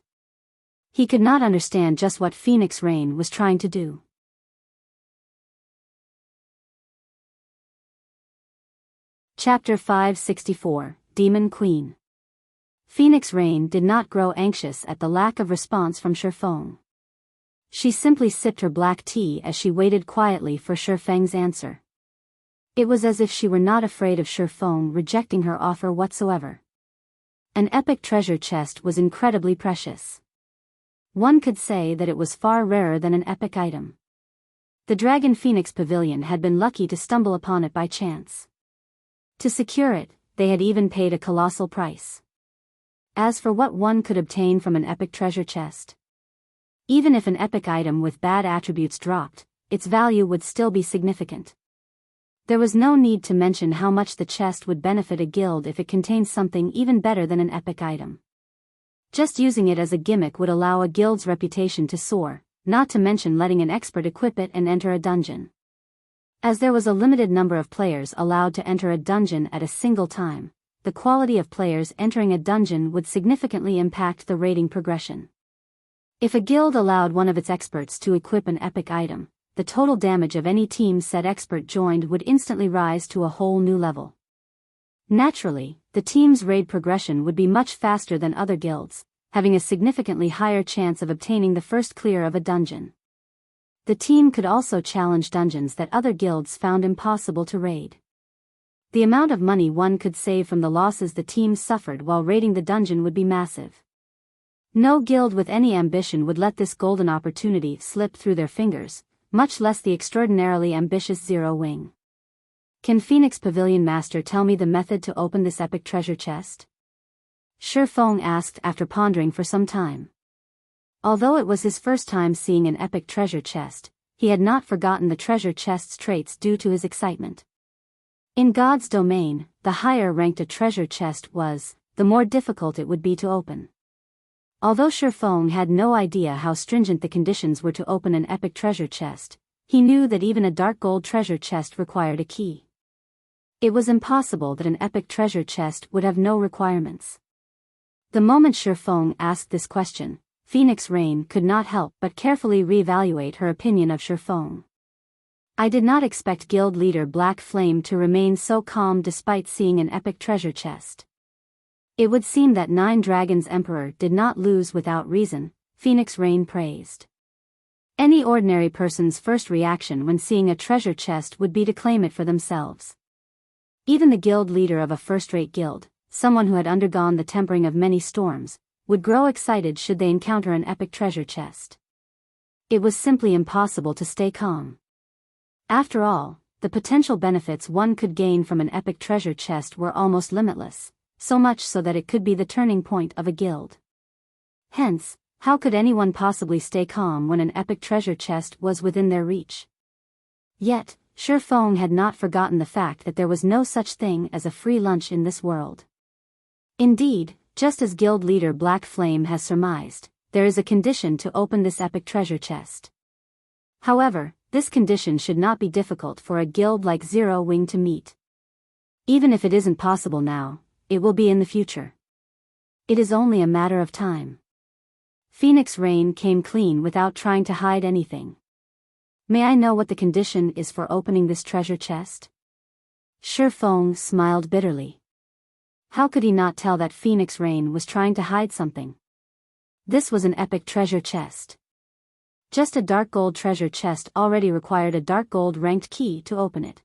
He could not understand just what Phoenix Rain was trying to do. Chapter 564, Demon Queen. Phoenix Rain did not grow anxious at the lack of response from Shifeng. She simply sipped her black tea as she waited quietly for Shifeng's answer. It was as if she were not afraid of Shifeng rejecting her offer whatsoever. An epic treasure chest was incredibly precious. One could say that it was far rarer than an epic item. The Dragon Phoenix Pavilion had been lucky to stumble upon it by chance. To secure it, they had even paid a colossal price. As for what one could obtain from an epic treasure chest, even if an epic item with bad attributes dropped, its value would still be significant. There was no need to mention how much the chest would benefit a guild if it contained something even better than an epic item. Just using it as a gimmick would allow a guild's reputation to soar, not to mention letting an expert equip it and enter a dungeon. As there was a limited number of players allowed to enter a dungeon at a single time, the quality of players entering a dungeon would significantly impact the rating progression. If a guild allowed one of its experts to equip an epic item, the total damage of any team said expert joined would instantly rise to a whole new level. Naturally, the team's raid progression would be much faster than other guilds, having a significantly higher chance of obtaining the first clear of a dungeon. The team could also challenge dungeons that other guilds found impossible to raid. The amount of money one could save from the losses the team suffered while raiding the dungeon would be massive. No guild with any ambition would let this golden opportunity slip through their fingers, much less the extraordinarily ambitious Zero Wing. Can Phoenix Pavilion Master tell me the method to open this epic treasure chest? Shifeng asked after pondering for some time. Although it was his first time seeing an epic treasure chest, he had not forgotten the treasure chest's traits due to his excitement. In God's domain, the higher ranked a treasure chest was, the more difficult it would be to open. Although Shifeng had no idea how stringent the conditions were to open an epic treasure chest, he knew that even a dark gold treasure chest required a key. It was impossible that an epic treasure chest would have no requirements. The moment Shifeng asked this question, Phoenix Rain could not help but carefully reevaluate her opinion of Shifeng. I did not expect guild leader Black Flame to remain so calm despite seeing an epic treasure chest. It would seem that Nine Dragons Emperor did not lose without reason, Phoenix Rain praised. Any ordinary person's first reaction when seeing a treasure chest would be to claim it for themselves. Even the guild leader of a first-rate guild, someone who had undergone the tempering of many storms, would grow excited should they encounter an epic treasure chest. It was simply impossible to stay calm. After all, the potential benefits one could gain from an epic treasure chest were almost limitless, so much so that it could be the turning point of a guild. Hence, how could anyone possibly stay calm when an epic treasure chest was within their reach? Yet, Shi Feng had not forgotten the fact that there was no such thing as a free lunch in this world. Indeed, just as guild leader Black Flame has surmised, there is a condition to open this epic treasure chest. However, this condition should not be difficult for a guild like Zero Wing to meet. Even if it isn't possible now, it will be in the future. It is only a matter of time. Phoenix Rain came clean without trying to hide anything. May I know what the condition is for opening this treasure chest? Shi Feng smiled bitterly. How could he not tell that Phoenix Rain was trying to hide something? This was an epic treasure chest. Just a dark gold treasure chest already required a dark gold ranked key to open it.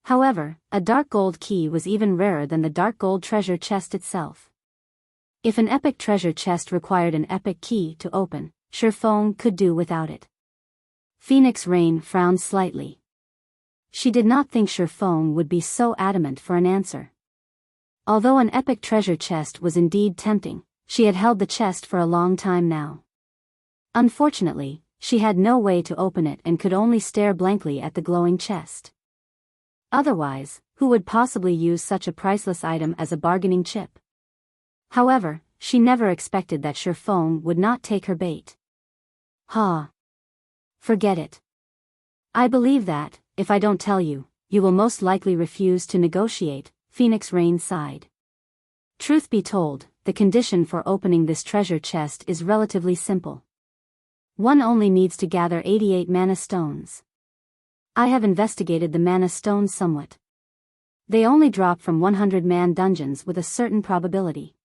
However, a dark gold key was even rarer than the dark gold treasure chest itself. If an epic treasure chest required an epic key to open, Shi Feng could do without it. Phoenix Rain frowned slightly. She did not think Shi Feng would be so adamant for an answer. Although an epic treasure chest was indeed tempting, she had held the chest for a long time now. Unfortunately, she had no way to open it and could only stare blankly at the glowing chest. Otherwise, who would possibly use such a priceless item as a bargaining chip? However, she never expected that Shi Feng would not take her bait. Ha! Forget it. I believe that, if I don't tell you, you will most likely refuse to negotiate, Phoenix Rain sighed. Truth be told, the condition for opening this treasure chest is relatively simple. One only needs to gather 88 mana stones. I have investigated the mana stones somewhat. They only drop from 100-man dungeons with a certain probability.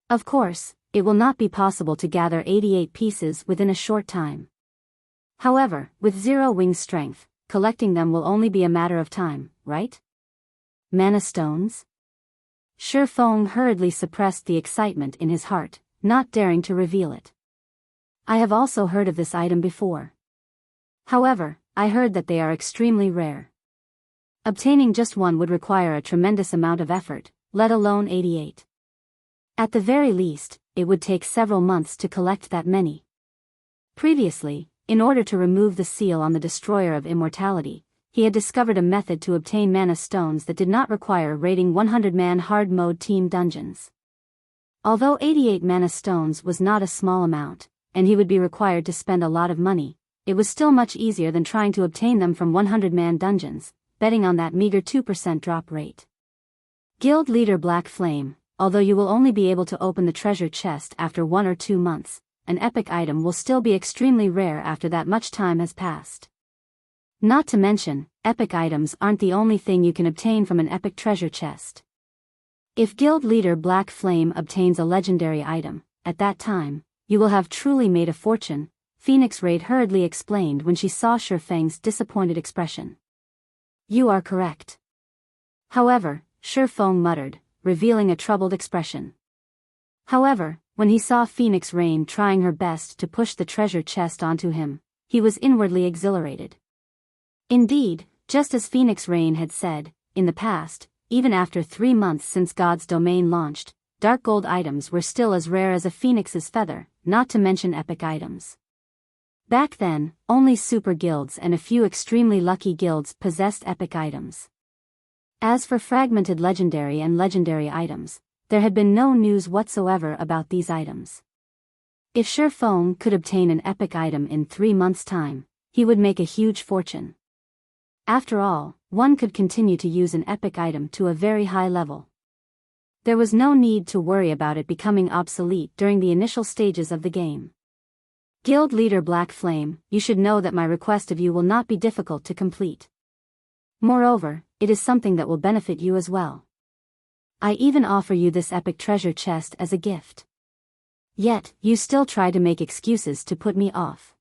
Of course, it will not be possible to gather 88 pieces within a short time. However, with Zero Wing's strength, collecting them will only be a matter of time, right? Mana stones? Shi Feng hurriedly suppressed the excitement in his heart, not daring to reveal it. I have also heard of this item before. However, I heard that they are extremely rare. Obtaining just one would require a tremendous amount of effort, let alone 88. At the very least, it would take several months to collect that many. Previously, in order to remove the seal on the Destroyer of Immortality, he had discovered a method to obtain mana stones that did not require raiding 100-man hard mode team dungeons. Although 88 mana stones was not a small amount, and he would be required to spend a lot of money, it was still much easier than trying to obtain them from 100-man dungeons, betting on that meager 2% drop rate. Guild leader Black Flame, although you will only be able to open the treasure chest after 1 or 2 months, an epic item will still be extremely rare after that much time has passed. Not to mention, epic items aren't the only thing you can obtain from an epic treasure chest. If guild leader Black Flame obtains a legendary item, at that time, you will have truly made a fortune, Phoenix Raid hurriedly explained when she saw Shi Feng's disappointed expression. You are correct. However, Shi Feng muttered, revealing a troubled expression. However, when he saw Phoenix Rain trying her best to push the treasure chest onto him, he was inwardly exhilarated. Indeed, just as Phoenix Rain had said, in the past, even after 3 months since God's Domain launched, dark gold items were still as rare as a phoenix's feather, not to mention epic items. Back then, only super guilds and a few extremely lucky guilds possessed epic items. As for fragmented legendary and legendary items, there had been no news whatsoever about these items. If Shi Feng could obtain an epic item in 3 months' time, he would make a huge fortune. After all, one could continue to use an epic item to a very high level. There was no need to worry about it becoming obsolete during the initial stages of the game. Guild leader Black Flame, you should know that my request of you will not be difficult to complete. Moreover, it is something that will benefit you as well. I even offer you this epic treasure chest as a gift. Yet, you still try to make excuses to put me off.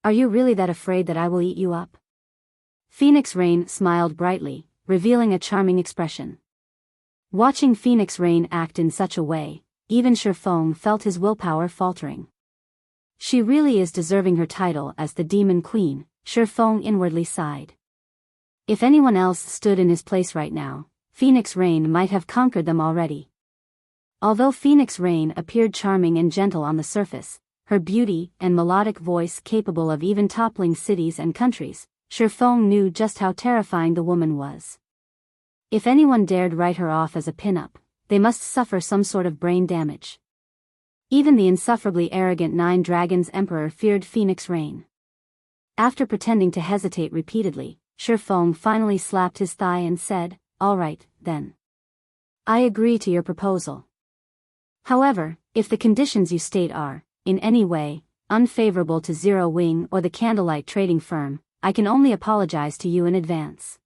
Are you really that afraid that I will eat you up? Phoenix Rain smiled brightly, revealing a charming expression. Watching Phoenix Rain act in such a way, even Shi Feng felt his willpower faltering. She really is deserving her title as the Demon Queen, Shi Feng inwardly sighed. If anyone else stood in his place right now, Phoenix Rain might have conquered them already. Although Phoenix Rain appeared charming and gentle on the surface, her beauty and melodic voice capable of even toppling cities and countries, Shifeng knew just how terrifying the woman was. If anyone dared write her off as a pin-up, they must suffer some sort of brain damage. Even the insufferably arrogant Nine Dragons Emperor feared Phoenix Rain. After pretending to hesitate repeatedly, Shifeng finally slapped his thigh and said, "All right, then. I agree to your proposal. However, if the conditions you state are, in any way, unfavorable to Zero Wing or the Candlelight Trading Firm, I can only apologize to you in advance."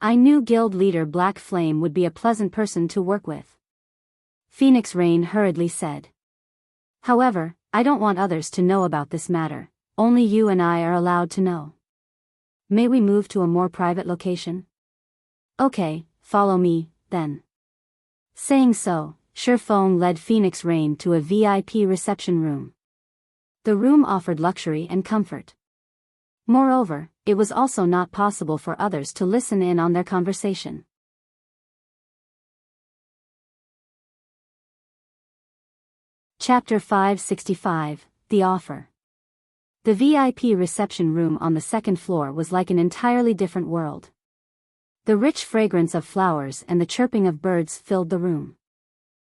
I knew guild leader Black Flame would be a pleasant person to work with. Phoenix Rain hurriedly said. However, I don't want others to know about this matter, only you and I are allowed to know. May we move to a more private location? Okay, follow me, then. Saying so, Shifeng led Phoenix Rain to a VIP reception room. The room offered luxury and comfort. Moreover, it was also not possible for others to listen in on their conversation. Chapter 565, The Offer. The VIP reception room on the second floor was like an entirely different world. The rich fragrance of flowers and the chirping of birds filled the room.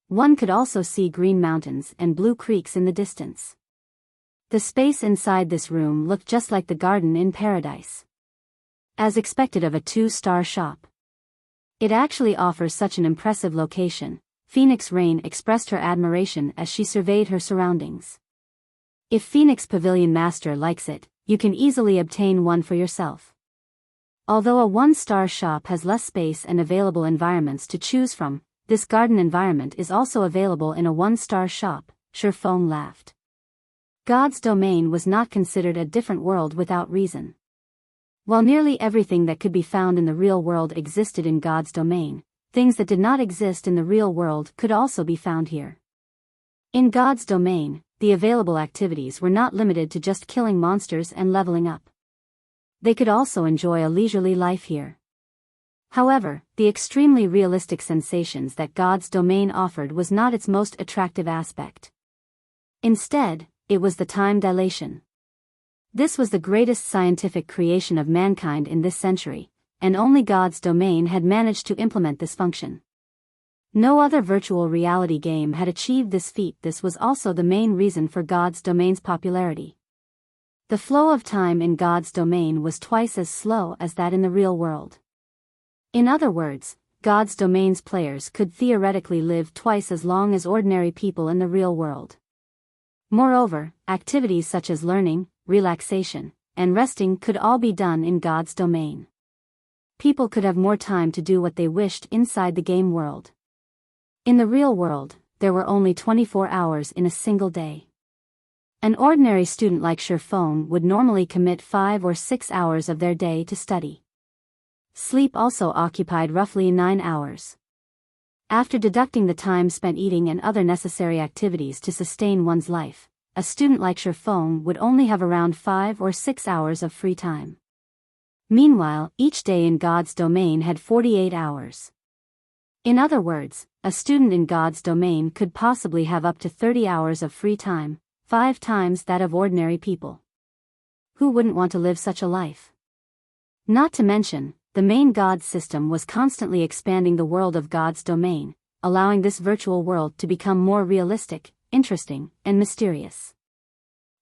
One could also see green mountains and blue creeks in the distance. The space inside this room looked just like the garden in paradise. As expected of a 2-star shop. It actually offers such an impressive location, Phoenix Rain expressed her admiration as she surveyed her surroundings. If Phoenix Pavilion Master likes it, you can easily obtain one for yourself. Although a 1-star shop has less space and available environments to choose from, this garden environment is also available in a 1-star shop, Shifeng laughed. God's domain was not considered a different world without reason. While nearly everything that could be found in the real world existed in God's domain, things that did not exist in the real world could also be found here. In God's domain, the available activities were not limited to just killing monsters and leveling up. They could also enjoy a leisurely life here. However, the extremely realistic sensations that God's domain offered was not its most attractive aspect. Instead, it was the time dilation. This was the greatest scientific creation of mankind in this century, and only God's domain had managed to implement this function. No other virtual reality game had achieved this feat. This was also the main reason for God's domain's popularity. The flow of time in God's domain was twice as slow as that in the real world. In other words, God's domain's players could theoretically live twice as long as ordinary people in the real world. Moreover, activities such as learning, relaxation, and resting could all be done in God's domain. People could have more time to do what they wished inside the game world. In the real world, there were only 24 hours in a single day. An ordinary student like Shifeng would normally commit 5 or 6 hours of their day to study. Sleep also occupied roughly 9 hours. After deducting the time spent eating and other necessary activities to sustain one's life, a student like Shifeng would only have around 5 or 6 hours of free time. Meanwhile, each day in God's domain had 48 hours. In other words, a student in God's domain could possibly have up to 30 hours of free time, 5 times that of ordinary people. Who wouldn't want to live such a life? Not to mention, the main God system was constantly expanding the world of God's domain, allowing this virtual world to become more realistic, interesting, and mysterious.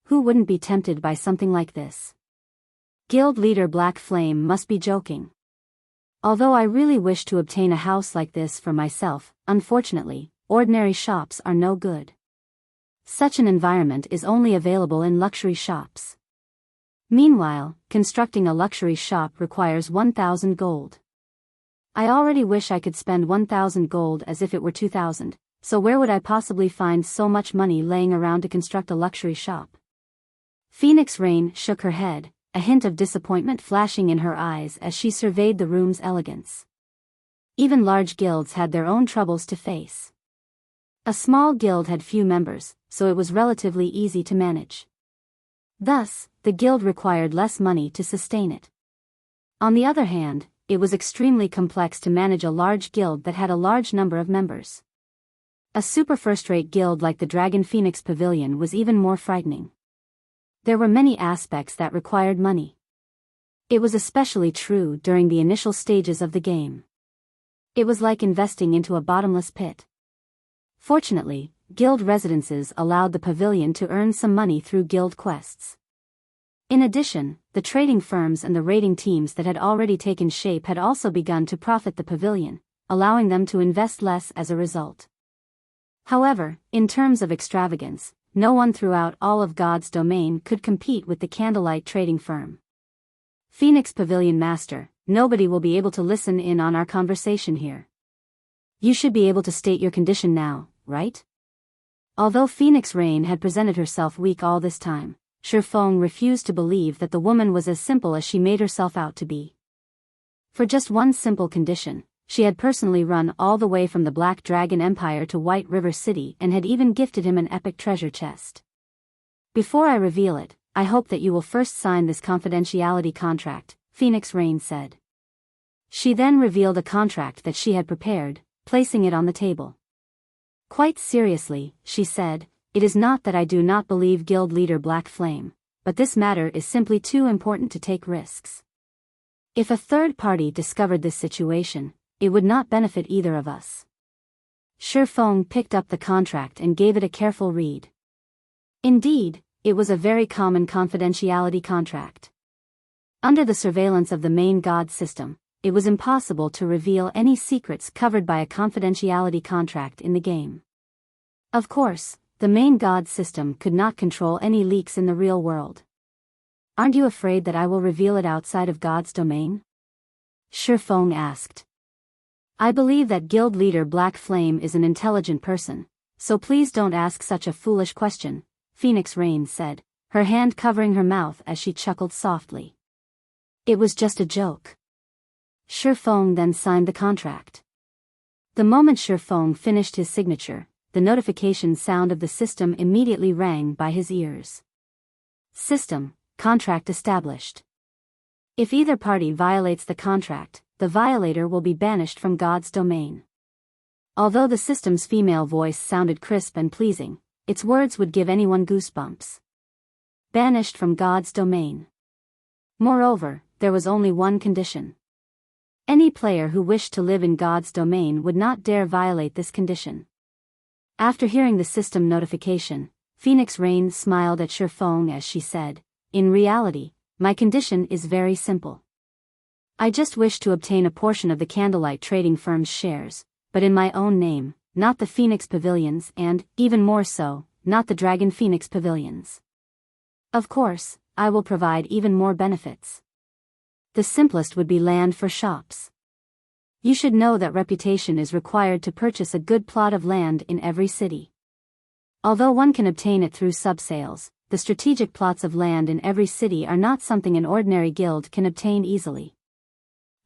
Who wouldn't be tempted by something like this? Guild leader Black Flame must be joking. Although I really wish to obtain a house like this for myself, unfortunately, ordinary shops are no good. Such an environment is only available in luxury shops. Meanwhile, constructing a luxury shop requires 1,000 gold. I already wish I could spend 1,000 gold as if it were 2,000, so where would I possibly find so much money laying around to construct a luxury shop? Phoenix Rain shook her head, a hint of disappointment flashing in her eyes as she surveyed the room's elegance. Even large guilds had their own troubles to face. A small guild had few members, so it was relatively easy to manage. Thus, the guild required less money to sustain it. On the other hand, it was extremely complex to manage a large guild that had a large number of members. A super first-rate guild like the Dragon Phoenix Pavilion was even more frightening. There were many aspects that required money. It was especially true during the initial stages of the game. It was like investing into a bottomless pit. Fortunately, guild residences allowed the pavilion to earn some money through guild quests. In addition, the trading firms and the raiding teams that had already taken shape had also begun to profit the pavilion, allowing them to invest less as a result. However, in terms of extravagance, no one throughout all of God's domain could compete with the Candlelight trading firm. Phoenix Pavilion Master, nobody will be able to listen in on our conversation here. You should be able to state your condition now, right? Although Phoenix Rain had presented herself weak all this time, Shifeng refused to believe that the woman was as simple as she made herself out to be. For just one simple condition, she had personally run all the way from the Black Dragon Empire to White River City and had even gifted him an epic treasure chest. Before I reveal it, I hope that you will first sign this confidentiality contract, Phoenix Rain said. She then revealed a contract that she had prepared, placing it on the table. Quite seriously, she said, it is not that I do not believe guild leader Black Flame, but this matter is simply too important to take risks. If a third party discovered this situation, it would not benefit either of us. Shifeng picked up the contract and gave it a careful read. Indeed, it was a very common confidentiality contract. Under the surveillance of the main god system, it was impossible to reveal any secrets covered by a confidentiality contract in the game. Of course, the main god system could not control any leaks in the real world. Aren't you afraid that I will reveal it outside of God's domain? Shifeng asked. I believe that guild leader Black Flame is an intelligent person, so please don't ask such a foolish question, Phoenix Rain said, her hand covering her mouth as she chuckled softly. It was just a joke. Shifeng then signed the contract. The moment Shifeng finished his signature, the notification sound of the system immediately rang by his ears. System, contract established. If either party violates the contract, the violator will be banished from God's domain. Although the system's female voice sounded crisp and pleasing, its words would give anyone goosebumps. Banished from God's domain. Moreover, there was only one condition. Any player who wished to live in God's domain would not dare violate this condition. After hearing the system notification, Phoenix Rain smiled at Shifeng as she said, in reality, my condition is very simple. I just wish to obtain a portion of the Candlelight trading firm's shares, but in my own name, not the Phoenix Pavilions and, even more so, not the Dragon Phoenix Pavilions. Of course, I will provide even more benefits. The simplest would be land for shops. You should know that reputation is required to purchase a good plot of land in every city. Although one can obtain it through sub-sales, the strategic plots of land in every city are not something an ordinary guild can obtain easily.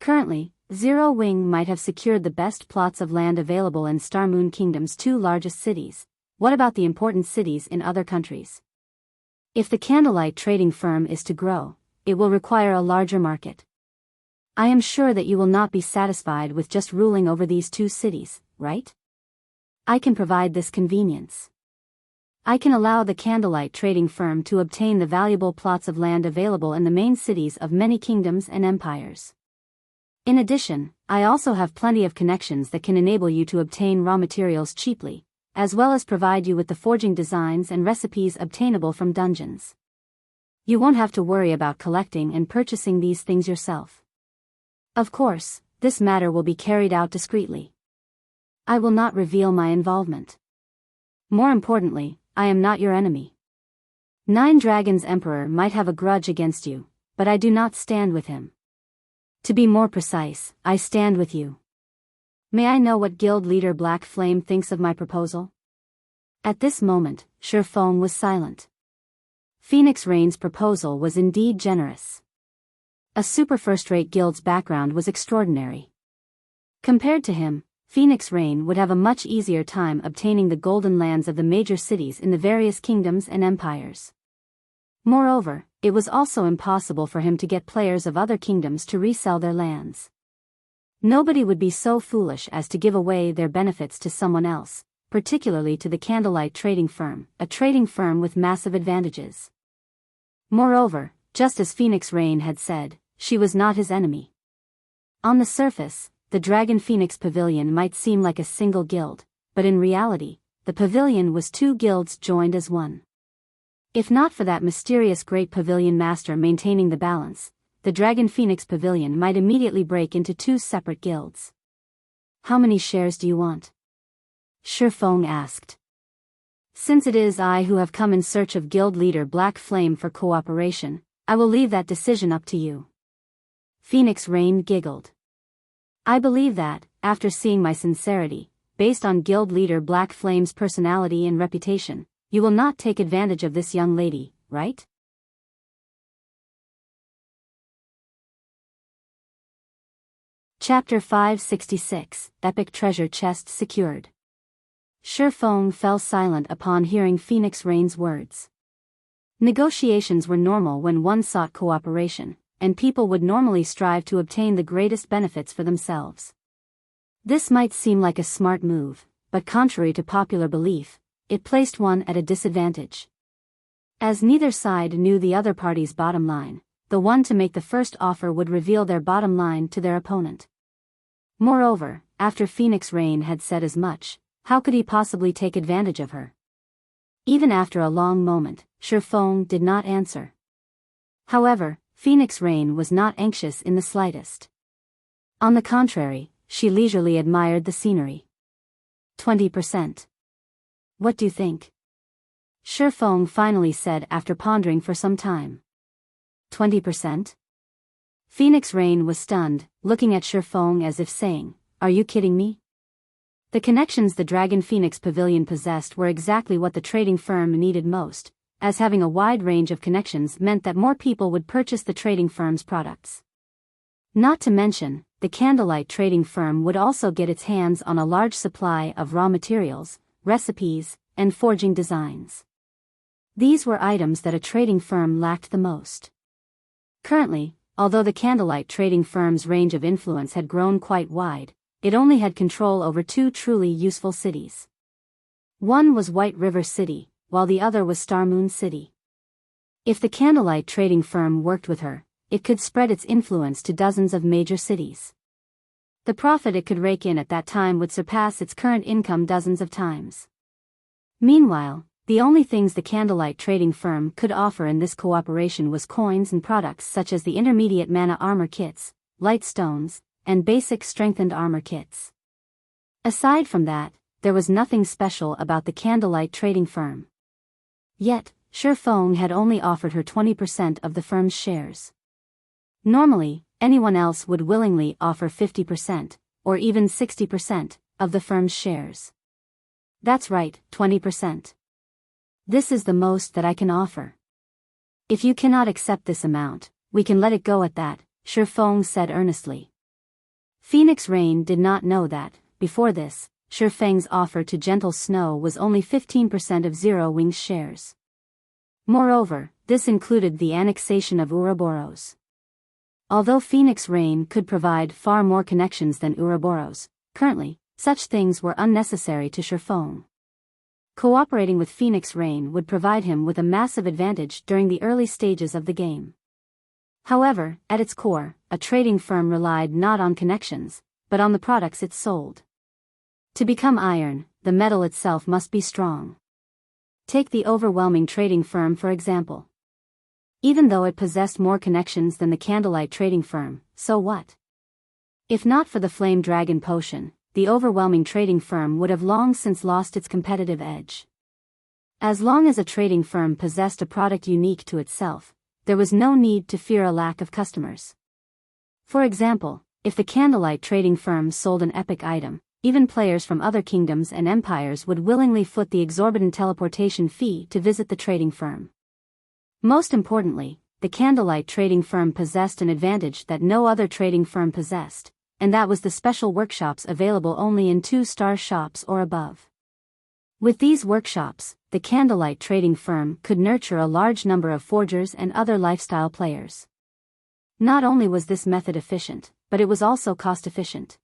Currently, Zero Wing might have secured the best plots of land available in Star Moon Kingdom's two largest cities. What about the important cities in other countries? If the Candlelight trading firm is to grow, it will require a larger market. I am sure that you will not be satisfied with just ruling over these two cities, right? I can provide this convenience. I can allow the Candlelight trading firm to obtain the valuable plots of land available in the main cities of many kingdoms and empires. In addition, I also have plenty of connections that can enable you to obtain raw materials cheaply, as well as provide you with the forging designs and recipes obtainable from dungeons. You won't have to worry about collecting and purchasing these things yourself. Of course, this matter will be carried out discreetly. I will not reveal my involvement. More importantly, I am not your enemy. Nine Dragons Emperor might have a grudge against you, but I do not stand with him. To be more precise, I stand with you. May I know what guild leader Black Flame thinks of my proposal? At this moment, Shifeng was silent. Phoenix Rain's proposal was indeed generous. A super first-rate guild's background was extraordinary. Compared to him, Phoenix Rain would have a much easier time obtaining the golden lands of the major cities in the various kingdoms and empires. Moreover, it was also impossible for him to get players of other kingdoms to resell their lands. Nobody would be so foolish as to give away their benefits to someone else, particularly to the Candlelight Trading Firm, a trading firm with massive advantages. Moreover, just as Phoenix Rain had said, she was not his enemy. On the surface, the Dragon Phoenix Pavilion might seem like a single guild, but in reality, the pavilion was two guilds joined as one. If not for that mysterious Great Pavilion Master maintaining the balance, the Dragon Phoenix Pavilion might immediately break into two separate guilds. How many shares do you want? Shifeng asked. Since it is I who have come in search of guild leader Black Flame for cooperation, I will leave that decision up to you. Phoenix Rain giggled. I believe that, after seeing my sincerity, based on guild leader Black Flame's personality and reputation, you will not take advantage of this young lady, right? Chapter 566, Epic Treasure Chest Secured. Shifeng fell silent upon hearing Phoenix Rain's words. Negotiations were normal when one sought cooperation, and people would normally strive to obtain the greatest benefits for themselves. This might seem like a smart move, but contrary to popular belief, it placed one at a disadvantage. As neither side knew the other party's bottom line, the one to make the first offer would reveal their bottom line to their opponent. Moreover, after Phoenix Rain had said as much, how could he possibly take advantage of her? Even after a long moment, Shifeng did not answer. However, Phoenix Rain was not anxious in the slightest. On the contrary, she leisurely admired the scenery. 20%. What do you think? Shifeng finally said after pondering for some time. 20%? Phoenix Rain was stunned, looking at Shifeng as if saying, "Are you kidding me?" The connections the Dragon Phoenix Pavilion possessed were exactly what the trading firm needed most, as having a wide range of connections meant that more people would purchase the trading firm's products. Not to mention, the Candlelight Trading Firm would also get its hands on a large supply of raw materials, recipes, and forging designs. These were items that a trading firm lacked the most. Currently, although the Candlelight Trading Firm's range of influence had grown quite wide, it only had control over two truly useful cities. One was White River City, while the other was Star Moon City. If the Candlelight Trading Firm worked with her, it could spread its influence to dozens of major cities. The profit it could rake in at that time would surpass its current income dozens of times. Meanwhile, the only things the Candlelight Trading Firm could offer in this cooperation was coins and products such as the intermediate mana armor kits, light stones, and basic strengthened armor kits. Aside from that, there was nothing special about the Candlelight Trading Firm. Yet, Shifeng had only offered her 20% of the firm's shares. Normally, anyone else would willingly offer 50%, or even 60%, of the firm's shares. That's right, 20%. This is the most that I can offer. If you cannot accept this amount, we can let it go at that, Shifeng said earnestly. Phoenix Rain did not know that, before this, Shifeng's offer to Gentle Snow was only 15% of Zero Wing's shares. Moreover, this included the annexation of Ouroboros. Although Phoenix Rain could provide far more connections than Ouroboros, currently, such things were unnecessary to Shifeng. Cooperating with Phoenix Rain would provide him with a massive advantage during the early stages of the game. However, at its core, a trading firm relied not on connections, but on the products it sold. To become iron, the metal itself must be strong. Take the overwhelming trading firm for example. Even though it possessed more connections than the Candlelight Trading Firm, so what? If not for the Flame Dragon Potion, the overwhelming trading firm would have long since lost its competitive edge. As long as a trading firm possessed a product unique to itself, there was no need to fear a lack of customers. For example, if the Candlelight Trading Firm sold an epic item, even players from other kingdoms and empires would willingly foot the exorbitant teleportation fee to visit the trading firm. Most importantly, the Candlelight Trading Firm possessed an advantage that no other trading firm possessed, and that was the special workshops available only in 2-star shops or above. With these workshops, the candlelight trading firm could nurture a large number of forgers and other lifestyle players. Not only was this method efficient, but it was also cost-efficient.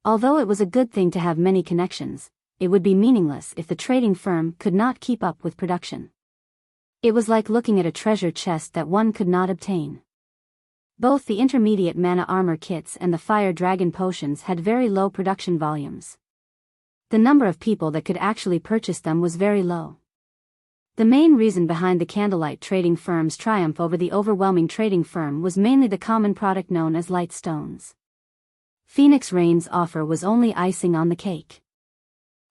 Although it was a good thing to have many connections, it would be meaningless if the trading firm could not keep up with production. It was like looking at a treasure chest that one could not obtain. Both the intermediate mana armor kits and the fire dragon potions had very low production volumes. The number of people that could actually purchase them was very low. The main reason behind the candlelight trading firm's triumph over the overwhelming trading firm was mainly the common product known as light stones. Phoenix Rain's offer was only icing on the cake.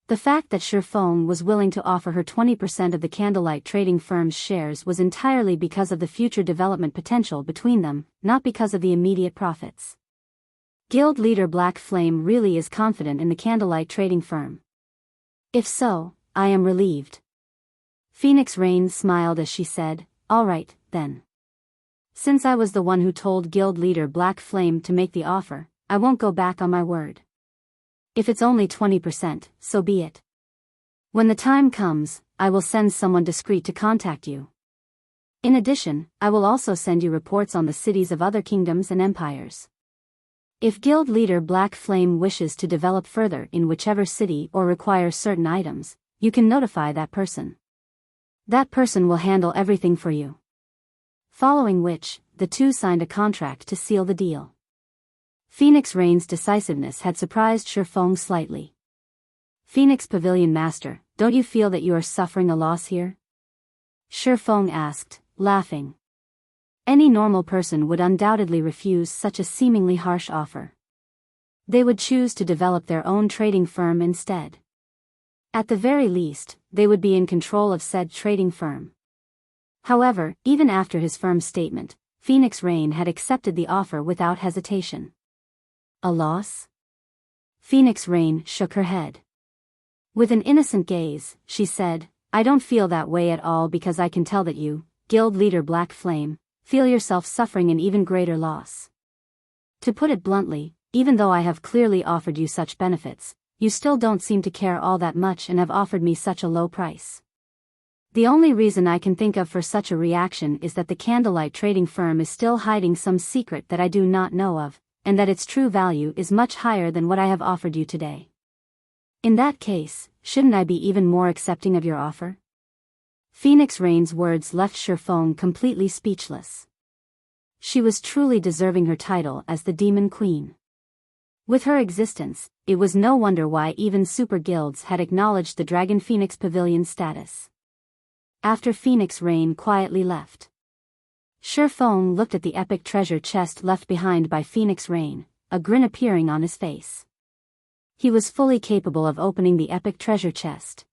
The fact that Shifeng was willing to offer her 20% of the candlelight trading firm's shares was entirely because of the future development potential between them, not because of the immediate profits. Guild leader Black Flame really is confident in the candlelight trading firm. If so, I am relieved. Phoenix Rain smiled as she said, "All right, then. Since I was the one who told guild leader Black Flame to make the offer, I won't go back on my word. If it's only 20%, so be it. When the time comes, I will send someone discreet to contact you. In addition, I will also send you reports on the cities of other kingdoms and empires. If guild leader Black Flame wishes to develop further in whichever city or require certain items, you can notify that person. That person will handle everything for you." Following which, the two signed a contract to seal the deal. Phoenix Rain's decisiveness had surprised Shifeng slightly. "Phoenix Pavilion Master, don't you feel that you are suffering a loss here?" Shifeng asked, laughing. Any normal person would undoubtedly refuse such a seemingly harsh offer. They would choose to develop their own trading firm instead. At the very least, they would be in control of said trading firm. However, even after his firm statement, Phoenix Rain had accepted the offer without hesitation. A loss? Phoenix Rain shook her head. With an innocent gaze, she said, "I don't feel that way at all because I can tell that you, guild leader Black Flame, feel yourself suffering an even greater loss. To put it bluntly, even though I have clearly offered you such benefits, you still don't seem to care all that much and have offered me such a low price. The only reason I can think of for such a reaction is that the candlelight trading firm is still hiding some secret that I do not know of, and that its true value is much higher than what I have offered you today. In that case, shouldn't I be even more accepting of your offer?" Phoenix Rain's words left Shifeng completely speechless. She was truly deserving her title as the Demon Queen. With her existence, it was no wonder why even super guilds had acknowledged the Dragon Phoenix Pavilion's status. After Phoenix Rain quietly left, Shifeng looked at the epic treasure chest left behind by Phoenix Rain, a grin appearing on his face. He was fully capable of opening the epic treasure chest.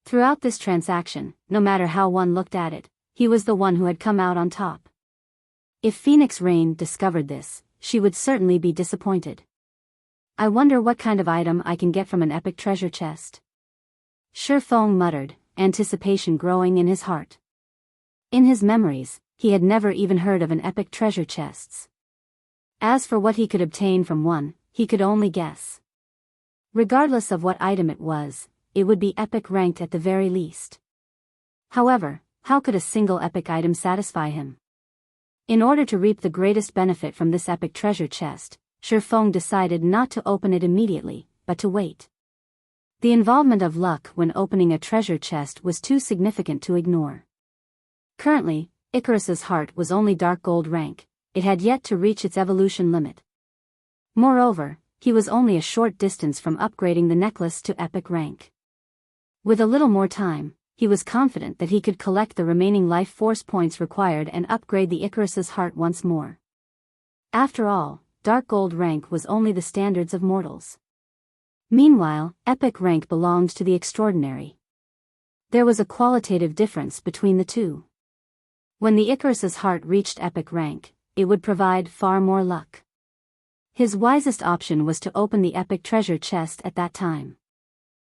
Throughout this transaction, no matter how one looked at it, he was the one who had come out on top. If Phoenix Rain discovered this, she would certainly be disappointed. "I wonder what kind of item I can get from an epic treasure chest," Shifeng muttered, anticipation growing in his heart. In his memories, he had never even heard of an epic treasure chests. As for what he could obtain from one, he could only guess. Regardless of what item it was, it would be epic ranked at the very least. However, how could a single epic item satisfy him? In order to reap the greatest benefit from this epic treasure chest, Shifeng decided not to open it immediately, but to wait. The involvement of luck when opening a treasure chest was too significant to ignore. Currently, Icarus's heart was only dark gold rank, it had yet to reach its evolution limit. Moreover, he was only a short distance from upgrading the necklace to epic rank. With a little more time, he was confident that he could collect the remaining life force points required and upgrade the Icarus's heart once more. After all, dark gold rank was only the standards of mortals. Meanwhile, epic rank belonged to the extraordinary. There was a qualitative difference between the two. When the Icarus's heart reached epic rank, it would provide far more luck. His wisest option was to open the epic treasure chest at that time.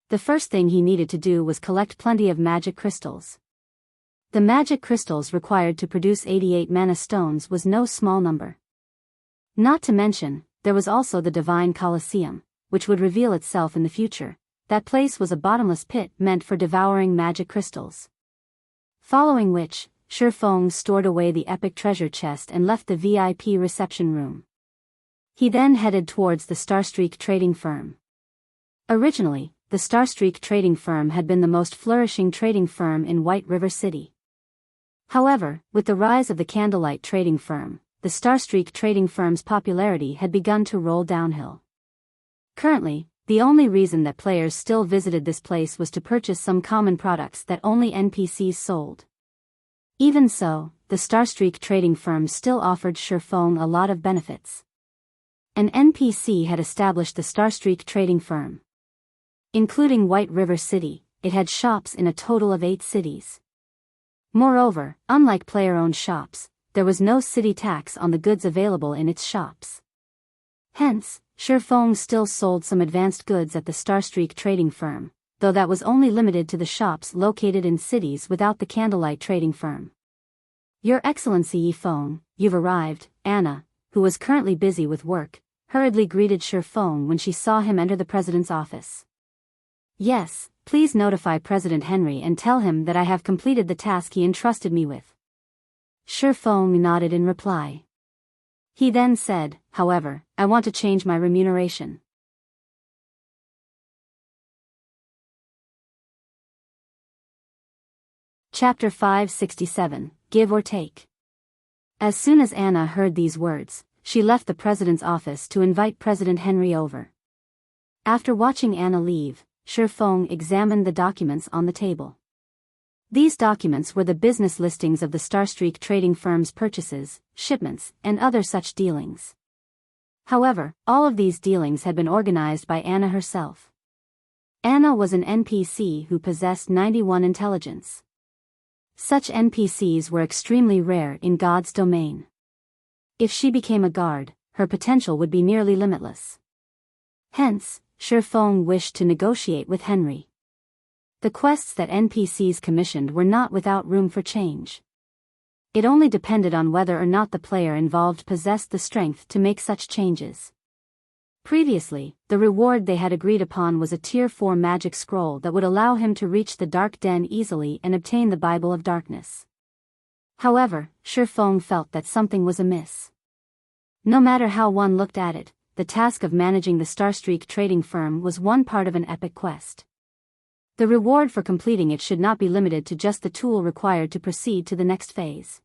The first thing he needed to do was collect plenty of magic crystals. The magic crystals required to produce 88 mana stones was no small number. Not to mention, there was also the divine Colosseum, which would reveal itself in the future, that place was a bottomless pit meant for devouring magic crystals. Following which, Shifeng stored away the epic treasure chest and left the VIP reception room. He then headed towards the Starstreak trading firm. Originally, the Starstreak trading firm had been the most flourishing trading firm in White River City. However, with the rise of the Candlelight trading firm, the Starstreak trading firm's popularity had begun to roll downhill. Currently, the only reason that players still visited this place was to purchase some common products that only NPCs sold. Even so, the Starstreak trading firm still offered Shifeng a lot of benefits. An NPC had established the Starstreak trading firm. Including White River City, it had shops in a total of 8 cities. Moreover, unlike player-owned shops, there was no city tax on the goods available in its shops. Hence, Shifeng still sold some advanced goods at the Starstreak trading firm, though that was only limited to the shops located in cities without the Candlelight trading firm. "Your Excellency Yifeng, you've arrived," Anna, who was currently busy with work, hurriedly greeted Shifeng when she saw him enter the president's office. "Yes, please notify President Henry and tell him that I have completed the task he entrusted me with." Shifeng nodded in reply. He then said, "However, I want to change my remuneration." Chapter 567, Give or Take. As soon as Anna heard these words, she left the president's office to invite President Henry over. After watching Anna leave, Shifeng examined the documents on the table. These documents were the business listings of the Starstreak trading firm's purchases, shipments, and other such dealings. However, all of these dealings had been organized by Anna herself. Anna was an NPC who possessed 91 intelligence. Such NPCs were extremely rare in God's domain. If she became a guard, her potential would be nearly limitless. Hence, Shifeng wished to negotiate with Henry. The quests that NPCs commissioned were not without room for change. It only depended on whether or not the player involved possessed the strength to make such changes. Previously, the reward they had agreed upon was a Tier 4 magic scroll that would allow him to reach the Dark Den easily and obtain the Bible of Darkness. However, Shifeng felt that something was amiss. No matter how one looked at it, the task of managing the Starstreak trading firm was one part of an epic quest. The reward for completing it should not be limited to just the tool required to proceed to the next phase.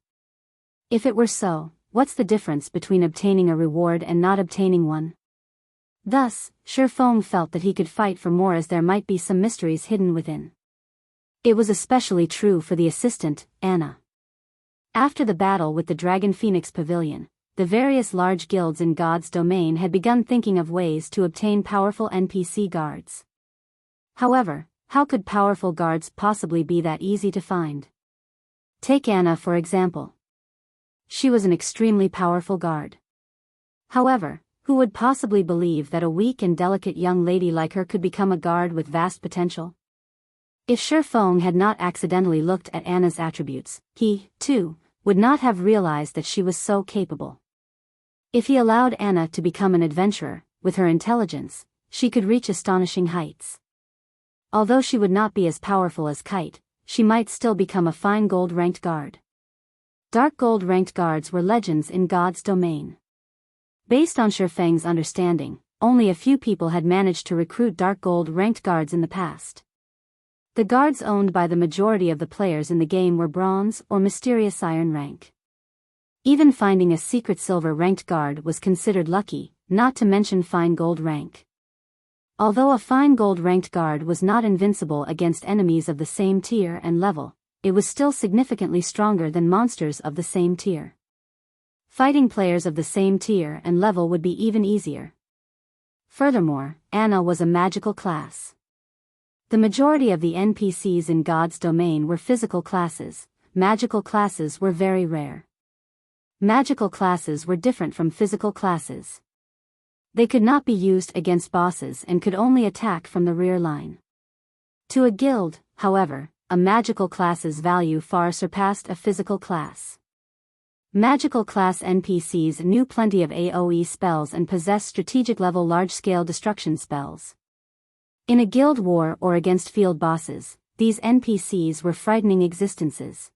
If it were so, what's the difference between obtaining a reward and not obtaining one? Thus, Shifeng felt that he could fight for more as there might be some mysteries hidden within. It was especially true for the assistant, Anna. After the battle with the Dragon Phoenix Pavilion, the various large guilds in God's domain had begun thinking of ways to obtain powerful NPC guards. However, how could powerful guards possibly be that easy to find? Take Anna for example. She was an extremely powerful guard. However, who would possibly believe that a weak and delicate young lady like her could become a guard with vast potential? If Shifeng had not accidentally looked at Anna's attributes, he, too, would not have realized that she was so capable. If he allowed Anna to become an adventurer, with her intelligence, she could reach astonishing heights. Although she would not be as powerful as Kite, she might still become a fine gold-ranked guard. Dark gold-ranked guards were legends in God's domain. Based on Shifeng's understanding, only a few people had managed to recruit dark gold-ranked guards in the past. The guards owned by the majority of the players in the game were bronze or mysterious iron rank. Even finding a secret silver-ranked guard was considered lucky, not to mention fine gold rank. Although a fine gold-ranked guard was not invincible against enemies of the same tier and level, it was still significantly stronger than monsters of the same tier. Fighting players of the same tier and level would be even easier. Furthermore, Anna was a magical class. The majority of the NPCs in God's domain were physical classes. Magical classes were very rare. Magical classes were different from physical classes. They could not be used against bosses and could only attack from the rear line. To a guild, however, a magical class's value far surpassed a physical class. Magical class NPCs knew plenty of AoE spells and possessed strategic level large-scale destruction spells. In a guild war or against field bosses, these NPCs were frightening existences.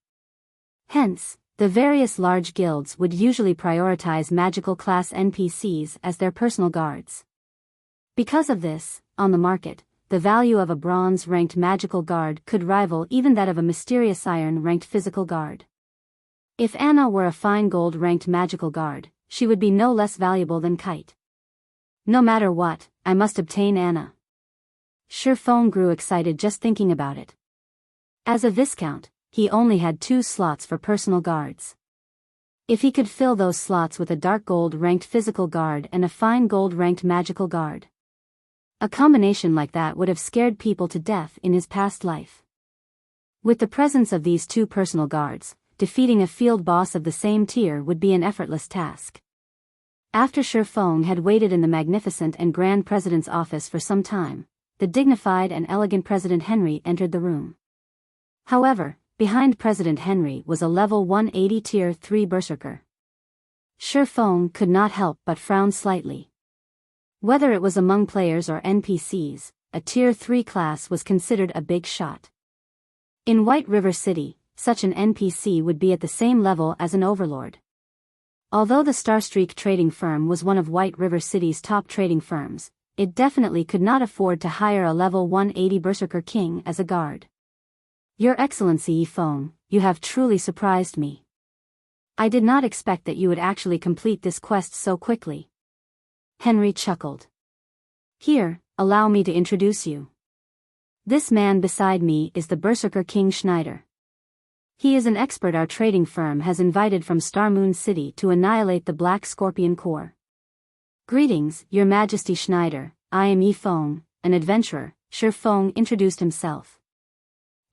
Hence, the various large guilds would usually prioritize magical class NPCs as their personal guards. Because of this, on the market, the value of a bronze-ranked magical guard could rival even that of a mysterious iron-ranked physical guard. If Anna were a fine gold-ranked magical guard, she would be no less valuable than Kite. No matter what, I must obtain Anna. Shifeng grew excited just thinking about it. As a viscount, he only had 2 slots for personal guards. If he could fill those slots with a dark gold-ranked physical guard and a fine gold-ranked magical guard. A combination like that would have scared people to death in his past life. With the presence of these 2 personal guards, defeating a field boss of the same tier would be an effortless task. After Shifeng had waited in the magnificent and grand president's office for some time, the dignified and elegant President Henry entered the room. However, behind President Henry was a level 180 tier 3 berserker. Shifeng could not help but frown slightly. Whether it was among players or NPCs, a tier 3 class was considered a big shot. In White River City, such an NPC would be at the same level as an overlord. Although the Starstreak trading firm was one of White River City's top trading firms, it definitely could not afford to hire a level 180 Berserker King as a guard. Your Excellency Yifeng, you have truly surprised me. I did not expect that you would actually complete this quest so quickly. Henry chuckled. Here, allow me to introduce you. This man beside me is the Berserker King Schneider. He is an expert our trading firm has invited from Star Moon City to annihilate the Black Scorpion Corps. Greetings, Your Majesty Schneider, I am Yifeng, an adventurer, Shifeng introduced himself.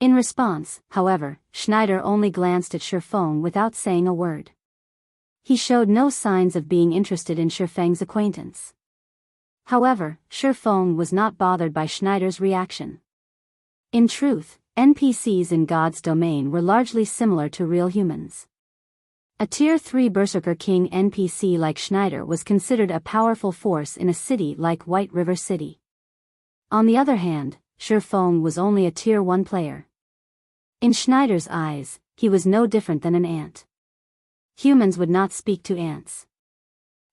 In response, however, Schneider only glanced at Shifeng without saying a word. He showed no signs of being interested in Shifeng's acquaintance. However, Shifeng was not bothered by Schneider's reaction. In truth, NPCs in God's domain were largely similar to real humans. A Tier 3 Berserker King NPC like Schneider was considered a powerful force in a city like White River City. On the other hand, Shifeng was only a Tier 1 player. In Schneider's eyes, he was no different than an ant. Humans would not speak to ants.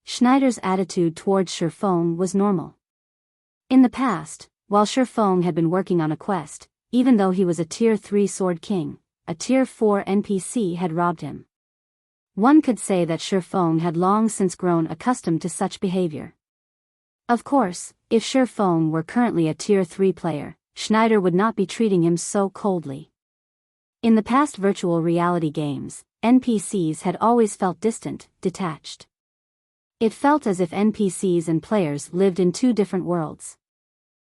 Schneider's attitude towards Shifeng was normal. In the past, while Shifeng had been working on a quest, even though he was a Tier 3 Sword King, a Tier 4 NPC had robbed him. One could say that Shifeng had long since grown accustomed to such behavior. Of course, if Shifeng were currently a Tier 3 player, Schneider would not be treating him so coldly. In the past virtual reality games, NPCs had always felt distant, detached. It felt as if NPCs and players lived in 2 different worlds.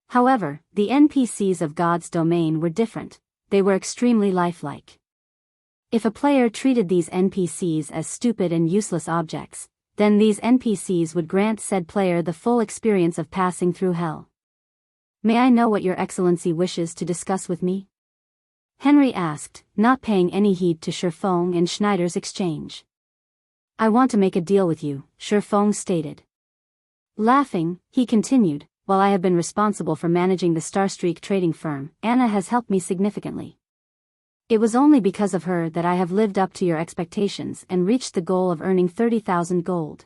However, the NPCs of God's domain were different, they were extremely lifelike. If a player treated these NPCs as stupid and useless objects, then these NPCs would grant said player the full experience of passing through hell. May I know what Your Excellency wishes to discuss with me? Henry asked, not paying any heed to Shifeng and Schneider's exchange. I want to make a deal with you, Shifeng stated. Laughing, he continued, while I have been responsible for managing the Starstreak trading firm, Anna has helped me significantly. It was only because of her that I have lived up to your expectations and reached the goal of earning 30,000 gold.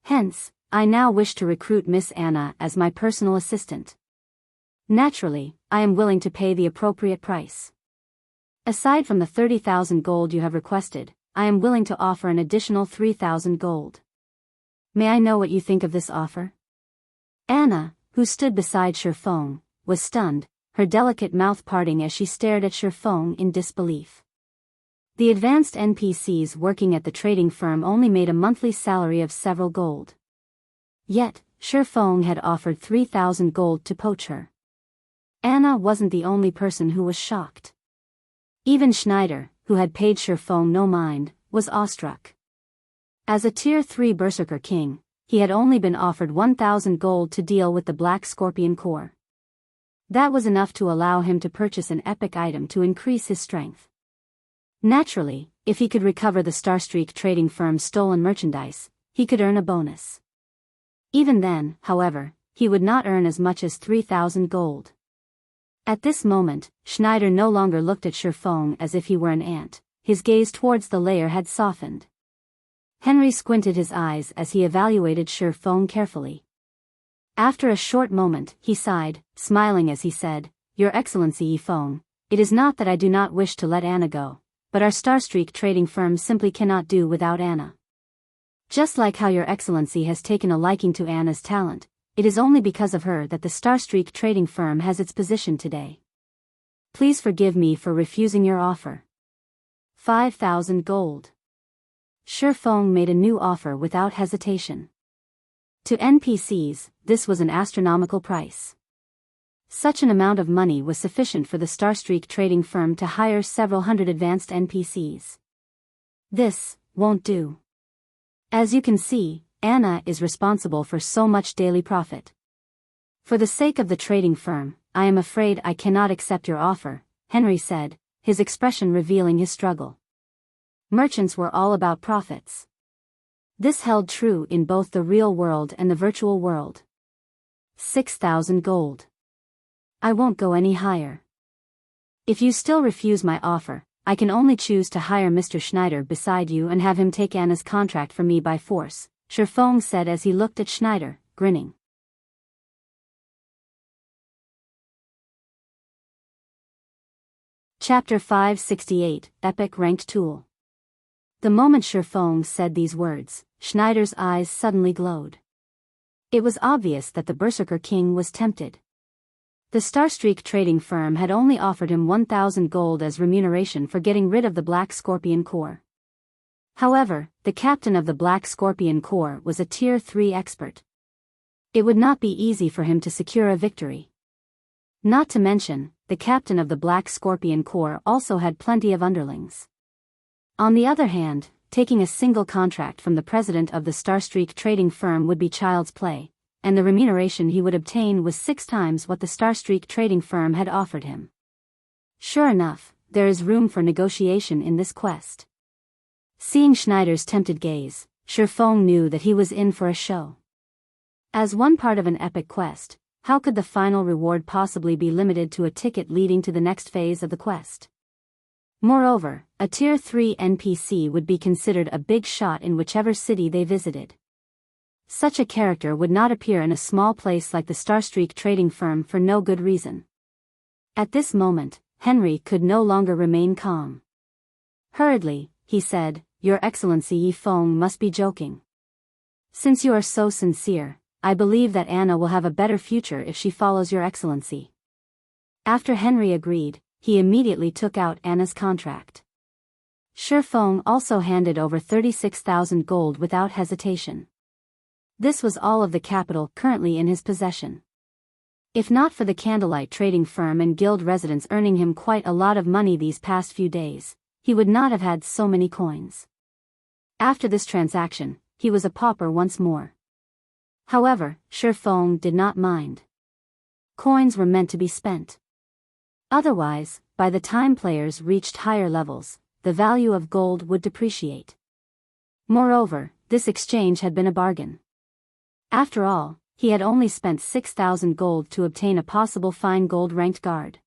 Hence, I now wish to recruit Miss Anna as my personal assistant. Naturally, I am willing to pay the appropriate price. Aside from the 30,000 gold you have requested, I am willing to offer an additional 3,000 gold. May I know what you think of this offer? Anna, who stood beside Shifeng, was stunned, her delicate mouth parting as she stared at Shifeng in disbelief. The advanced NPCs working at the trading firm only made a monthly salary of several gold. Yet, Shifeng had offered 3,000 gold to poach her. Anna wasn't the only person who was shocked. Even Schneider, who had paid Shifeng no mind, was awestruck. As a Tier 3 Berserker King, he had only been offered 1,000 gold to deal with the Black Scorpion Corps. That was enough to allow him to purchase an epic item to increase his strength. Naturally, if he could recover the Starstreak trading firm's stolen merchandise, he could earn a bonus. Even then, however, he would not earn as much as 3,000 gold. At this moment, Schneider no longer looked at Shifeng as if he were an ant. His gaze towards the layer had softened. Henry squinted his eyes as he evaluated Shifeng carefully. After a short moment, he sighed, smiling as he said, "Your Excellency Yifeng, it is not that I do not wish to let Anna go, but our Starstreak trading firm simply cannot do without Anna. Just like how Your Excellency has taken a liking to Anna's talent, it is only because of her that the Starstreak trading firm has its position today. Please forgive me for refusing your offer." 5,000 gold. Shifeng made a new offer without hesitation. To NPCs, this was an astronomical price. Such an amount of money was sufficient for the Starstreak trading firm to hire several hundred advanced NPCs. "This won't do. As you can see, Anna is responsible for so much daily profit. For the sake of the trading firm, I am afraid I cannot accept your offer," Henry said, his expression revealing his struggle. Merchants were all about profits. This held true in both the real world and the virtual world. 6,000 gold. I won't go any higher. If you still refuse my offer, I can only choose to hire Mr. Schneider beside you and have him take Anna's contract from me by force, Shifeng said as he looked at Schneider, grinning. Chapter 568, Epic Ranked Tool. The moment Shifeng said these words, Schneider's eyes suddenly glowed. It was obvious that the Berserker King was tempted. The Starstreak trading firm had only offered him 1,000 gold as remuneration for getting rid of the Black Scorpion Corps. However, the captain of the Black Scorpion Corps was a Tier 3 expert. It would not be easy for him to secure a victory. Not to mention, the captain of the Black Scorpion Corps also had plenty of underlings. On the other hand, taking a single contract from the president of the Starstreak trading firm would be child's play, and the remuneration he would obtain was 6 times what the Starstreak trading firm had offered him. Sure enough, there is room for negotiation in this quest. Seeing Schneider's tempted gaze, Shifeng knew that he was in for a show. As one part of an epic quest, how could the final reward possibly be limited to a ticket leading to the next phase of the quest? Moreover, a Tier 3 NPC would be considered a big shot in whichever city they visited. Such a character would not appear in a small place like the Starstreak trading firm for no good reason. At this moment, Henry could no longer remain calm. Hurriedly, he said, "Your Excellency Yifeng must be joking. Since you are so sincere, I believe that Anna will have a better future if she follows Your Excellency." After Henry agreed, he immediately took out Anna's contract. Shifeng also handed over 36,000 gold without hesitation. This was all of the capital currently in his possession. If not for the Candlelight trading firm and guild residents earning him quite a lot of money these past few days, he would not have had so many coins. After this transaction, he was a pauper once more. However, Shifeng did not mind. Coins were meant to be spent. Otherwise, by the time players reached higher levels, the value of gold would depreciate. Moreover, this exchange had been a bargain. After all, he had only spent 6,000 gold to obtain a possible fine gold ranked guard.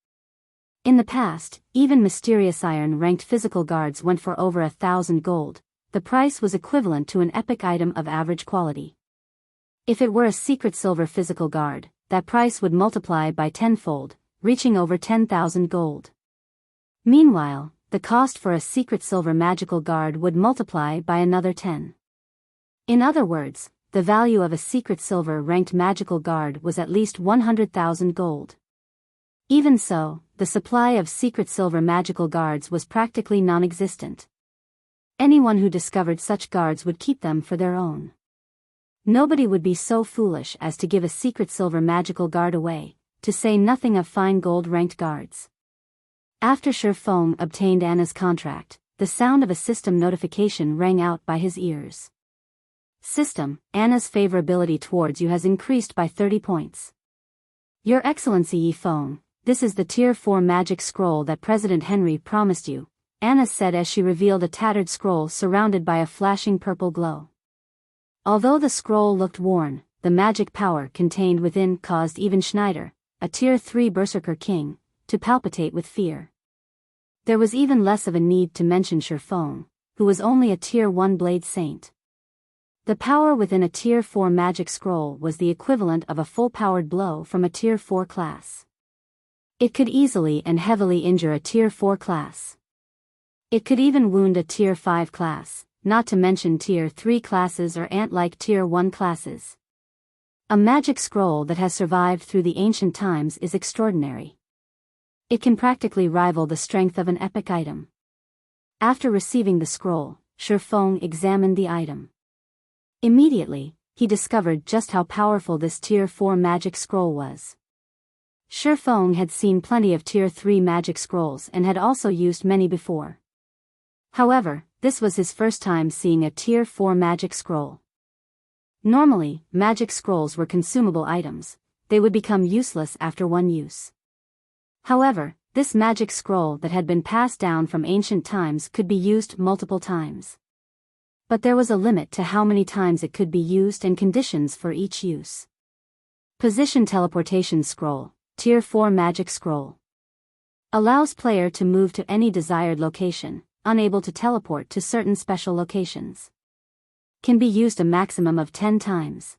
In the past, even mysterious iron ranked physical guards went for over 1,000 gold. The price was equivalent to an epic item of average quality. If it were a secret silver physical guard, that price would multiply by tenfold, reaching over 10,000 gold. Meanwhile, the cost for a secret silver magical guard would multiply by another 10. In other words, the value of a secret silver ranked magical guard was at least 100,000 gold. Even so, the supply of secret silver magical guards was practically non-existent. Anyone who discovered such guards would keep them for their own. Nobody would be so foolish as to give a secret silver magical guard away, to say nothing of fine gold ranked guards. After Shifeng obtained Anna's contract, the sound of a system notification rang out by his ears. "System, Anna's favorability towards you has increased by 30 points. Your Excellency Yifeng, this is the Tier 4 magic scroll that President Henry promised you," Anna said as she revealed a tattered scroll surrounded by a flashing purple glow. Although the scroll looked worn, the the magic power contained within caused even Schneider, a Tier 3 Berserker King, to palpitate with fear. There was even less of a need to mention Shifeng, who was only a Tier 1 Blade Saint. The power within a Tier 4 magic scroll was the equivalent of a full-powered blow from a Tier 4 class. It could easily and heavily injure a Tier 4 class. It could even wound a Tier 5 class, not to mention Tier 3 classes or ant-like Tier 1 classes. A magic scroll that has survived through the ancient times is extraordinary. It can practically rival the strength of an epic item. After receiving the scroll, Shifeng examined the item. Immediately, he discovered just how powerful this Tier 4 magic scroll was. Shifeng had seen plenty of Tier 3 magic scrolls and had also used many before. However, this was his first time seeing a Tier 4 magic scroll. Normally, magic scrolls were consumable items, they would become useless after one use. However, this magic scroll that had been passed down from ancient times could be used multiple times. But there was a limit to how many times it could be used and conditions for each use. Position Teleportation Scroll, Tier 4 Magic Scroll. Allows player to move to any desired location, unable to teleport to certain special locations. Can be used a maximum of 10 times.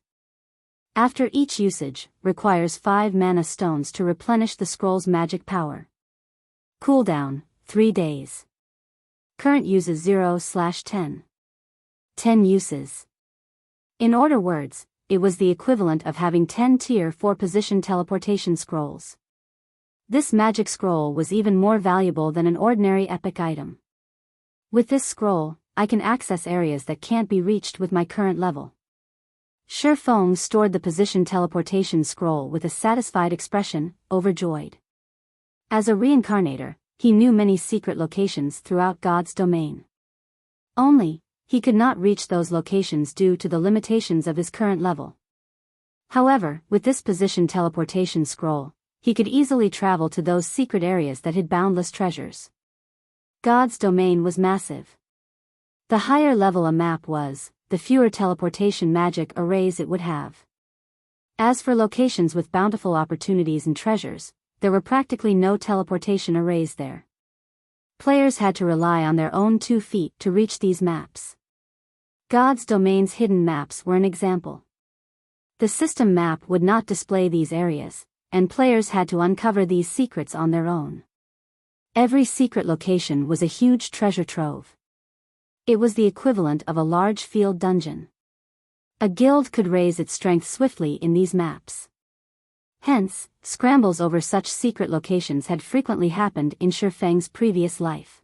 After each usage, requires 5 mana stones to replenish the scroll's magic power. Cooldown, 3 days. Current uses 0/10. 10 uses. In other words, it was the equivalent of having 10 Tier 4 position teleportation scrolls. This magic scroll was even more valuable than an ordinary epic item. With this scroll, I can access areas that can't be reached with my current level. Shifeng stored the position teleportation scroll with a satisfied expression, overjoyed. As a reincarnator, he knew many secret locations throughout God's domain. Only, he could not reach those locations due to the limitations of his current level. However, with this position teleportation scroll, he could easily travel to those secret areas that hid boundless treasures. God's domain was massive. The higher level a map was, the fewer teleportation magic arrays it would have. As for locations with bountiful opportunities and treasures, there were practically no teleportation arrays there. Players had to rely on their own 2 feet to reach these maps. God's domain's hidden maps were an example. The system map would not display these areas, and players had to uncover these secrets on their own. Every secret location was a huge treasure trove. It was the equivalent of a large field dungeon. A guild could raise its strength swiftly in these maps. Hence, scrambles over such secret locations had frequently happened in Shifeng's previous life.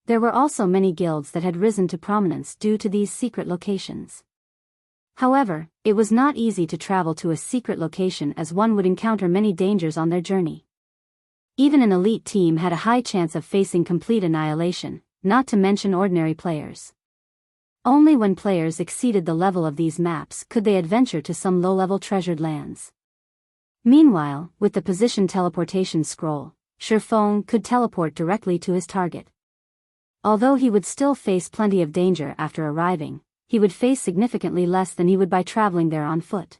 There were also many guilds that had risen to prominence due to these secret locations. However, it was not easy to travel to a secret location as one would encounter many dangers on their journey. Even an elite team had a high chance of facing complete annihilation, not to mention ordinary players. Only when players exceeded the level of these maps could they adventure to some low-level treasured lands. Meanwhile, with the position teleportation scroll, Shifeng could teleport directly to his target. Although he would still face plenty of danger after arriving, he would face significantly less than he would by traveling there on foot.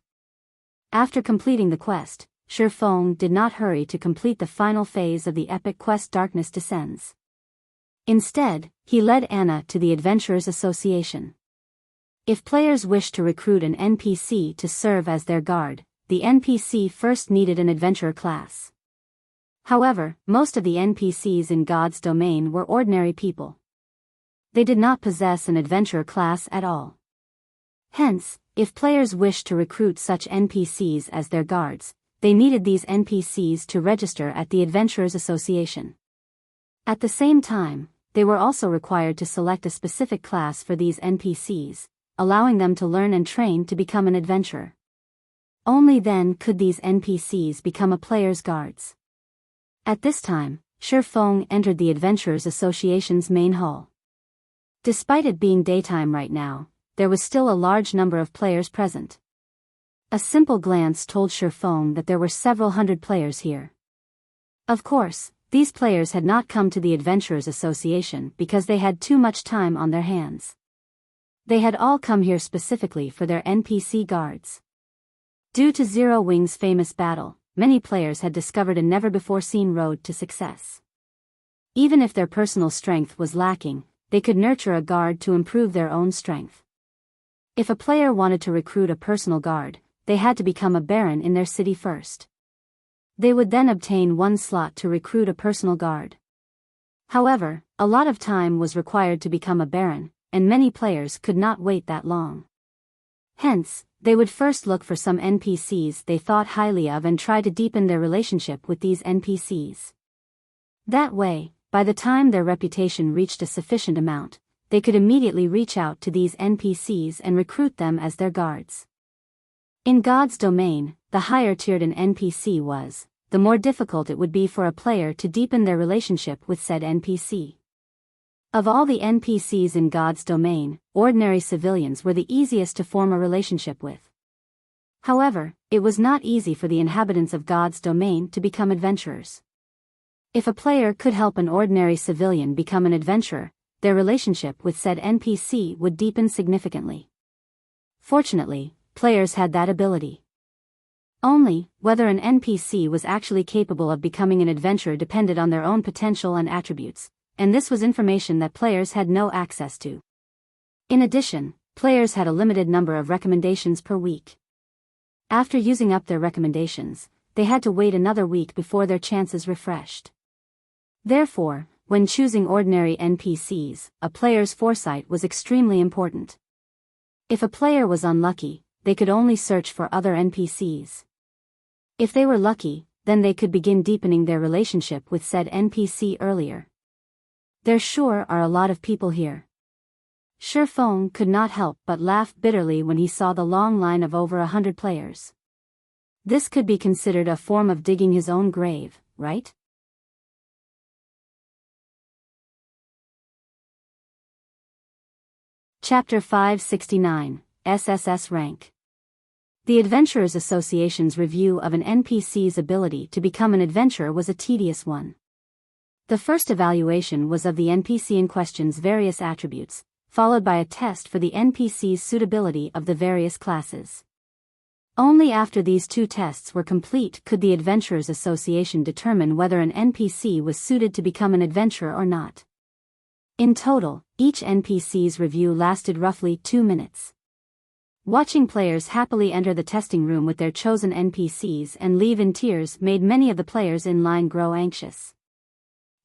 After completing the quest, Shifeng did not hurry to complete the final phase of the epic quest Darkness Descends. Instead, he led Anna to the Adventurers Association. If players wished to recruit an NPC to serve as their guard, the NPC first needed an adventurer class. However, most of the NPCs in God's domain were ordinary people. They did not possess an adventurer class at all. Hence, if players wished to recruit such NPCs as their guards, they needed these NPCs to register at the Adventurers Association. At the same time, they were also required to select a specific class for these NPCs, allowing them to learn and train to become an adventurer. Only then could these NPCs become a player's guards. At this time, Shifeng entered the Adventurers Association's main hall. Despite it being daytime right now, there was still a large number of players present. A simple glance told Shifeng that there were several hundred players here. Of course, these players had not come to the Adventurers Association because they had too much time on their hands. They had all come here specifically for their NPC guards. Due to Zero Wing's famous battle, many players had discovered a never-before-seen road to success. Even if their personal strength was lacking, they could nurture a guard to improve their own strength. If a player wanted to recruit a personal guard, they had to become a baron in their city first. They would then obtain one slot to recruit a personal guard. However, a lot of time was required to become a baron, and many players could not wait that long. Hence, they would first look for some NPCs they thought highly of and try to deepen their relationship with these NPCs. That way, by the time their reputation reached a sufficient amount, they could immediately reach out to these NPCs and recruit them as their guards. In God's domain, the higher tiered an NPC was, the more difficult it would be for a player to deepen their relationship with said NPC. Of all the NPCs in God's domain, ordinary civilians were the easiest to form a relationship with. However, it was not easy for the inhabitants of God's domain to become adventurers. If a player could help an ordinary civilian become an adventurer, their relationship with said NPC would deepen significantly. Fortunately, players had that ability. Only, whether an NPC was actually capable of becoming an adventurer depended on their own potential and attributes, and this was information that players had no access to. In addition, players had a limited number of recommendations per week. After using up their recommendations, they had to wait another week before their chances refreshed. Therefore, when choosing ordinary NPCs, a player's foresight was extremely important. If a player was unlucky, they could only search for other NPCs. If they were lucky, then they could begin deepening their relationship with said NPC earlier. There sure are a lot of people here. Sherfone could not help but laugh bitterly when he saw the long line of over 100 players. This could be considered a form of digging his own grave, right? Chapter 569, SSS Rank. The Adventurers Association's review of an NPC's ability to become an adventurer was a tedious one. The first evaluation was of the NPC in question's various attributes, followed by a test for the NPC's suitability of the various classes. Only after these two tests were complete could the Adventurers Association determine whether an NPC was suited to become an adventurer or not. In total, each NPC's review lasted roughly 2 minutes. Watching players happily enter the testing room with their chosen NPCs and leave in tears made many of the players in line grow anxious.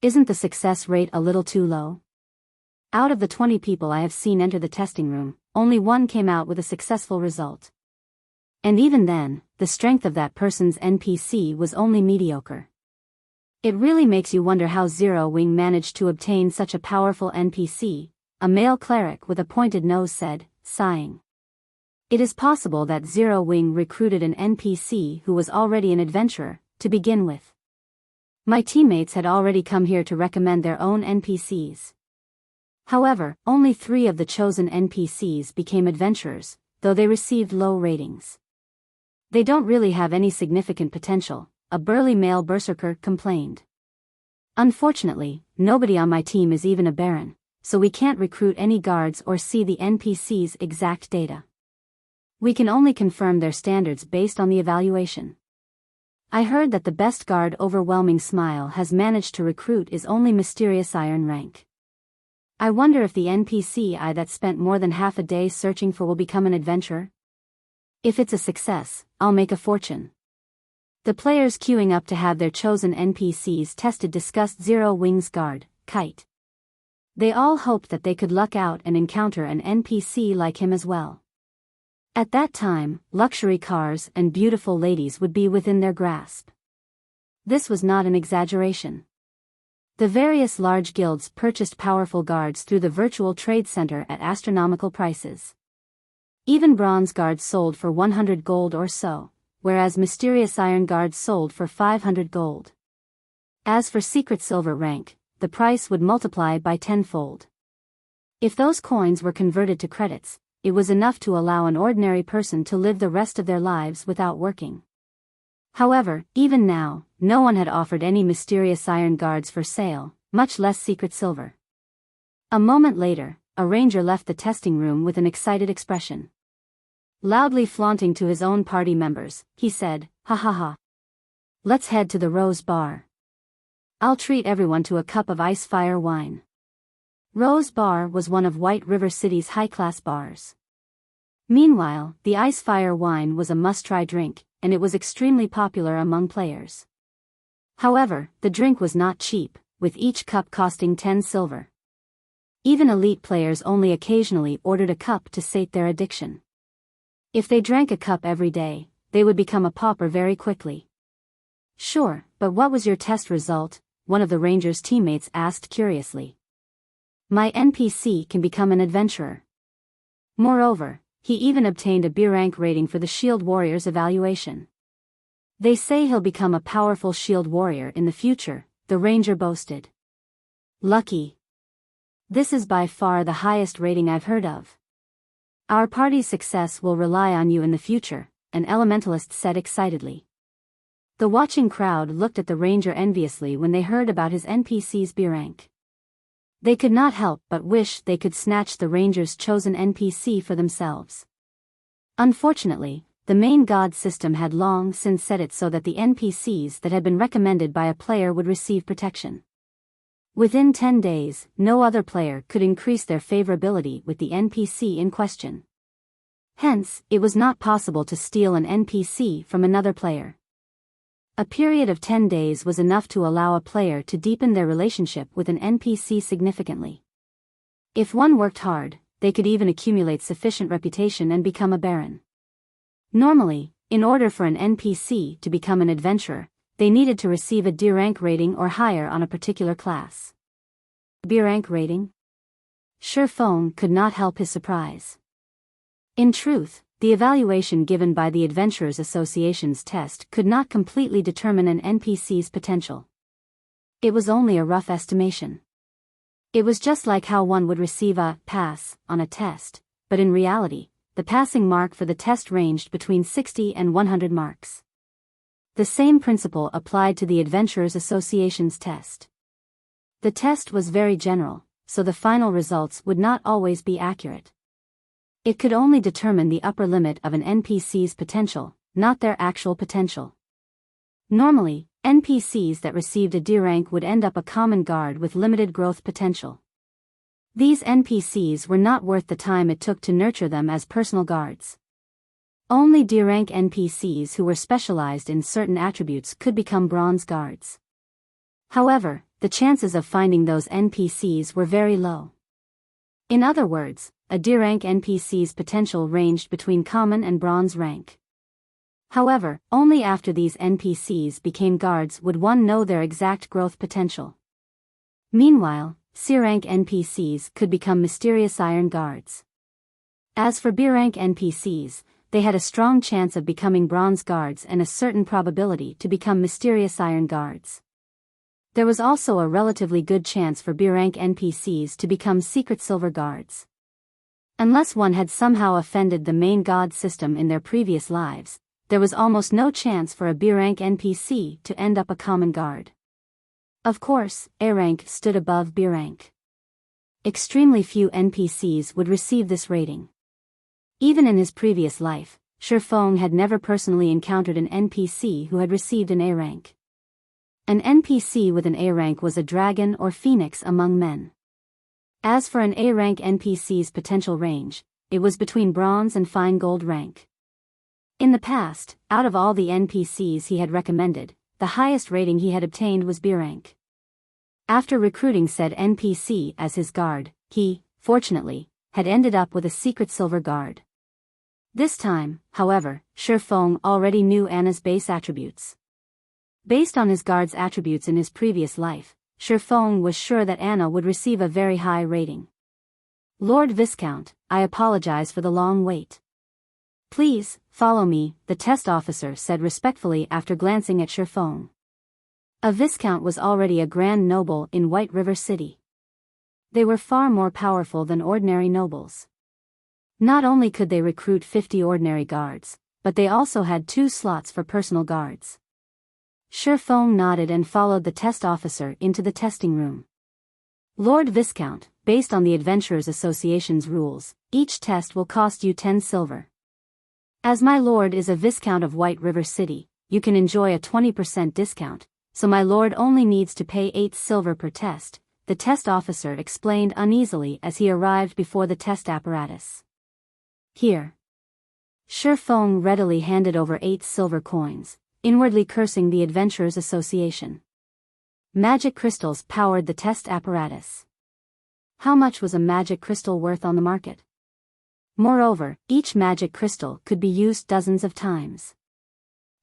Isn't the success rate a little too low? Out of the 20 people I have seen enter the testing room, only one came out with a successful result. And even then, the strength of that person's NPC was only mediocre. It really makes you wonder how Zero Wing managed to obtain such a powerful NPC, a male cleric with a pointed nose said, sighing. It is possible that Zero Wing recruited an NPC who was already an adventurer, to begin with. My teammates had already come here to recommend their own NPCs. However, only 3 of the chosen NPCs became adventurers, though they received low ratings. They don't really have any significant potential, a burly male berserker complained. Unfortunately, nobody on my team is even a baron, so we can't recruit any guards or see the NPC's exact data. We can only confirm their standards based on the evaluation. I heard that the best guard Overwhelming Smile has managed to recruit is only Mysterious Iron Rank. I wonder if the NPC that spent more than half a day searching for will become an adventurer? If it's a success, I'll make a fortune. The players queuing up to have their chosen NPCs tested discussed Zero Wing's guard, Kite. They all hoped that they could luck out and encounter an NPC like him as well. At that time, luxury cars and beautiful ladies would be within their grasp. This was not an exaggeration. The various large guilds purchased powerful guards through the virtual trade center at astronomical prices. Even bronze guards sold for 100 gold or so, whereas mysterious iron guards sold for 500 gold. As for secret silver rank, the price would multiply by 10-fold. If those coins were converted to credits, it was enough to allow an ordinary person to live the rest of their lives without working. However, even now, no one had offered any mysterious iron guards for sale, much less secret silver. A moment later, a ranger left the testing room with an excited expression. Loudly flaunting to his own party members, he said, "Ha ha ha. Let's head to the Rose Bar. I'll treat everyone to a cup of ice fire wine." Rose Bar was one of White River City's high-class bars. Meanwhile, the ice fire wine was a must-try drink, and it was extremely popular among players. However, the drink was not cheap, with each cup costing 10 silver. Even elite players only occasionally ordered a cup to sate their addiction. If they drank a cup every day, they would become a pauper very quickly. "Sure, but what was your test result?" one of the ranger's teammates asked curiously. "My NPC can become an adventurer. Moreover, he even obtained a B rank rating for the Shield Warrior's evaluation. They say he'll become a powerful Shield Warrior in the future," the ranger boasted. "Lucky. This is by far the highest rating I've heard of. Our party's success will rely on you in the future," an elementalist said excitedly. The watching crowd looked at the ranger enviously when they heard about his NPC's B rank. They could not help but wish they could snatch the ranger's chosen NPC for themselves. Unfortunately, the main god system had long since set it so that the NPCs that had been recommended by a player would receive protection. Within 10 days, no other player could increase their favorability with the NPC in question. Hence, it was not possible to steal an NPC from another player. A period of 10 days was enough to allow a player to deepen their relationship with an NPC significantly. If one worked hard, they could even accumulate sufficient reputation and become a baron. Normally, in order for an NPC to become an adventurer, they needed to receive a D rank rating or higher on a particular class. B rank rating? Shifeng could not help his surprise. In truth, the evaluation given by the Adventurers Association's test could not completely determine an NPC's potential. It was only a rough estimation. It was just like how one would receive a pass on a test, but in reality, the passing mark for the test ranged between 60 and 100 marks. The same principle applied to the Adventurers Association's test. The test was very general, so the final results would not always be accurate. It could only determine the upper limit of an NPC's potential, not their actual potential. Normally, NPCs that received a D rank would end up a common guard with limited growth potential. These NPCs were not worth the time it took to nurture them as personal guards. Only D rank NPCs who were specialized in certain attributes could become bronze guards. However, the chances of finding those NPCs were very low. In other words, a D rank NPC's potential ranged between common and bronze rank. However, only after these NPCs became guards would one know their exact growth potential. Meanwhile, C rank NPCs could become mysterious iron guards. As for B rank NPCs, they had a strong chance of becoming bronze guards and a certain probability to become mysterious iron guards. There was also a relatively good chance for B rank NPCs to become secret silver guards. Unless one had somehow offended the main god system in their previous lives, there was almost no chance for a B rank NPC to end up a common guard. Of course, A rank stood above B rank. Extremely few NPCs would receive this rating. Even in his previous life, Shifeng had never personally encountered an NPC who had received an A rank. An NPC with an A rank was a dragon or phoenix among men. As for an A rank NPC's potential range, it was between bronze and fine gold rank. In the past, out of all the NPCs he had recommended, the highest rating he had obtained was B rank. After recruiting said NPC as his guard, he, fortunately, had ended up with a secret silver guard. This time, however, Shifeng already knew Anna's base attributes. Based on his guard's attributes in his previous life, Shifeng was sure that Anna would receive a very high rating. "Lord Viscount, I apologize for the long wait. Please, follow me," the test officer said respectfully after glancing at Shifeng. A Viscount was already a grand noble in White River City. They were far more powerful than ordinary nobles. Not only could they recruit 50 ordinary guards, but they also had 2 slots for personal guards. Shifeng nodded and followed the test officer into the testing room. "Lord Viscount, based on the Adventurers Association's rules, each test will cost you 10 silver. As my lord is a Viscount of White River City, you can enjoy a 20% discount, so my lord only needs to pay 8 silver per test, the test officer explained uneasily as he arrived before the test apparatus. Here. Shifeng readily handed over 8 silver coins, inwardly cursing the Adventurers Association. Magic crystals powered the test apparatus. How much was a magic crystal worth on the market? Moreover, each magic crystal could be used dozens of times.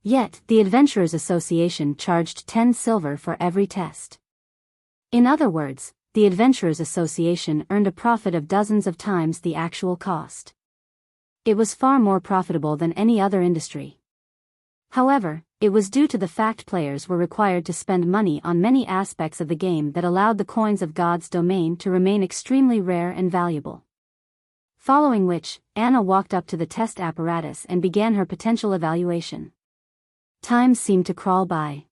Yet, the Adventurers Association charged 10 silver for every test. In other words, the Adventurers Association earned a profit of dozens of times the actual cost. It was far more profitable than any other industry. However, it was due to the fact players were required to spend money on many aspects of the game that allowed the coins of God's domain to remain extremely rare and valuable. Following which, Anna walked up to the test apparatus and began her potential evaluation. Time seemed to crawl by.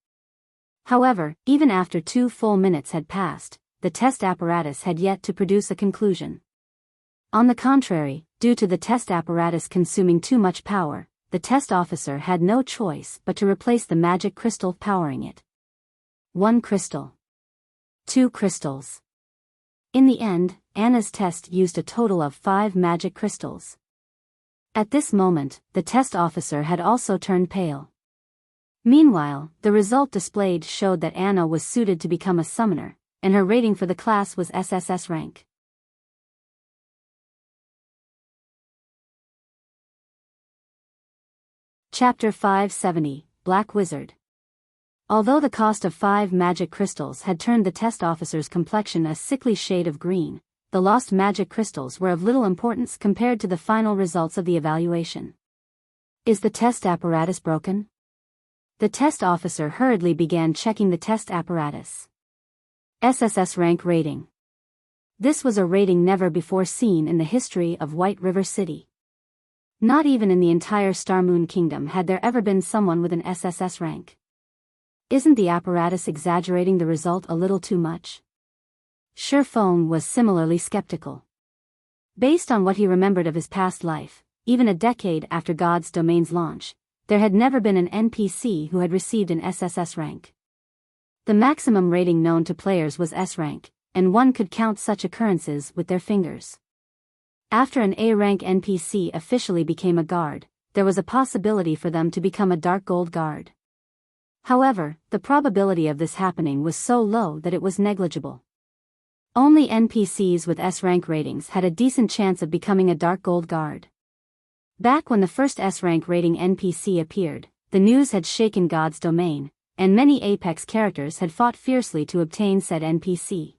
However, even after 2 full minutes had passed, the test apparatus had yet to produce a conclusion. On the contrary, due to the test apparatus consuming too much power, the test officer had no choice but to replace the magic crystal powering it. 1 crystal. 2 crystals. In the end, Anna's test used a total of 5 magic crystals. At this moment, the test officer had also turned pale. Meanwhile, the result displayed showed that Anna was suited to become a summoner, and her rating for the class was SSS Rank. Chapter 570, Black Wizard. Although the cost of 5 magic crystals had turned the test officer's complexion a sickly shade of green, the lost magic crystals were of little importance compared to the final results of the evaluation. Is the test apparatus broken? The test officer hurriedly began checking the test apparatus. SSS Rank rating. This was a rating never before seen in the history of White River City. Not even in the entire Star Moon Kingdom had there ever been someone with an SSS rank. Isn't the apparatus exaggerating the result a little too much? Shifeng was similarly skeptical. Based on what he remembered of his past life, even a decade after God's Domain's launch, there had never been an NPC who had received an SSS rank. The maximum rating known to players was S rank, and one could count such occurrences with their fingers. After an A-rank NPC officially became a guard, there was a possibility for them to become a Dark Gold guard. However, the probability of this happening was so low that it was negligible. Only NPCs with S-rank ratings had a decent chance of becoming a Dark Gold guard. Back when the first S-rank rating NPC appeared, the news had shaken God's Domain, and many Apex characters had fought fiercely to obtain said NPC.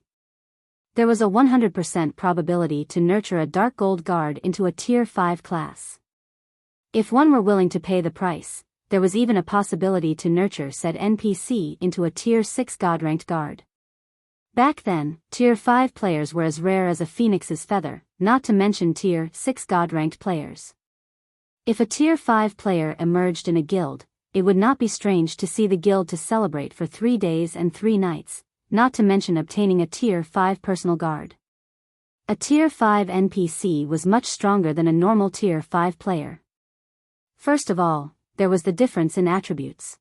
There was a 100% probability to nurture a Dark Gold guard into a Tier 5 class. If one were willing to pay the price, there was even a possibility to nurture said NPC into a Tier 6 God-ranked guard. Back then, Tier 5 players were as rare as a phoenix's feather, not to mention Tier 6 God-ranked players. If a Tier 5 player emerged in a guild, it would not be strange to see the guild to celebrate for 3 days and 3 nights, not to mention obtaining a Tier 5 personal guard. A Tier 5 NPC was much stronger than a normal Tier 5 player. First of all, there was the difference in attributes.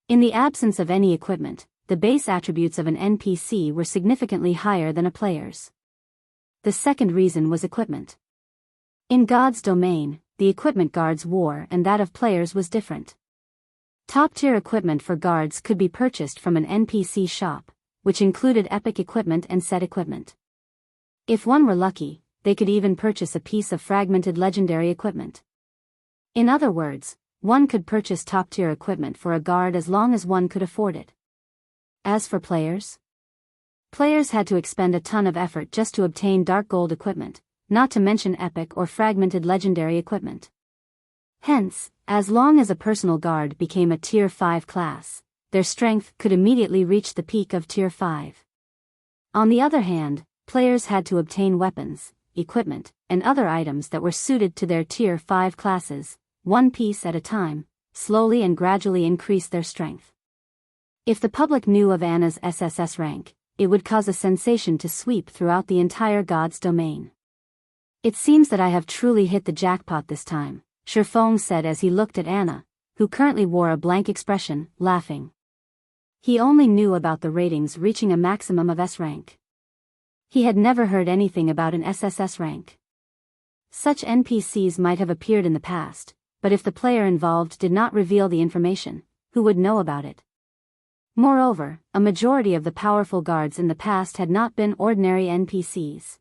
In the absence of any equipment, the base attributes of an NPC were significantly higher than a player's. The second reason was equipment. In God's Domain, the equipment guards wore and that of players was different. Top-tier equipment for guards could be purchased from an NPC shop, which included epic equipment and set equipment. If one were lucky, they could even purchase a piece of fragmented legendary equipment. In other words, one could purchase top-tier equipment for a guard as long as one could afford it. As for players had to expend a ton of effort just to obtain Dark Gold equipment, not to mention epic or fragmented legendary equipment. Hence, as long as a personal guard became a Tier 5 class, their strength could immediately reach the peak of Tier 5. On the other hand, players had to obtain weapons, equipment, and other items that were suited to their Tier 5 classes, one piece at a time, slowly and gradually increase their strength. If the public knew of Anna's SSS rank, it would cause a sensation to sweep throughout the entire God's Domain. It seems that I have truly hit the jackpot this time, Shifeng said as he looked at Anna, who currently wore a blank expression, laughing. He only knew about the ratings reaching a maximum of S rank. He had never heard anything about an SSS rank. Such NPCs might have appeared in the past, but if the player involved did not reveal the information, who would know about it? Moreover, a majority of the powerful guards in the past had not been ordinary NPCs.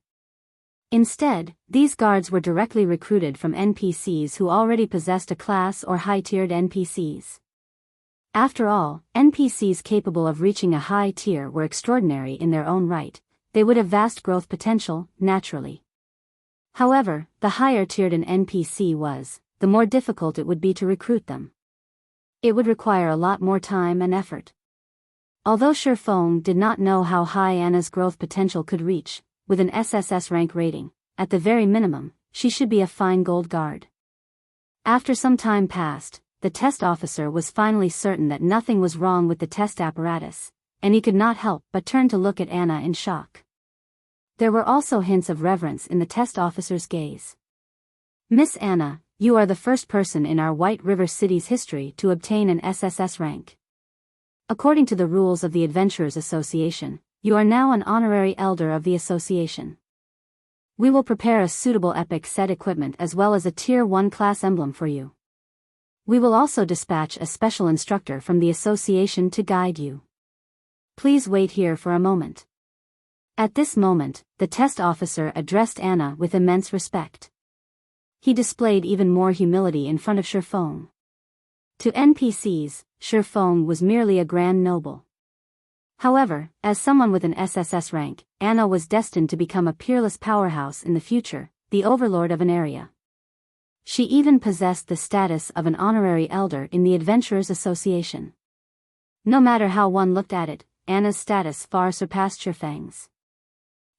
Instead, these guards were directly recruited from NPCs who already possessed a class or high-tiered NPCs. After all, NPCs capable of reaching a high tier were extraordinary in their own right. They would have vast growth potential, naturally. However, the higher tiered an NPC was, the more difficult it would be to recruit them. It would require a lot more time and effort. Although Shifeng did not know how high Anna's growth potential could reach, with an SSS rank rating, at the very minimum, she should be a fine gold guard. After some time passed, the test officer was finally certain that nothing was wrong with the test apparatus, and he could not help but turn to look at Anna in shock. There were also hints of reverence in the test officer's gaze. Miss Anna, you are the first person in our White River City's history to obtain an SSS rank. According to the rules of the Adventurers Association, you are now an honorary elder of the association. We will prepare a suitable epic set equipment as well as a Tier 1 class emblem for you. We will also dispatch a special instructor from the association to guide you. Please wait here for a moment. At this moment, the test officer addressed Anna with immense respect. He displayed even more humility in front of Shifeng. To NPCs, Shifeng was merely a grand noble. However, as someone with an SSS rank, Anna was destined to become a peerless powerhouse in the future, the overlord of an area. She even possessed the status of an honorary elder in the Adventurers Association. No matter how one looked at it, Anna's status far surpassed Shifeng's.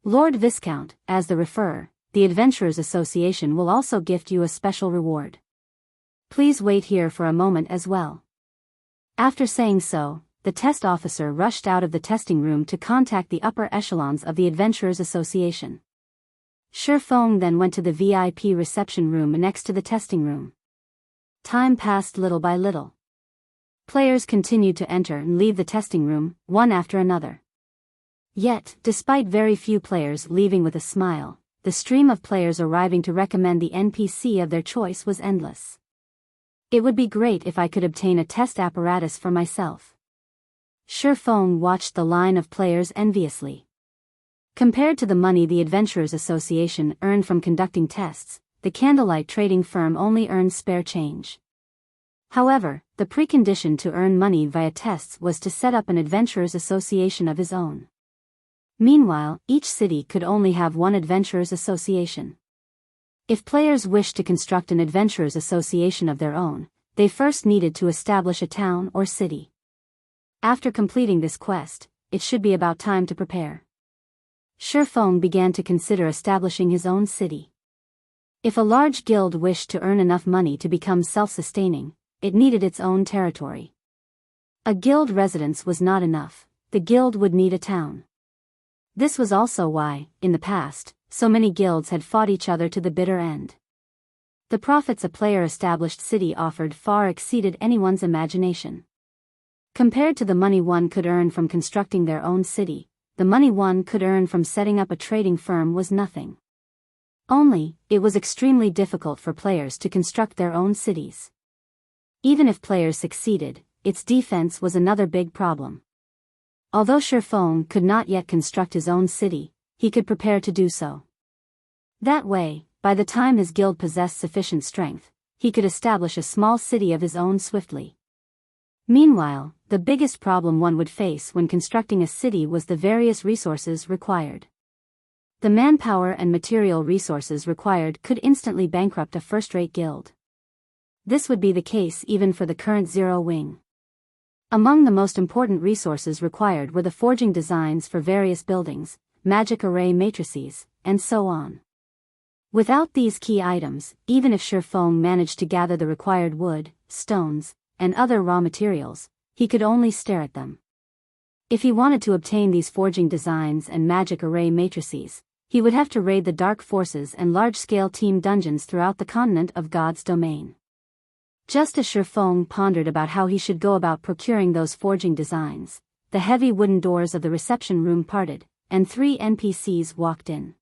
Lord Viscount, as the referrer, the Adventurers Association will also gift you a special reward. Please wait here for a moment as well. After saying so, the test officer rushed out of the testing room to contact the upper echelons of the Adventurers Association. Shifeng then went to the VIP reception room next to the testing room. Time passed little by little. Players continued to enter and leave the testing room, one after another. Yet, despite very few players leaving with a smile, the stream of players arriving to recommend the NPC of their choice was endless. It would be great if I could obtain a test apparatus for myself. Shifeng watched the line of players enviously. Compared to the money the Adventurers Association earned from conducting tests, the candlelight trading firm only earned spare change. However, the precondition to earn money via tests was to set up an Adventurers Association of his own. Meanwhile, each city could only have one Adventurers Association. If players wished to construct an Adventurers Association of their own, they first needed to establish a town or city. After completing this quest, it should be about time to prepare. Shifeng began to consider establishing his own city. If a large guild wished to earn enough money to become self-sustaining, it needed its own territory. A guild residence was not enough, the guild would need a town. This was also why, in the past, so many guilds had fought each other to the bitter end. The profits a player-established city offered far exceeded anyone's imagination. Compared to the money one could earn from constructing their own city, the money one could earn from setting up a trading firm was nothing. Only, it was extremely difficult for players to construct their own cities. Even if players succeeded, its defense was another big problem. Although Shifeng could not yet construct his own city, he could prepare to do so. That way, by the time his guild possessed sufficient strength, he could establish a small city of his own swiftly. Meanwhile, the biggest problem one would face when constructing a city was the various resources required. The manpower and material resources required could instantly bankrupt a first-rate guild. This would be the case even for the current Zero Wing. Among the most important resources required were the forging designs for various buildings, magic array matrices, and so on. Without these key items, even if Shifeng managed to gather the required wood, stones, and other raw materials, he could only stare at them. If he wanted to obtain these forging designs and magic array matrices, he would have to raid the dark forces and large-scale team dungeons throughout the continent of God's domain. Just as Shifeng pondered about how he should go about procuring those forging designs, the heavy wooden doors of the reception room parted, and 3 NPCs walked in.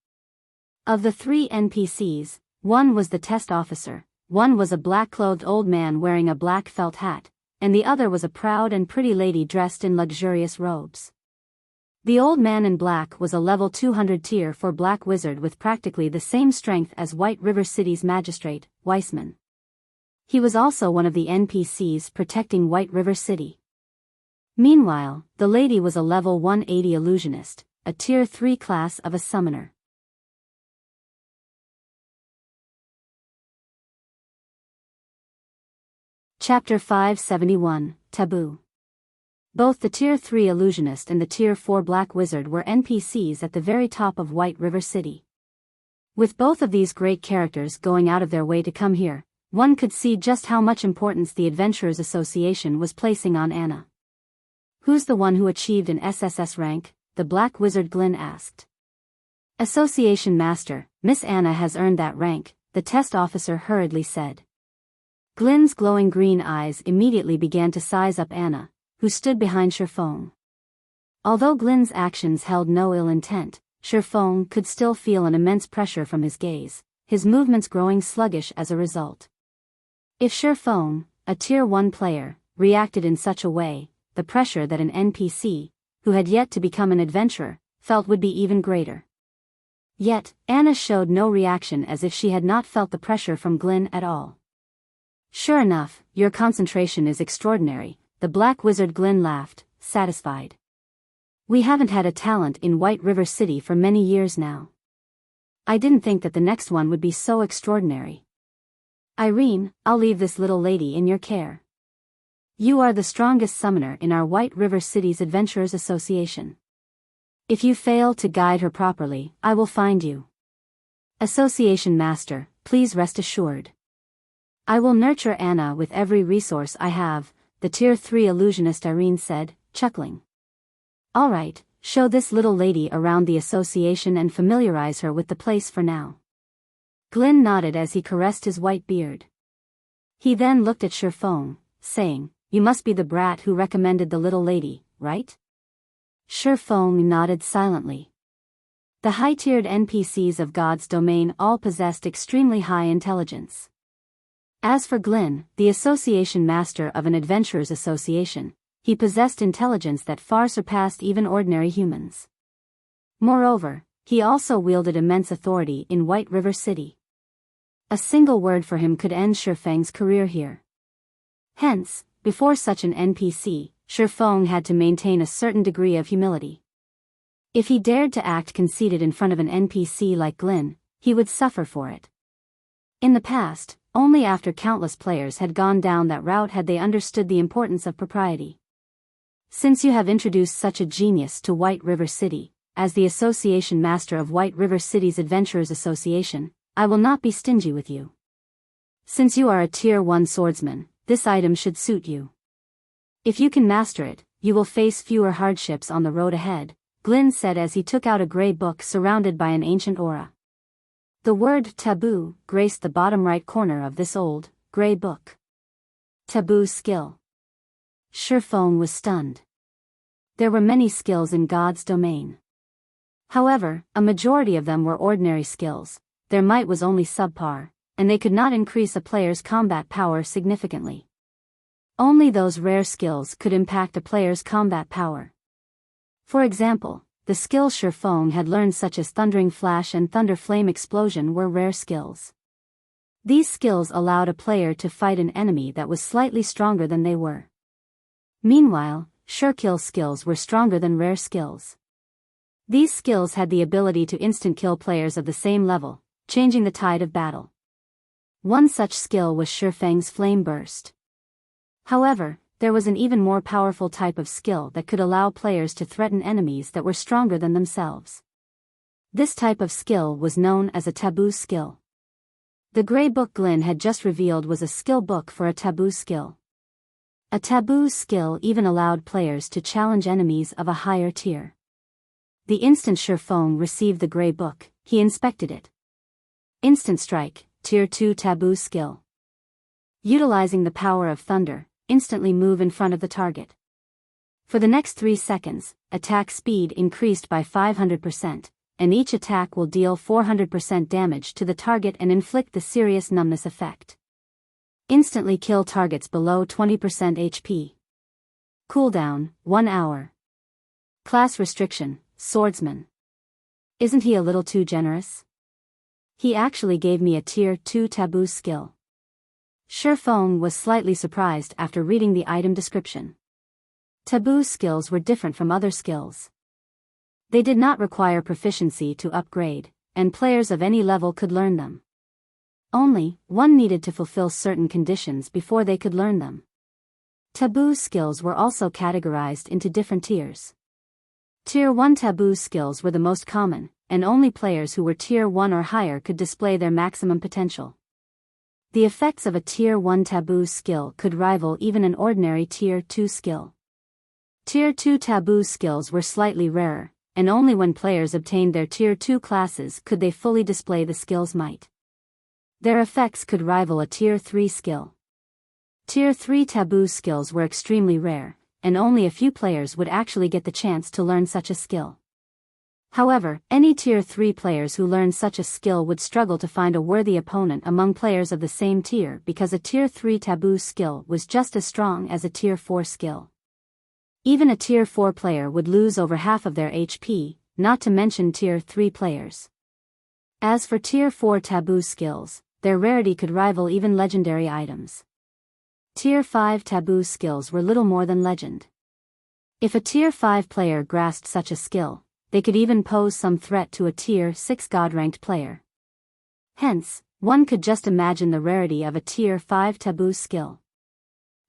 Of the 3 NPCs, one was the test officer, one was a black-clothed old man wearing a black felt hat, and the other was a proud and pretty lady dressed in luxurious robes. The old man in black was a level 200 tier 4 black wizard with practically the same strength as White River City's magistrate, Weissman. He was also one of the NPCs protecting White River City. Meanwhile, the lady was a level 180 illusionist, a tier 3 class of a summoner. Chapter 571, Taboo. Both the tier 3 illusionist and the tier 4 black wizard were NPCs at the very top of White River City. With both of these great characters going out of their way to come here, one could see just how much importance the Adventurers Association was placing on Anna. "Who's the one who achieved an SSS rank?" the black wizard Glyn asked. "Association Master, Miss Anna has earned that rank," the test officer hurriedly said. Glyn's glowing green eyes immediately began to size up Anna, who stood behind Shifeng. Although Glyn's actions held no ill intent, Shifeng could still feel an immense pressure from his gaze, his movements growing sluggish as a result. If Shifeng, a tier 1 player, reacted in such a way, the pressure that an NPC, who had yet to become an adventurer, felt would be even greater. Yet, Anna showed no reaction, as if she had not felt the pressure from Glyn at all. "Sure enough, your concentration is extraordinary," the black wizard Glyn laughed, satisfied. "We haven't had a talent in White River City for many years now. I didn't think that the next one would be so extraordinary. Irene, I'll leave this little lady in your care. You are the strongest summoner in our White River City's Adventurers Association. If you fail to guide her properly, I will find you. Association Master, please rest assured. I will nurture Anna with every resource I have," the tier 3 illusionist Irene said, chuckling. "All right, show this little lady around the association and familiarize her with the place for now." Glyn nodded as he caressed his white beard. He then looked at Shifeng, saying, "You must be the brat who recommended the little lady, right?" Shifeng nodded silently. The high-tiered NPCs of God's domain all possessed extremely high intelligence. As for Glyn, the association master of an adventurers association, he possessed intelligence that far surpassed even ordinary humans. Moreover, he also wielded immense authority in White River City. A single word for him could end Shifeng's career here. Hence, before such an NPC, Shifeng had to maintain a certain degree of humility. If he dared to act conceited in front of an NPC like Glyn, he would suffer for it. In the past, only after countless players had gone down that route had they understood the importance of propriety. Since you have introduced such a genius to White River City, as the association master of White River City's Adventurers Association, I will not be stingy with you. Since you are a tier 1 swordsman, this item should suit you. If you can master it, you will face fewer hardships on the road ahead, Glyn said as he took out a gray book surrounded by an ancient aura. The word Taboo graced the bottom right corner of this old, gray book. Taboo skill. Shifeng was stunned. There were many skills in God's domain. However, a majority of them were ordinary skills, their might was only subpar, and they could not increase a player's combat power significantly. Only those rare skills could impact a player's combat power. For example, the skills Shifeng had learned, such as Thundering Flash and Thunder Flame Explosion, were rare skills. These skills allowed a player to fight an enemy that was slightly stronger than they were. Meanwhile, sure-kill skills were stronger than rare skills. These skills had the ability to instant-kill players of the same level, changing the tide of battle. One such skill was Shifeng's Flame Burst. However, there was an even more powerful type of skill that could allow players to threaten enemies that were stronger than themselves. This type of skill was known as a Taboo skill. The gray book Glyn had just revealed was a skill book for a Taboo skill. A Taboo skill even allowed players to challenge enemies of a higher tier. The instant Shifeng received the gray book, he inspected it. Instant Strike, Tier 2 Taboo skill. Utilizing the power of thunder, instantly move in front of the target. For the next 3 seconds, attack speed increased by 500%, and each attack will deal 400% damage to the target and inflict the serious numbness effect. Instantly kill targets below 20% HP. Cooldown, 1 hour. Class restriction, Swordsman. Isn't he a little too generous? He actually gave me a Tier 2 Taboo skill. Shifeng was slightly surprised after reading the item description. Taboo skills were different from other skills. They did not require proficiency to upgrade, and players of any level could learn them. Only, one needed to fulfill certain conditions before they could learn them. Taboo skills were also categorized into different tiers. Tier 1 taboo skills were the most common, and only players who were Tier 1 or higher could display their maximum potential. The effects of a Tier 1 taboo skill could rival even an ordinary Tier 2 skill. Tier 2 taboo skills were slightly rarer, and only when players obtained their Tier 2 classes could they fully display the skill's might. Their effects could rival a Tier 3 skill. Tier 3 taboo skills were extremely rare, and only a few players would actually get the chance to learn such a skill. However, any Tier 3 players who learned such a skill would struggle to find a worthy opponent among players of the same tier because a Tier 3 taboo skill was just as strong as a Tier 4 skill. Even a Tier 4 player would lose over half of their HP, not to mention Tier 3 players. As for Tier 4 taboo skills, their rarity could rival even legendary items. Tier 5 taboo skills were little more than legend. If a Tier 5 player grasped such a skill, they could even pose some threat to a Tier 6 God-ranked player. Hence, one could just imagine the rarity of a Tier 5 taboo skill.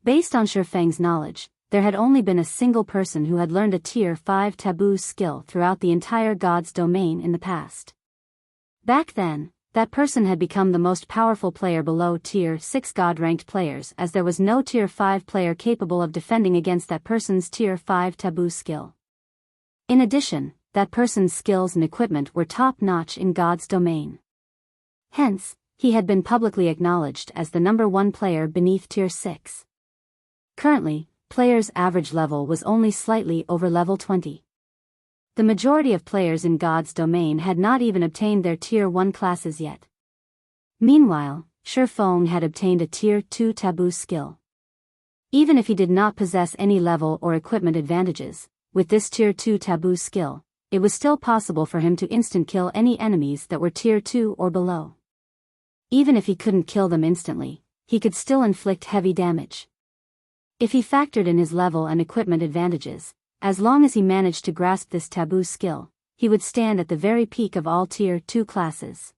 Based on Shifeng's knowledge, there had only been a single person who had learned a Tier 5 taboo skill throughout the entire God's domain in the past. Back then, that person had become the most powerful player below Tier 6 God-ranked players, as there was no Tier 5 player capable of defending against that person's Tier 5 taboo skill. In addition, that person's skills and equipment were top-notch in God's domain. Hence, he had been publicly acknowledged as the number 1 player beneath Tier 6. Currently, players' average level was only slightly over level 20. The majority of players in God's domain had not even obtained their Tier 1 classes yet. Meanwhile, Shifeng had obtained a Tier 2 taboo skill. Even if he did not possess any level or equipment advantages, with this Tier 2 taboo skill, it was still possible for him to instant kill any enemies that were Tier 2 or below. Even if he couldn't kill them instantly, he could still inflict heavy damage. If he factored in his level and equipment advantages, as long as he managed to grasp this taboo skill, he would stand at the very peak of all Tier 2 classes.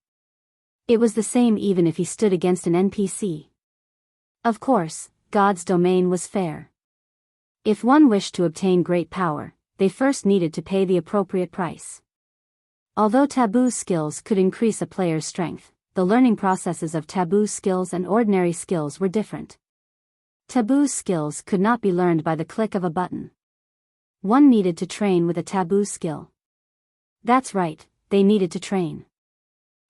It was the same even if he stood against an NPC. Of course, God's domain was fair. If one wished to obtain great power, they first needed to pay the appropriate price. Although taboo skills could increase a player's strength, the learning processes of taboo skills and ordinary skills were different. Taboo skills could not be learned by the click of a button. One needed to train with a taboo skill. That's right, they needed to train.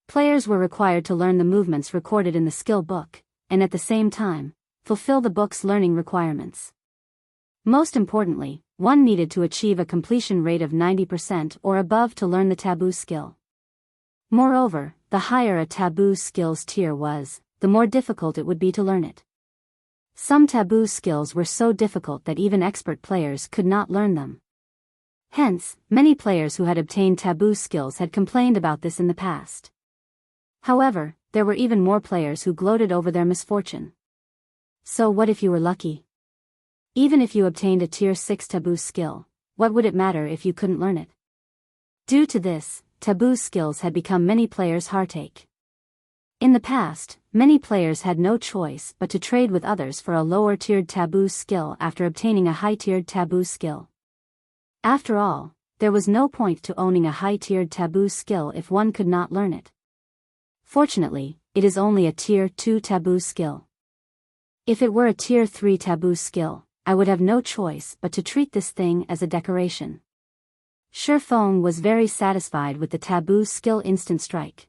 Players were required to learn the movements recorded in the skill book, and at the same time, fulfill the book's learning requirements. Most importantly, one needed to achieve a completion rate of 90% or above to learn the taboo skill. Moreover, the higher a taboo skill's tier was, the more difficult it would be to learn it. Some taboo skills were so difficult that even expert players could not learn them. Hence, many players who had obtained taboo skills had complained about this in the past. However, there were even more players who gloated over their misfortune. So what if you were lucky? Even if you obtained a Tier 6 taboo skill, what would it matter if you couldn't learn it? Due to this, taboo skills had become many players' heartache. In the past, many players had no choice but to trade with others for a lower-tiered taboo skill after obtaining a high-tiered taboo skill. After all, there was no point to owning a high-tiered taboo skill if one could not learn it. Fortunately, it is only a Tier 2 taboo skill. If it were a Tier 3 taboo skill, I would have no choice but to treat this thing as a decoration. Shifeng was very satisfied with the taboo skill Instant Strike.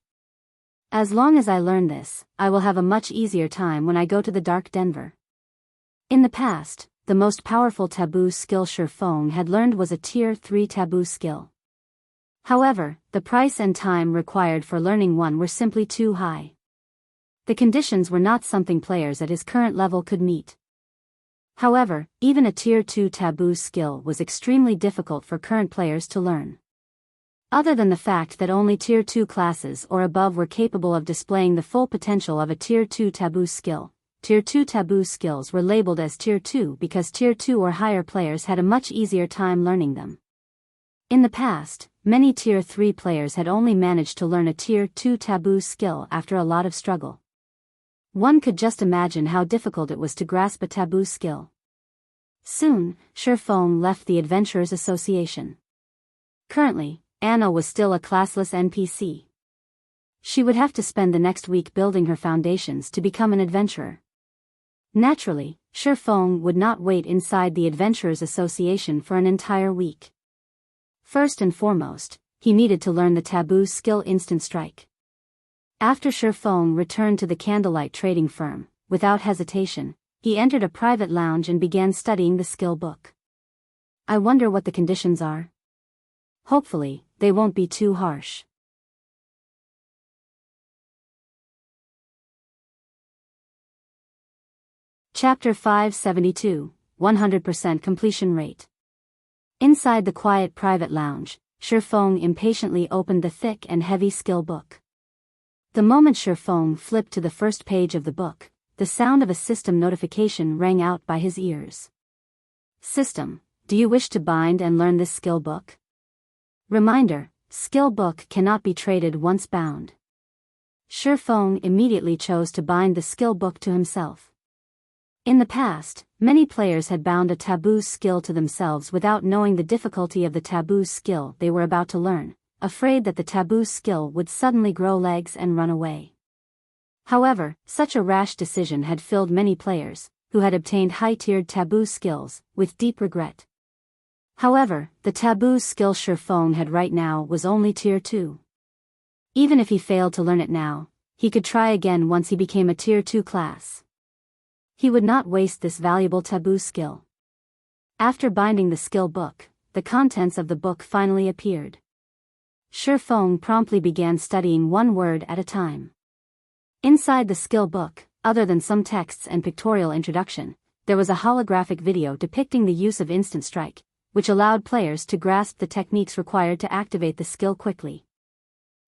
As long as I learn this, I will have a much easier time when I go to the Dark Denver. In the past, the most powerful taboo skill Shifeng had learned was a Tier 3 taboo skill. However, the price and time required for learning one were simply too high. The conditions were not something players at his current level could meet. However, even a Tier 2 taboo skill was extremely difficult for current players to learn. Other than the fact that only Tier 2 classes or above were capable of displaying the full potential of a Tier 2 taboo skill, Tier 2 taboo skills were labeled as Tier 2 because Tier 2 or higher players had a much easier time learning them. In the past, many Tier 3 players had only managed to learn a Tier 2 taboo skill after a lot of struggle. One could just imagine how difficult it was to grasp a taboo skill. Soon, Shifeng left the Adventurers Association. Currently, Anna was still a classless NPC. She would have to spend the next week building her foundations to become an adventurer. Naturally, Shifeng would not wait inside the Adventurers Association for an entire week. First and foremost, he needed to learn the taboo skill Instant Strike. After Shifeng returned to the candlelight trading firm, without hesitation, he entered a private lounge and began studying the skill book. I wonder what the conditions are. Hopefully, they won't be too harsh. Chapter 572, 100% completion rate. Inside the quiet private lounge, Shifeng impatiently opened the thick and heavy skill book. The moment Shifeng flipped to the first page of the book, the sound of a system notification rang out by his ears. System, do you wish to bind and learn this skill book? Reminder, skill book cannot be traded once bound. Shifeng immediately chose to bind the skill book to himself. In the past, many players had bound a taboo skill to themselves without knowing the difficulty of the taboo skill they were about to learn, afraid that the taboo skill would suddenly grow legs and run away. However, such a rash decision had filled many players, who had obtained high-tiered taboo skills, with deep regret. However, the taboo skill Shifeng had right now was only Tier 2. Even if he failed to learn it now, he could try again once he became a Tier 2 class. He would not waste this valuable taboo skill. After binding the skill book, the contents of the book finally appeared. Shifeng promptly began studying one word at a time. Inside the skill book, other than some texts and pictorial introduction, there was a holographic video depicting the use of Instant Strike, which allowed players to grasp the techniques required to activate the skill quickly.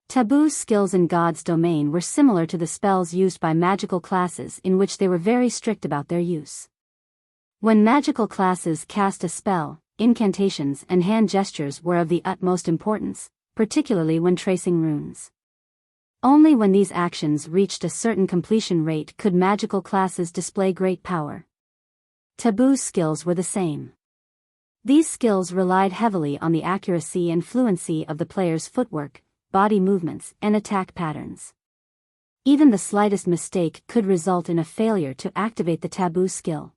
Taboo skills in God's domain were similar to the spells used by magical classes in which they were very strict about their use. When magical classes cast a spell, incantations and hand gestures were of the utmost importance, particularly when tracing runes. Only when these actions reached a certain completion rate could magical classes display great power. Taboo skills were the same. These skills relied heavily on the accuracy and fluency of the player's footwork, body movements, and attack patterns. Even the slightest mistake could result in a failure to activate the taboo skill.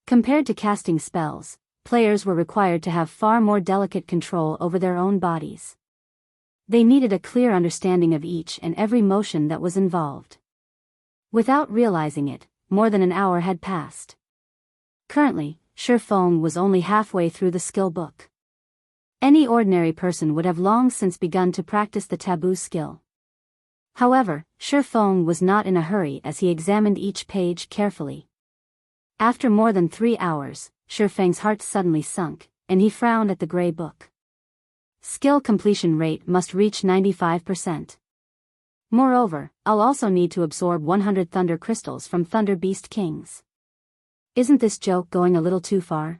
Compared to casting spells, players were required to have far more delicate control over their own bodies. They needed a clear understanding of each and every motion that was involved. Without realizing it, more than an hour had passed. Currently, Shifeng was only halfway through the skill book. Any ordinary person would have long since begun to practice the taboo skill. However, Shifeng was not in a hurry as he examined each page carefully. After more than 3 hours, Shifeng's heart suddenly sunk, and he frowned at the gray book. Skill completion rate must reach 95%. Moreover, I'll also need to absorb 100 thunder crystals from Thunder Beast Kings. Isn't this joke going a little too far?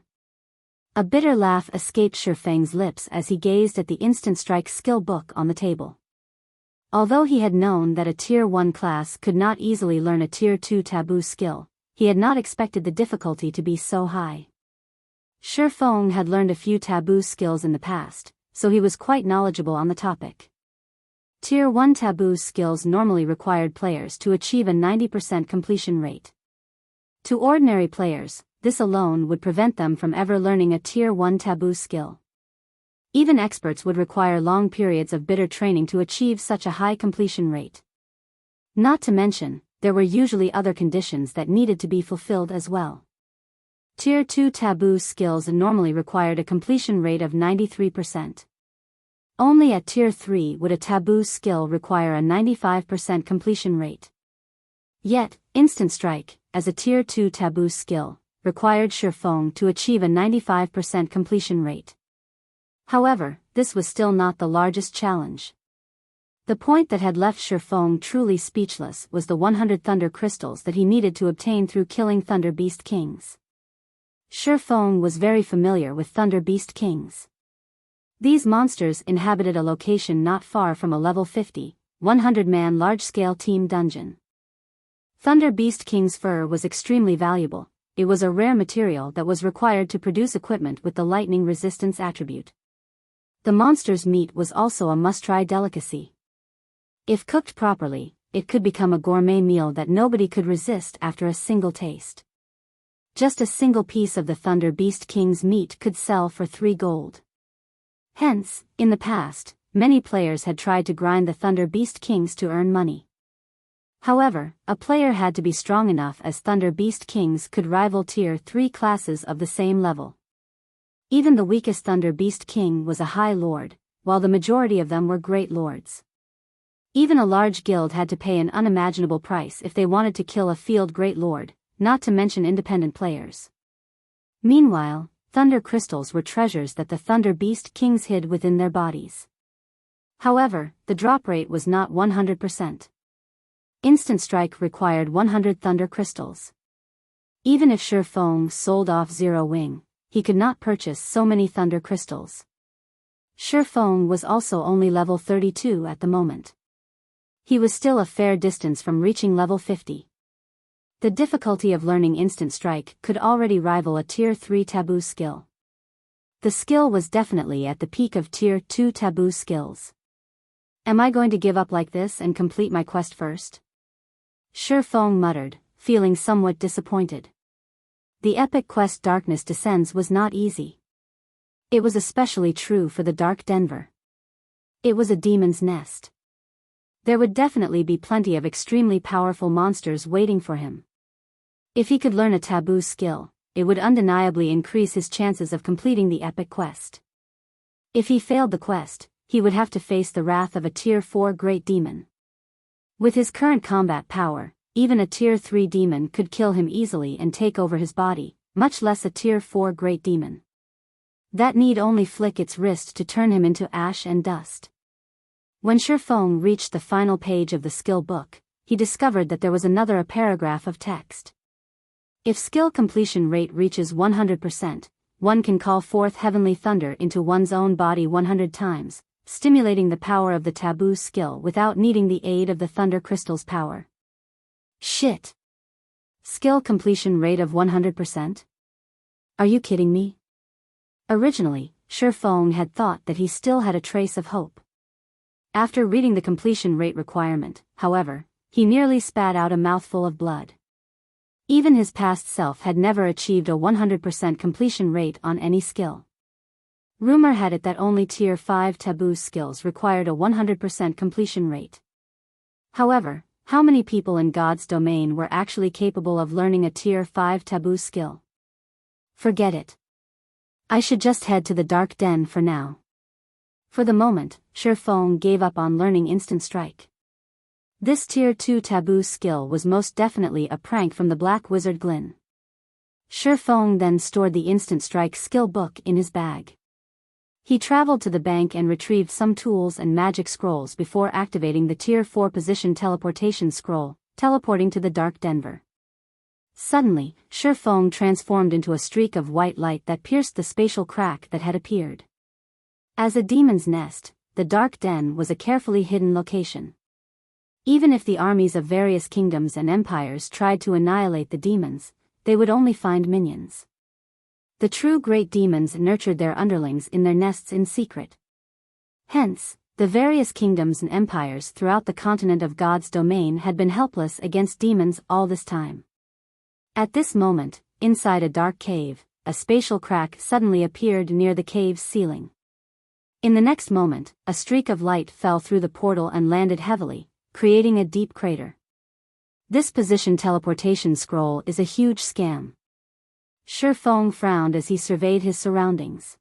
A bitter laugh escaped Shifeng's lips as he gazed at the Instant Strike skill book on the table. Although he had known that a Tier 1 class could not easily learn a Tier 2 taboo skill, he had not expected the difficulty to be so high. Shifeng had learned a few taboo skills in the past, so he was quite knowledgeable on the topic. Tier 1 taboo skills normally required players to achieve a 90% completion rate. To ordinary players, this alone would prevent them from ever learning a Tier 1 taboo skill. Even experts would require long periods of bitter training to achieve such a high completion rate. Not to mention, there were usually other conditions that needed to be fulfilled as well. Tier 2 taboo skills normally required a completion rate of 93%. Only at Tier 3 would a taboo skill require a 95% completion rate. Yet, Instant Strike, as a Tier 2 taboo skill, required Shifeng to achieve a 95% completion rate. However, this was still not the largest challenge. The point that had left Shifeng truly speechless was the 100 Thunder Crystals that he needed to obtain through killing Thunder Beast Kings. Shifeng was very familiar with Thunder Beast Kings. These monsters inhabited a location not far from a level 50, 100-man large-scale team dungeon. Thunder Beast King's fur was extremely valuable. It was a rare material that was required to produce equipment with the lightning resistance attribute. The monster's meat was also a must-try delicacy. If cooked properly, it could become a gourmet meal that nobody could resist after a single taste. Just a single piece of the Thunder Beast King's meat could sell for 3 gold. Hence, in the past, many players had tried to grind the Thunder Beast Kings to earn money. However, a player had to be strong enough, as Thunder Beast Kings could rival Tier 3 classes of the same level. Even the weakest Thunder Beast King was a High Lord, while the majority of them were Great Lords. Even a large guild had to pay an unimaginable price if they wanted to kill a field Great Lord, not to mention independent players. Meanwhile, Thunder Crystals were treasures that the Thunder Beast Kings hid within their bodies. However, the drop rate was not 100%. Instant Strike required 100 Thunder Crystals. Even if Shifeng sold off Zero Wing, he could not purchase so many Thunder Crystals. Shifeng was also only level 32 at the moment. He was still a fair distance from reaching level 50. The difficulty of learning Instant Strike could already rival a Tier 3 taboo skill. The skill was definitely at the peak of Tier 2 taboo skills. Am I going to give up like this and complete my quest first? Shifeng muttered, feeling somewhat disappointed. The epic quest Darkness Descends was not easy. It was especially true for the Dark Denver. It was a demon's nest. There would definitely be plenty of extremely powerful monsters waiting for him. If he could learn a taboo skill, it would undeniably increase his chances of completing the epic quest. If he failed the quest, he would have to face the wrath of a Tier 4 Great Demon. With his current combat power, even a Tier 3 demon could kill him easily and take over his body, much less a Tier 4 Great Demon. That need only flick its wrist to turn him into ash and dust. When Shifeng reached the final page of the skill book, he discovered that there was another paragraph of text. If skill completion rate reaches 100%, one can call forth heavenly thunder into one's own body 100 times, stimulating the power of the taboo skill without needing the aid of the Thunder Crystal's power. Shit! Skill completion rate of 100%? Are you kidding me? Originally, Shifeng had thought that he still had a trace of hope. After reading the completion rate requirement, however, he nearly spat out a mouthful of blood. Even his past self had never achieved a 100% completion rate on any skill. Rumor had it that only Tier 5 taboo skills required a 100% completion rate. However, how many people in God's domain were actually capable of learning a Tier 5 taboo skill? Forget it. I should just head to the Dark Den for now. For the moment, Shifeng gave up on learning Instant Strike. This Tier 2 taboo skill was most definitely a prank from the Black Wizard Glyn. Shifeng then stored the Instant Strike skill book in his bag. He traveled to the bank and retrieved some tools and magic scrolls before activating the Tier 4 position teleportation scroll, teleporting to the Dark Denver. Suddenly, Shifeng transformed into a streak of white light that pierced the spatial crack that had appeared. As a demon's nest, the Dark Den was a carefully hidden location. Even if the armies of various kingdoms and empires tried to annihilate the demons, they would only find minions. The true great demons nurtured their underlings in their nests in secret. Hence, the various kingdoms and empires throughout the continent of God's domain had been helpless against demons all this time. At this moment, inside a dark cave, a spatial crack suddenly appeared near the cave's ceiling. In the next moment, a streak of light fell through the portal and landed heavily, creating a deep crater. This position teleportation scroll is a huge scam. Shi Feng frowned as he surveyed his surroundings.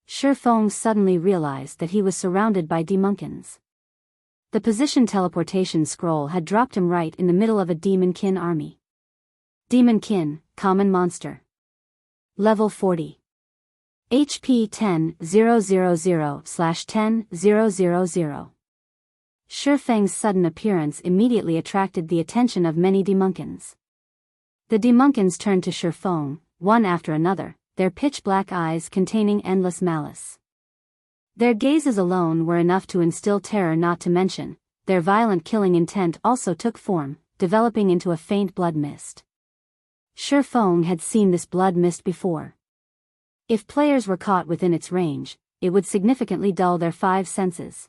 Shi Feng suddenly realized that he was surrounded by demonkins. The position teleportation scroll had dropped him right in the middle of a demonkin army. Demonkin, common monster. Level 40. HP 10,000/10,000. Shi Feng's sudden appearance immediately attracted the attention of many demonkins. The demonkins turned to Shi Feng, one after another, their pitch-black eyes containing endless malice. Their gazes alone were enough to instill terror, not to mention, their violent killing intent also took form, developing into a faint blood mist. Shi Feng had seen this blood mist before. If players were caught within its range, it would significantly dull their five senses.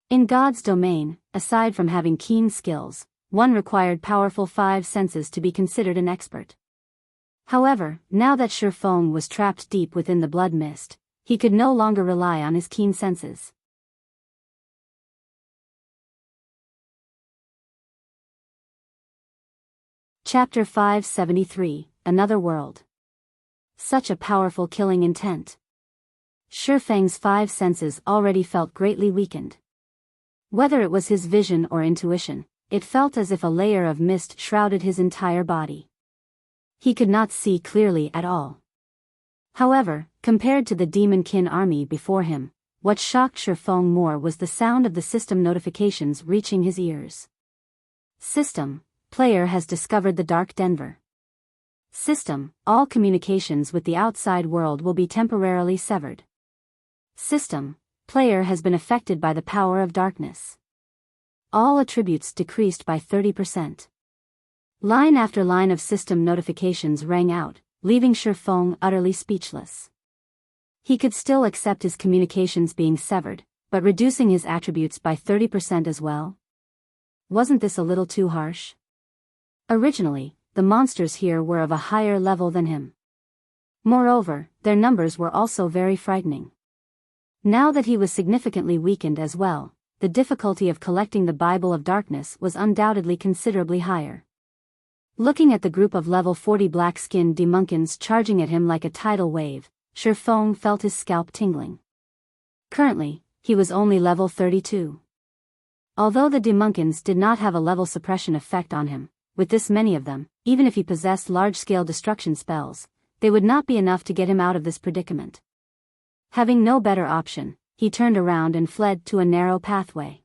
In God's domain, aside from having keen skills, one required powerful five senses to be considered an expert. However, now that Shi Feng was trapped deep within the blood mist, he could no longer rely on his keen senses. Chapter 573, Another World. Such a powerful killing intent. Shi Feng's five senses already felt greatly weakened. Whether it was his vision or intuition, it felt as if a layer of mist shrouded his entire body. He could not see clearly at all. However, compared to the demonkin army before him, what shocked Shi Feng more was the sound of the system notifications reaching his ears. System, player has discovered the Dark Denver. System, all communications with the outside world will be temporarily severed. System, player has been affected by the power of darkness. All attributes decreased by 30%. Line after line of system notifications rang out, leaving Shi Feng utterly speechless. He could still accept his communications being severed, but reducing his attributes by 30% as well? Wasn't this a little too harsh? Originally, the monsters here were of a higher level than him. Moreover, their numbers were also very frightening. Now that he was significantly weakened as well, the difficulty of collecting the Bible of Darkness was undoubtedly considerably higher. Looking at the group of level 40 black-skinned demonkins charging at him like a tidal wave, Shi Feng felt his scalp tingling. Currently, he was only level 32. Although the demonkins did not have a level suppression effect on him, with this many of them, even if he possessed large-scale destruction spells, they would not be enough to get him out of this predicament. Having no better option, he turned around and fled to a narrow pathway.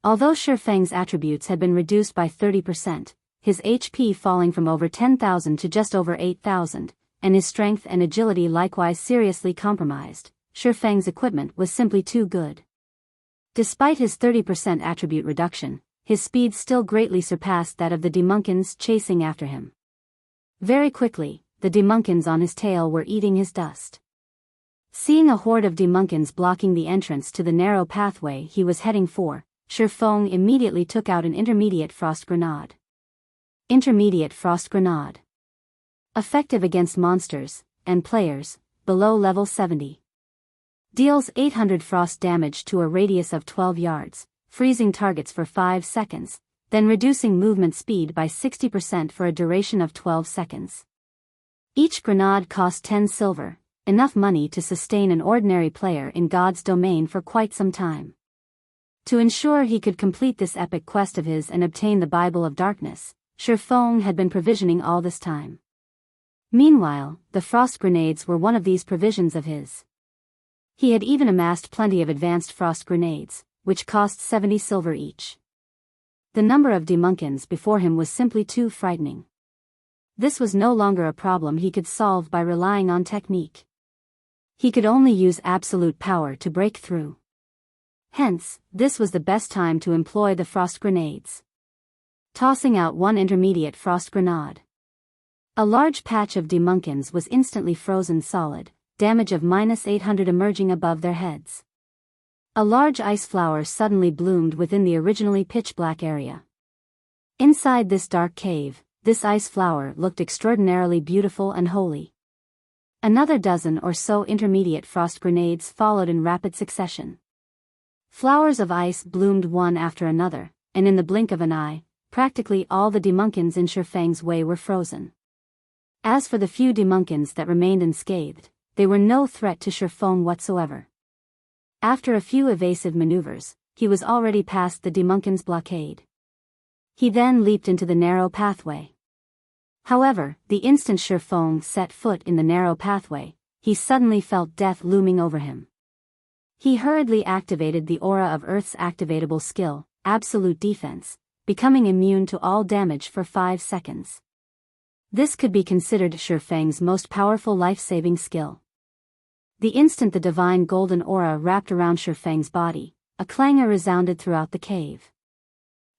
Although Shi Feng's attributes had been reduced by 30%, his HP falling from over 10,000 to just over 8,000, and his strength and agility likewise seriously compromised, Shi Feng's equipment was simply too good. Despite his 30% attribute reduction, his speed still greatly surpassed that of the demonkins chasing after him. Very quickly, the demonkins on his tail were eating his dust. Seeing a horde of demonkins blocking the entrance to the narrow pathway he was heading for, Shi Feng immediately took out an intermediate frost grenade. Intermediate frost grenade. Effective against monsters and players below level 70. Deals 800 frost damage to a radius of 12 yards, freezing targets for 5 seconds, then reducing movement speed by 60% for a duration of 12 seconds. Each grenade cost 10 silver, enough money to sustain an ordinary player in God's domain for quite some time. To ensure he could complete this epic quest of his and obtain the Bible of Darkness, Shi Feng had been provisioning all this time. Meanwhile, the frost grenades were one of these provisions of his. He had even amassed plenty of advanced frost grenades, which cost 70 silver each. The number of demonkins before him was simply too frightening. This was no longer a problem he could solve by relying on technique. He could only use absolute power to break through. Hence, this was the best time to employ the frost grenades. Tossing out one intermediate frost grenade. A large patch of demonkins was instantly frozen solid, damage of -800 emerging above their heads. A large ice flower suddenly bloomed within the originally pitch-black area. Inside this dark cave, this ice flower looked extraordinarily beautiful and holy. Another dozen or so intermediate frost grenades followed in rapid succession. Flowers of ice bloomed one after another, and in the blink of an eye, practically all the demunkins in Shifeng's way were frozen. As for the few demunkins that remained unscathed, they were no threat to Shifeng whatsoever. After a few evasive maneuvers, he was already past the demunkins' blockade. He then leaped into the narrow pathway. However, the instant Shifeng set foot in the narrow pathway, he suddenly felt death looming over him. He hurriedly activated the aura of Earth's activatable skill, Absolute Defense, becoming immune to all damage for 5 seconds. This could be considered Shifeng's most powerful life-saving skill. The instant the divine golden aura wrapped around Shifeng's body, a clangor resounded throughout the cave.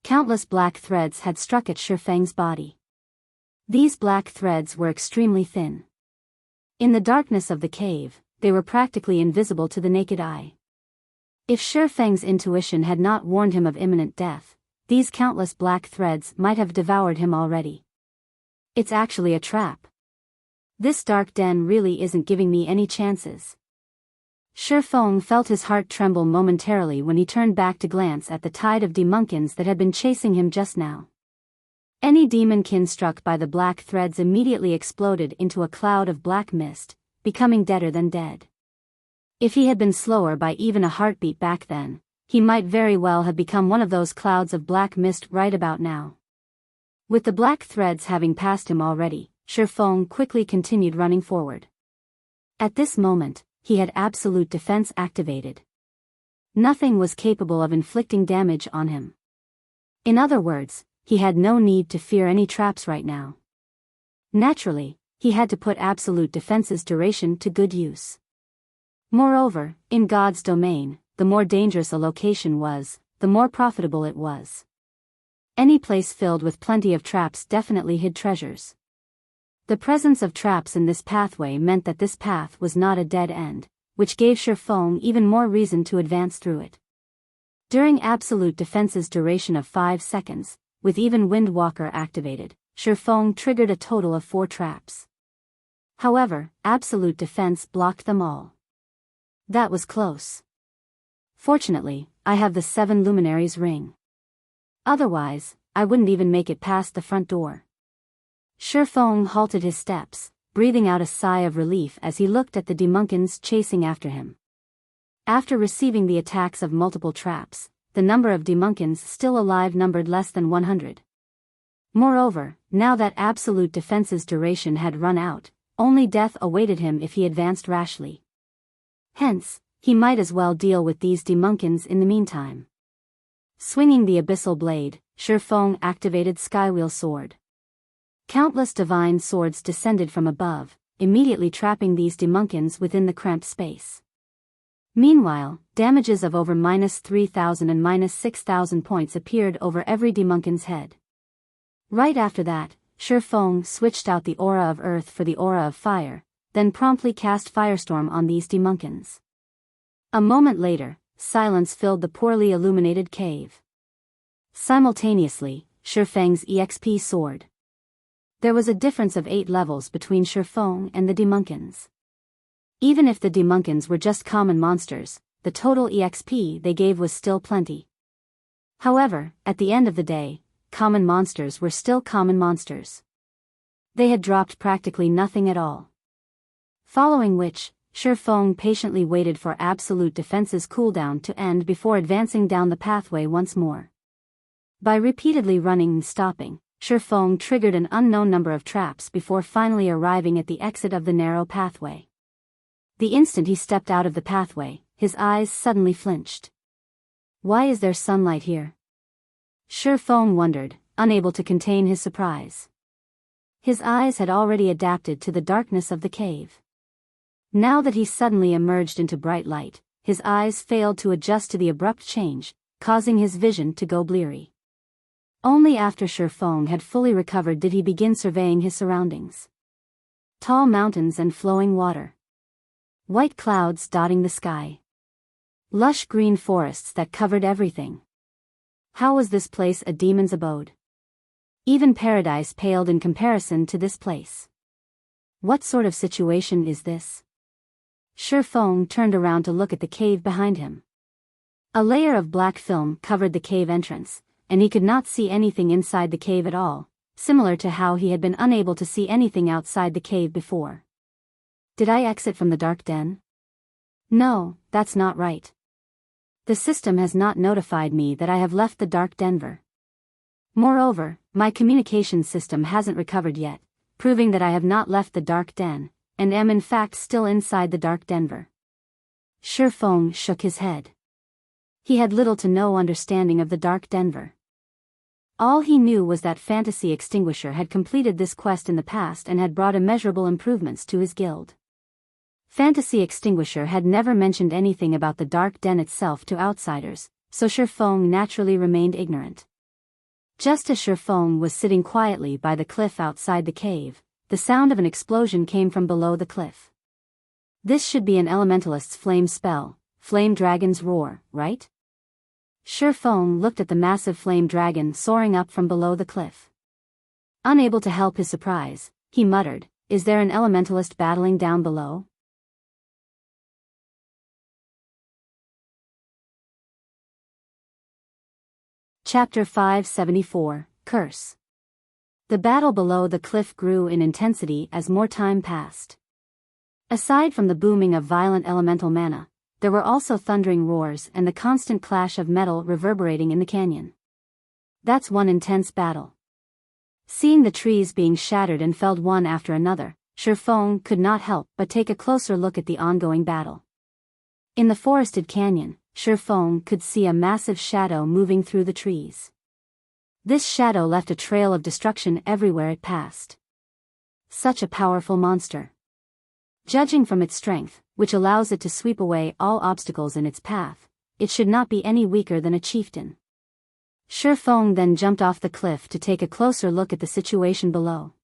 Countless black threads had struck at Shifeng's body. These black threads were extremely thin. In the darkness of the cave, they were practically invisible to the naked eye. If Shifeng's intuition had not warned him of imminent death, these countless black threads might have devoured him already. It's actually a trap. This dark den really isn't giving me any chances. Shifeng felt his heart tremble momentarily when he turned back to glance at the tide of demunkins that had been chasing him just now. Any demonkin struck by the black threads immediately exploded into a cloud of black mist, becoming deader than dead. If he had been slower by even a heartbeat back then, he might very well have become one of those clouds of black mist right about now. With the black threads having passed him already, Shifeng quickly continued running forward. At this moment, he had absolute defense activated. Nothing was capable of inflicting damage on him. In other words, he had no need to fear any traps right now. Naturally, he had to put absolute defense's duration to good use. Moreover, in God's domain, the more dangerous a location was, the more profitable it was. Any place filled with plenty of traps definitely hid treasures. The presence of traps in this pathway meant that this path was not a dead end, which gave Shifeng even more reason to advance through it. During absolute defense's duration of 5 seconds, with even Windwalker activated, Shifeng triggered a total of 4 traps. However, absolute defense blocked them all. That was close. Fortunately, I have the 7 Luminaries ring. Otherwise, I wouldn't even make it past the front door. Shifeng halted his steps, breathing out a sigh of relief as he looked at the demunkins chasing after him. After receiving the attacks of multiple traps, the number of demunkins still alive numbered less than 100. Moreover, now that absolute defense's duration had run out, only death awaited him if he advanced rashly. Hence, he might as well deal with these demunkins in the meantime. Swinging the abyssal blade, Shifeng activated Skywheel Sword. Countless divine swords descended from above, immediately trapping these demunkins within the cramped space. Meanwhile, damages of over -3,000 and -6,000 points appeared over every demunkin's head. Right after that, Shifeng switched out the aura of earth for the aura of fire, then promptly cast Firestorm on these demunkins. A moment later, silence filled the poorly illuminated cave. Simultaneously, Shifeng's EXP soared. There was a difference of 8 levels between Shifeng and the demunkins. Even if the demunkins were just common monsters, the total EXP they gave was still plenty. However, at the end of the day, common monsters were still common monsters. They had dropped practically nothing at all. Following which, Shifeng patiently waited for absolute defense's cooldown to end before advancing down the pathway once more. By repeatedly running and stopping, Shifeng triggered an unknown number of traps before finally arriving at the exit of the narrow pathway. The instant he stepped out of the pathway, his eyes suddenly flinched. Why is there sunlight here? Shifeng wondered, unable to contain his surprise. His eyes had already adapted to the darkness of the cave. Now that he suddenly emerged into bright light, his eyes failed to adjust to the abrupt change, causing his vision to go bleary. Only after Shifeng had fully recovered did he begin surveying his surroundings. Tall mountains and flowing water. White clouds dotting the sky. Lush green forests that covered everything. How was this place a demon's abode? Even paradise paled in comparison to this place. What sort of situation is this? Shifeng turned around to look at the cave behind him. A layer of black film covered the cave entrance, and he could not see anything inside the cave at all, similar to how he had been unable to see anything outside the cave before. Did I exit from the dark den? No, that's not right. The system has not notified me that I have left the dark den. Moreover, my communication system hasn't recovered yet, proving that I have not left the dark den, and am in fact still inside the dark den. Shi Feng shook his head. He had little to no understanding of the dark den. All he knew was that Fantasy Extinguisher had completed this quest in the past and had brought immeasurable improvements to his guild. Fantasy Extinguisher had never mentioned anything about the dark den itself to outsiders, so Shi Feng naturally remained ignorant. Just as Shi Feng was sitting quietly by the cliff outside the cave, the sound of an explosion came from below the cliff. This should be an elementalist's flame spell, Flame Dragon's Roar, right? Shi Feng looked at the massive flame dragon soaring up from below the cliff. Unable to help his surprise, he muttered, "Is there an elementalist battling down below?" Chapter 574, Curse. The battle below the cliff grew in intensity as more time passed. Aside from the booming of violent elemental mana, there were also thundering roars and the constant clash of metal reverberating in the canyon. That's one intense battle. Seeing the trees being shattered and felled one after another, Shi Feng could not help but take a closer look at the ongoing battle. In the forested canyon, Shi Feng could see a massive shadow moving through the trees. This shadow left a trail of destruction everywhere it passed. Such a powerful monster. Judging from its strength, which allows it to sweep away all obstacles in its path, it should not be any weaker than a chieftain. Shi Feng then jumped off the cliff to take a closer look at the situation below.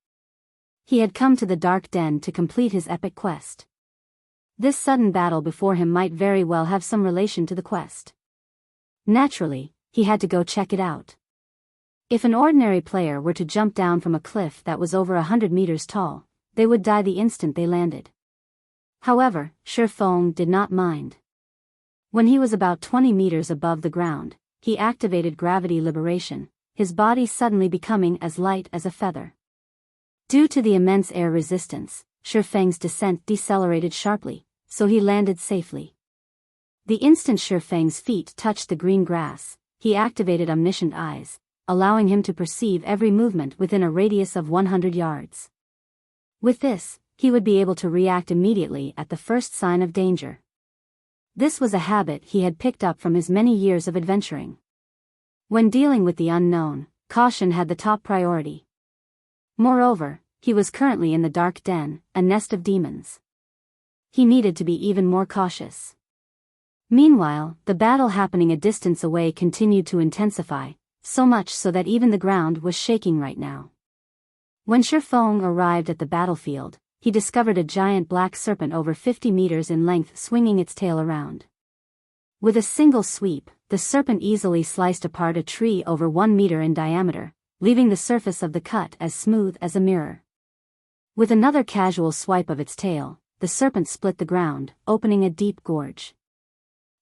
He had come to the dark den to complete his epic quest. This sudden battle before him might very well have some relation to the quest. Naturally, he had to go check it out. If an ordinary player were to jump down from a cliff that was over 100 meters tall, they would die the instant they landed. However, Shi Feng did not mind. When he was about 20 meters above the ground, he activated gravity liberation, his body suddenly becoming as light as a feather. Due to the immense air resistance, Shi Feng's descent decelerated sharply, so he landed safely. The instant Shi Feng's feet touched the green grass, he activated omniscient eyes, allowing him to perceive every movement within a radius of 100 yards. With this, he would be able to react immediately at the first sign of danger. This was a habit he had picked up from his many years of adventuring. When dealing with the unknown, caution had the top priority. Moreover, he was currently in the dark den, a nest of demons. He needed to be even more cautious. Meanwhile, the battle happening a distance away continued to intensify, so much so that even the ground was shaking right now. When Shi Feng arrived at the battlefield, he discovered a giant black serpent over 50 meters in length swinging its tail around. With a single sweep, the serpent easily sliced apart a tree over 1 meter in diameter, leaving the surface of the cut as smooth as a mirror. With another casual swipe of its tail, the serpent split the ground, opening a deep gorge.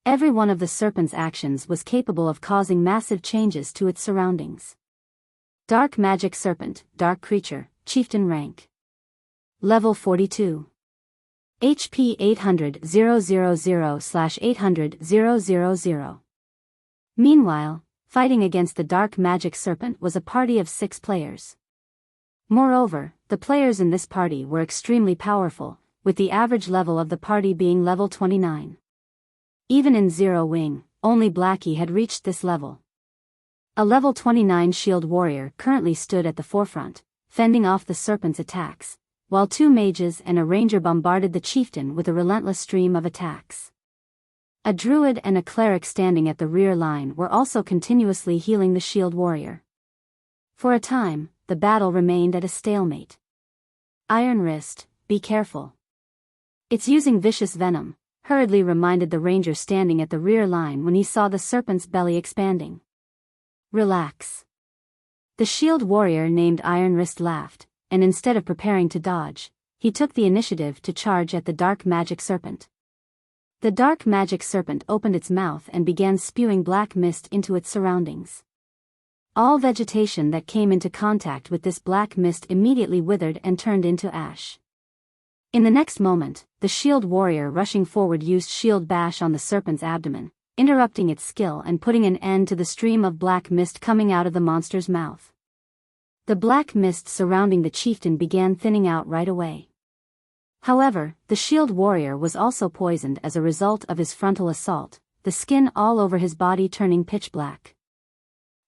Every one of the serpent's actions was capable of causing massive changes to its surroundings. Dark Magic Serpent, Dark Creature, Chieftain Rank. Level 42. HP 800,000/800,000. Meanwhile, fighting against the Dark Magic Serpent was a party of 6 players. Moreover, the players in this party were extremely powerful, with the average level of the party being level 29. Even in Zero Wing, only Blackie had reached this level. A level 29 shield warrior currently stood at the forefront, fending off the serpent's attacks, while 2 mages and a ranger bombarded the chieftain with a relentless stream of attacks. A druid and a cleric standing at the rear line were also continuously healing the shield warrior. For a time, the battle remained at a stalemate. Iron Wrist, be careful. It's using vicious venom, hurriedly reminded the ranger standing at the rear line when he saw the serpent's belly expanding. Relax. The shield warrior named Iron Wrist laughed, and instead of preparing to dodge, he took the initiative to charge at the Dark Magic Serpent. The Dark Magic Serpent opened its mouth and began spewing black mist into its surroundings. All vegetation that came into contact with this black mist immediately withered and turned into ash. In the next moment, the shield warrior rushing forward used shield bash on the serpent's abdomen, interrupting its skill and putting an end to the stream of black mist coming out of the monster's mouth. The black mist surrounding the chieftain began thinning out right away. However, the shield warrior was also poisoned as a result of his frontal assault, the skin all over his body turning pitch black.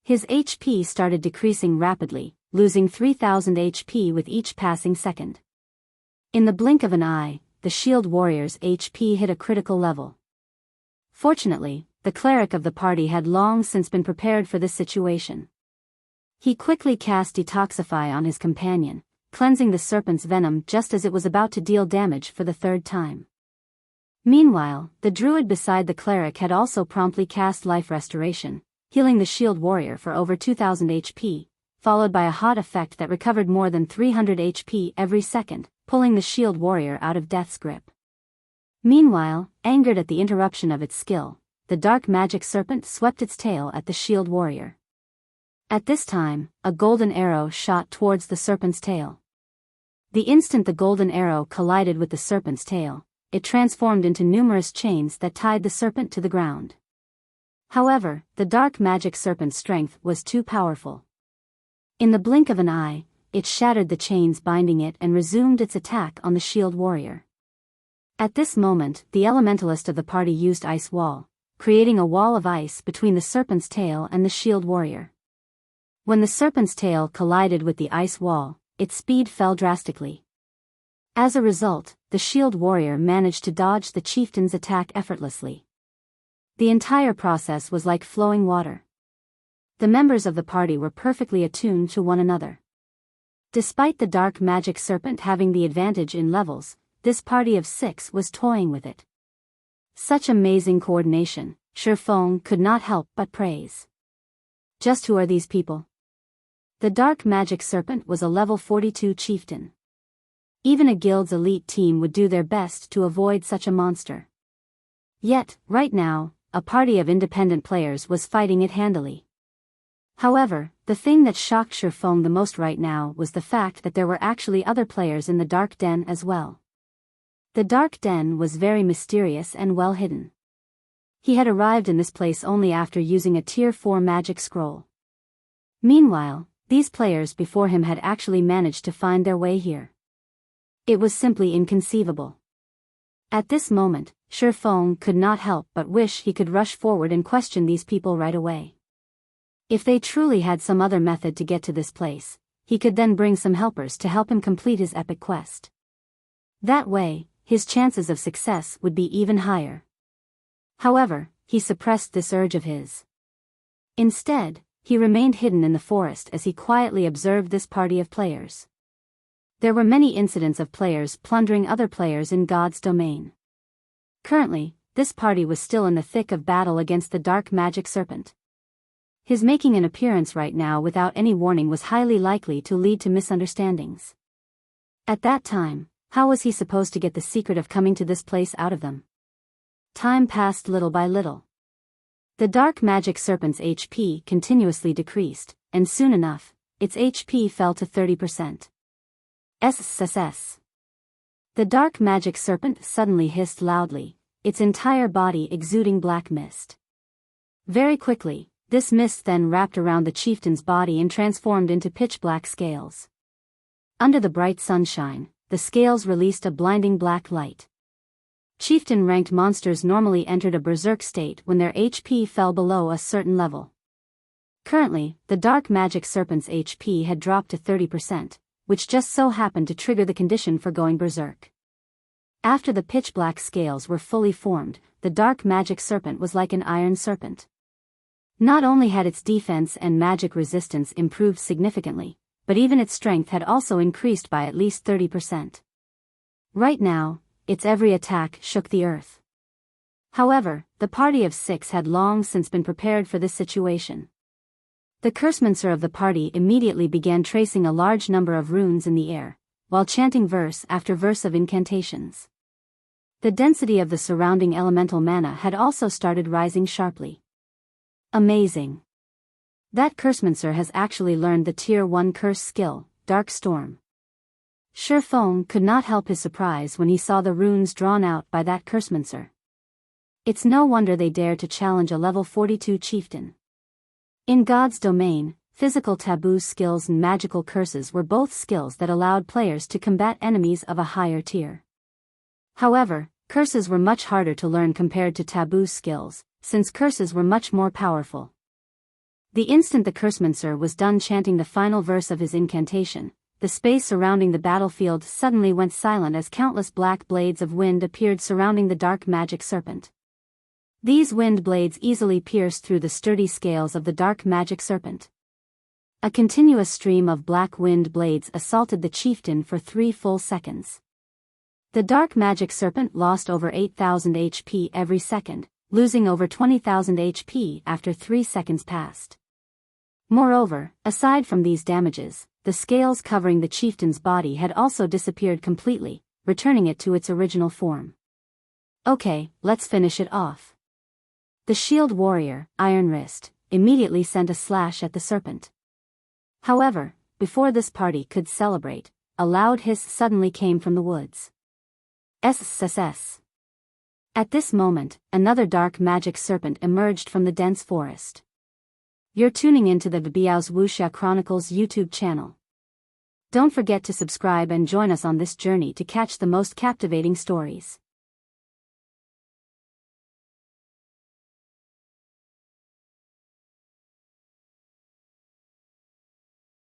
His HP started decreasing rapidly, losing 3,000 HP with each passing second. In the blink of an eye, the shield warrior's HP hit a critical level. Fortunately, the cleric of the party had long since been prepared for this situation. He quickly cast Detoxify on his companion, cleansing the serpent's venom just as it was about to deal damage for the third time. Meanwhile, the druid beside the cleric had also promptly cast Life Restoration, healing the shield warrior for over 2,000 HP, followed by a hot effect that recovered more than 300 HP every second, pulling the shield warrior out of death's grip. Meanwhile, angered at the interruption of its skill, the dark magic serpent swept its tail at the shield warrior. At this time, a golden arrow shot towards the serpent's tail. The instant the golden arrow collided with the serpent's tail, it transformed into numerous chains that tied the serpent to the ground. However, the dark magic serpent's strength was too powerful. In the blink of an eye, it shattered the chains binding it and resumed its attack on the shield warrior. At this moment, the elementalist of the party used Ice Wall, creating a wall of ice between the serpent's tail and the shield warrior. When the serpent's tail collided with the ice wall, its speed fell drastically. As a result, the shield warrior managed to dodge the chieftain's attack effortlessly. The entire process was like flowing water. The members of the party were perfectly attuned to one another. Despite the dark magic serpent having the advantage in levels, this party of 6 was toying with it. Such amazing coordination, Shifeng could not help but praise. Just who are these people? The dark magic serpent was a level 42 chieftain. Even a guild's elite team would do their best to avoid such a monster. Yet, right now, a party of independent players was fighting it handily. However, the thing that shocked Shifeng the most right now was the fact that there were actually other players in the Dark Den as well. The Dark Den was very mysterious and well hidden. He had arrived in this place only after using a Tier 4 magic scroll. Meanwhile, these players before him had actually managed to find their way here. It was simply inconceivable. At this moment, Shifeng could not help but wish he could rush forward and question these people right away. If they truly had some other method to get to this place, he could then bring some helpers to help him complete his epic quest. That way, his chances of success would be even higher. However, he suppressed this urge of his. Instead, he remained hidden in the forest as he quietly observed this party of players. There were many incidents of players plundering other players in God's domain. Currently, this party was still in the thick of battle against the dark magic serpent. His making an appearance right now without any warning was highly likely to lead to misunderstandings. At that time, how was he supposed to get the secret of coming to this place out of them? Time passed little by little. The dark magic serpent's HP continuously decreased, and soon enough, its HP fell to 30%. SSS. The dark magic serpent suddenly hissed loudly, its entire body exuding black mist. Very quickly, this mist then wrapped around the chieftain's body and transformed into pitch-black scales. Under the bright sunshine, the scales released a blinding black light. Chieftain-ranked monsters normally entered a berserk state when their HP fell below a certain level. Currently, the dark magic serpent's HP had dropped to 30%, which just so happened to trigger the condition for going berserk. After the pitch-black scales were fully formed, the dark magic serpent was like an iron serpent. Not only had its defense and magic resistance improved significantly, but even its strength had also increased by at least 30%. Right now, its every attack shook the earth. However, the party of 6 had long since been prepared for this situation. The cursemancer of the party immediately began tracing a large number of runes in the air, while chanting verse after verse of incantations. The density of the surrounding elemental mana had also started rising sharply. Amazing. That cursemancer has actually learned the Tier 1 curse skill, Dark Storm. Shifeng could not help his surprise when he saw the runes drawn out by that cursemancer. It's no wonder they dared to challenge a level 42 chieftain. In God's domain, physical taboo skills and magical curses were both skills that allowed players to combat enemies of a higher tier. However, curses were much harder to learn compared to taboo skills, since curses were much more powerful. The instant the cursemancer was done chanting the final verse of his incantation, the space surrounding the battlefield suddenly went silent as countless black blades of wind appeared surrounding the dark magic serpent. These wind blades easily pierced through the sturdy scales of the dark magic serpent. A continuous stream of black wind blades assaulted the chieftain for 3 full seconds. The dark magic serpent lost over 8,000 HP every second, losing over 20,000 HP after 3 seconds passed. Moreover, aside from these damages, the scales covering the chieftain's body had also disappeared completely, returning it to its original form. Okay, let's finish it off. The shield warrior, Iron Wrist, immediately sent a slash at the serpent. However, before this party could celebrate, a loud hiss suddenly came from the woods. SSS. At this moment, another dark magic serpent emerged from the dense forest. You're tuning into the Biyao's Wuxia Chronicles YouTube channel. Don't forget to subscribe and join us on this journey to catch the most captivating stories.